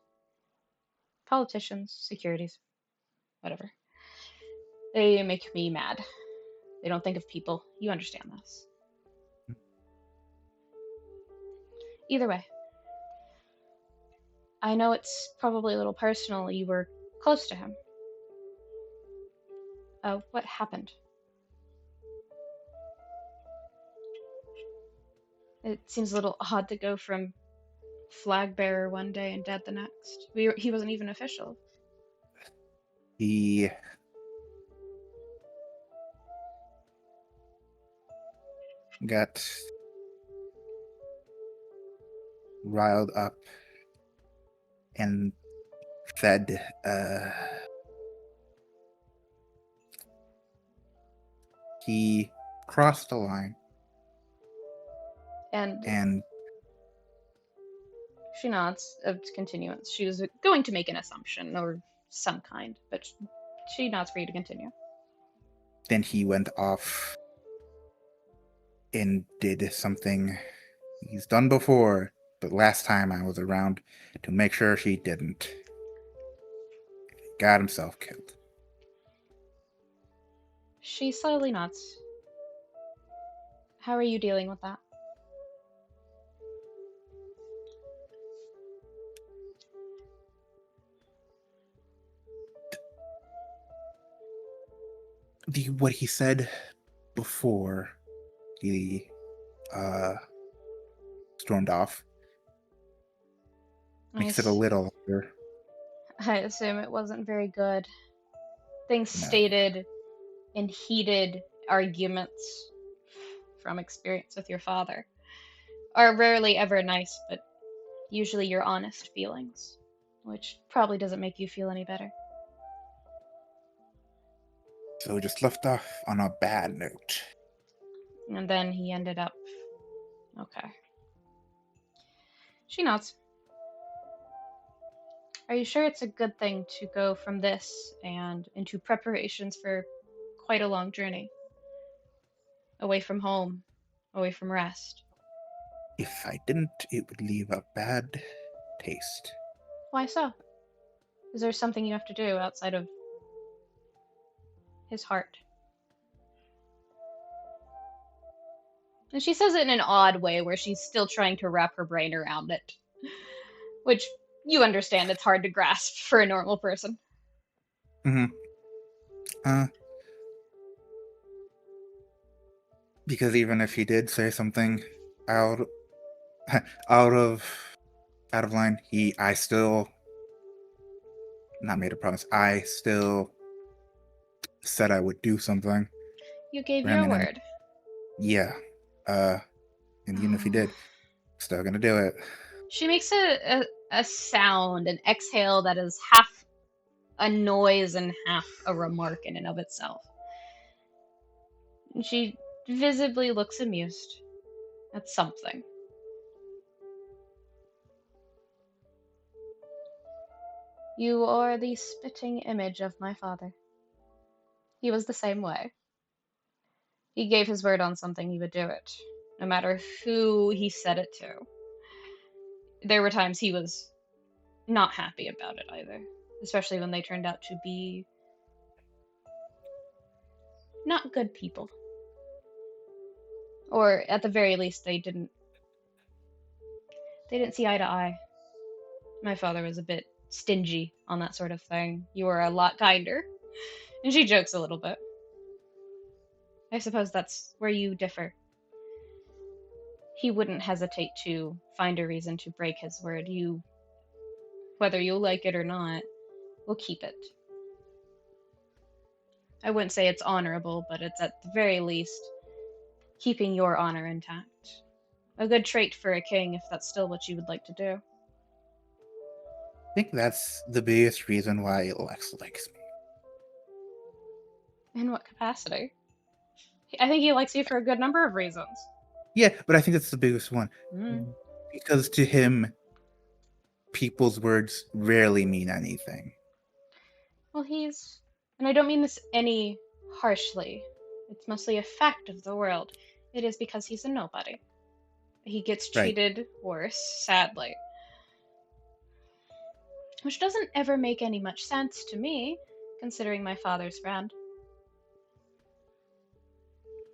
Politicians, securities, whatever. They make me mad. They don't think of people. You understand this. Either way, I know it's probably a little personal. You were close to him. What happened? It seems a little odd to go from flag bearer one day and dead the next. He wasn't even official. He got riled up and said he crossed the line And and she nods of continuance. She was going to make an assumption or some kind, but she nods for you to continue. then he went off and did something he's done before, but last time I was around to make sure he didn't. He got himself killed. She slowly nods. How are you dealing with that? What he said before he uh, stormed off makes it a little harder. I assume it wasn't very good. Things No. stated in heated arguments from experience with your father are rarely ever nice, but usually your honest feelings, which probably doesn't make you feel any better. So we just left off on a bad note. And then he ended up. Okay. She nods. Are you sure it's a good thing to go from this and into preparations for quite a long journey? Away from home, away from rest. If I didn't, it would leave a bad taste. Why so? Is there something you have to do outside of his heart? And she says it in an odd way where she's still trying to wrap her brain around it, which you understand it's hard to grasp for a normal person. Mm-hmm. Uh, because even if he did say something out out of out of line, I still not made a promise. I still said I would do something You gave for him, your and then word. yeah, uh, and even if he did, still gonna do it. She makes a sound, an exhale that is half a noise and half a remark in and of itself. And she visibly looks amused at something. You are the spitting image of my father. He was the same way. He gave his word on something, he would do it, no matter who he said it to. There were times he was not happy about it either, especially when they turned out to be not good people. Or at the very least they didn't see eye to eye. My father was a bit stingy on that sort of thing. You were a lot kinder. And she jokes a little bit. I suppose that's where you differ. He wouldn't hesitate to find a reason to break his word. You, whether you like it or not, will keep it. I wouldn't say it's honorable, but it's at the very least keeping your honor intact. A good trait for a king if that's still what you would like to do. I think that's the biggest reason why Lex likes me. In what capacity? I think he likes you for a good number of reasons. Yeah, but I think that's the biggest one Mm. because to him, people's words rarely mean anything. Well, and I don't mean this any harshly, it's mostly a fact of the world. It is because he's a nobody. He gets Right. treated worse, sadly. Which doesn't ever make any much sense to me, considering my father's friend.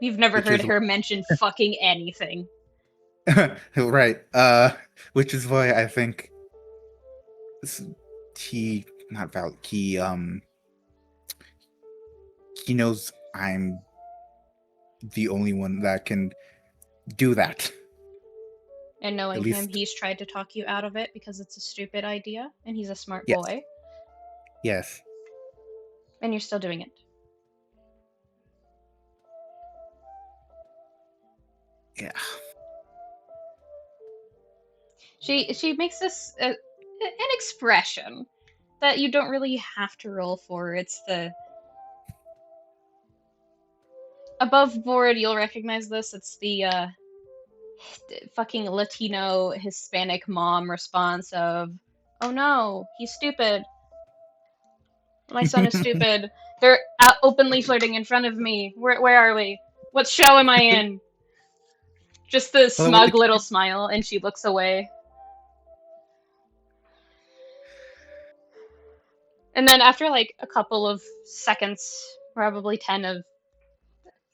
You've never Which heard is her mention fucking anything. right. Which is why I think he not Val he knows I'm the only one that can do that. And At knowing him, least he's tried to talk you out of it because it's a stupid idea, and he's a smart yes. boy, Yes. and you're still doing it. Yeah. She makes this an expression that you don't really have to roll for. It's the above board. You'll recognize this. It's the fucking Latino Hispanic mom response of, "Oh no, he's stupid. My son is stupid. They're openly flirting in front of me. Where are we? What show am I in?" Just the Well, with smug the little smile, and she looks away. And then after like a couple of seconds, probably 10 of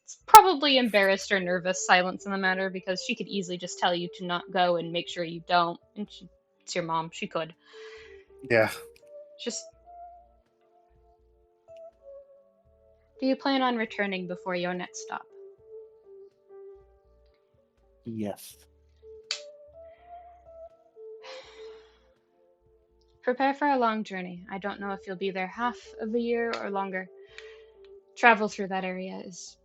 it's probably embarrassed or nervous silence in the matter because she could easily just tell you to not go and make sure you don't. And it's your mom. She could. yeah. Just, do you plan on returning before your next stop? Yes. Prepare for a long journey. I don't know if you'll be there half of a year or longer. Travel through that area is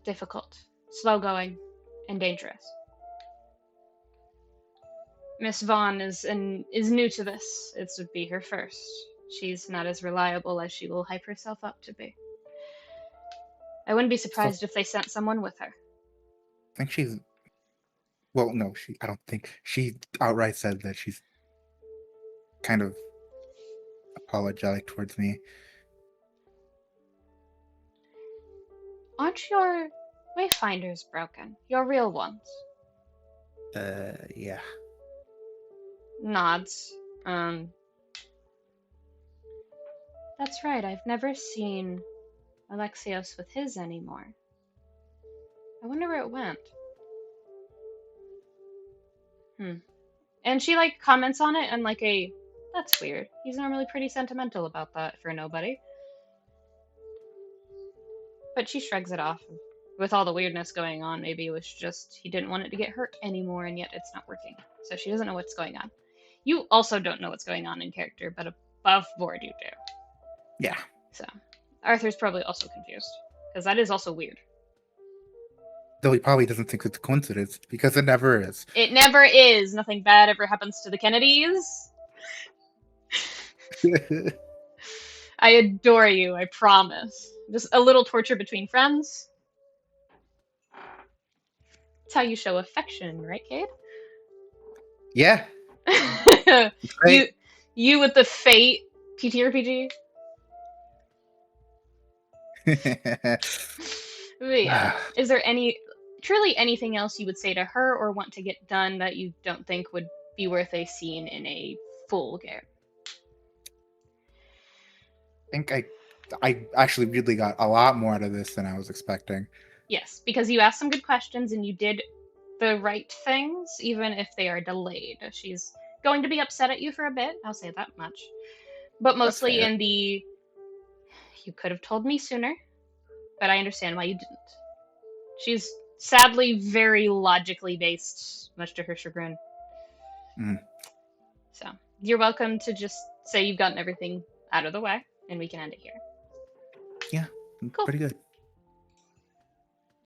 difficult, slow going, and dangerous. Miss Vaughn is new to this. It would be her first. She's not as reliable as she will hype herself up to be. I wouldn't be So I surprised if they sent someone with her. think she's well, no, I don't think she outright said that she's kind of apologetic towards me. Aren't your wayfinders broken? Your real ones? Yeah. Nods. That's right. I've never seen Alexios with his anymore. I wonder where it went. Hmm. And she like comments on it and like that's weird. He's normally pretty sentimental about that for nobody. But she shrugs it off. With all the weirdness going on, maybe it was just he didn't want it to get hurt anymore and yet it's not working. So she doesn't know what's going on. You also don't know what's going on in character, but above board you do. Yeah. So Arthur's probably also confused, because that is also weird. Though he probably doesn't think it's a coincidence, because it never is. It never is. Nothing bad ever happens to the Kennedys. I adore you, I promise. Just a little torture between friends. It's how you show affection, right, Cade? Yeah. It's you great. you with the Fate PTRPG. But yeah, is there truly anything else you would say to her or want to get done that you don't think would be worth a scene in a full game? think I actually really got a lot more out of this than I was expecting. Yes, because you asked some good questions and you did the right things, even if they are delayed. She's going to be upset at you for a bit, I'll say that much. But That's mostly fair. in the, you could have told me sooner, but I understand why you didn't. She's sadly very logically based, much to her chagrin. Mm. So you're welcome to just say you've gotten everything out of the way, and we can end it here. Yeah, Cool. pretty good.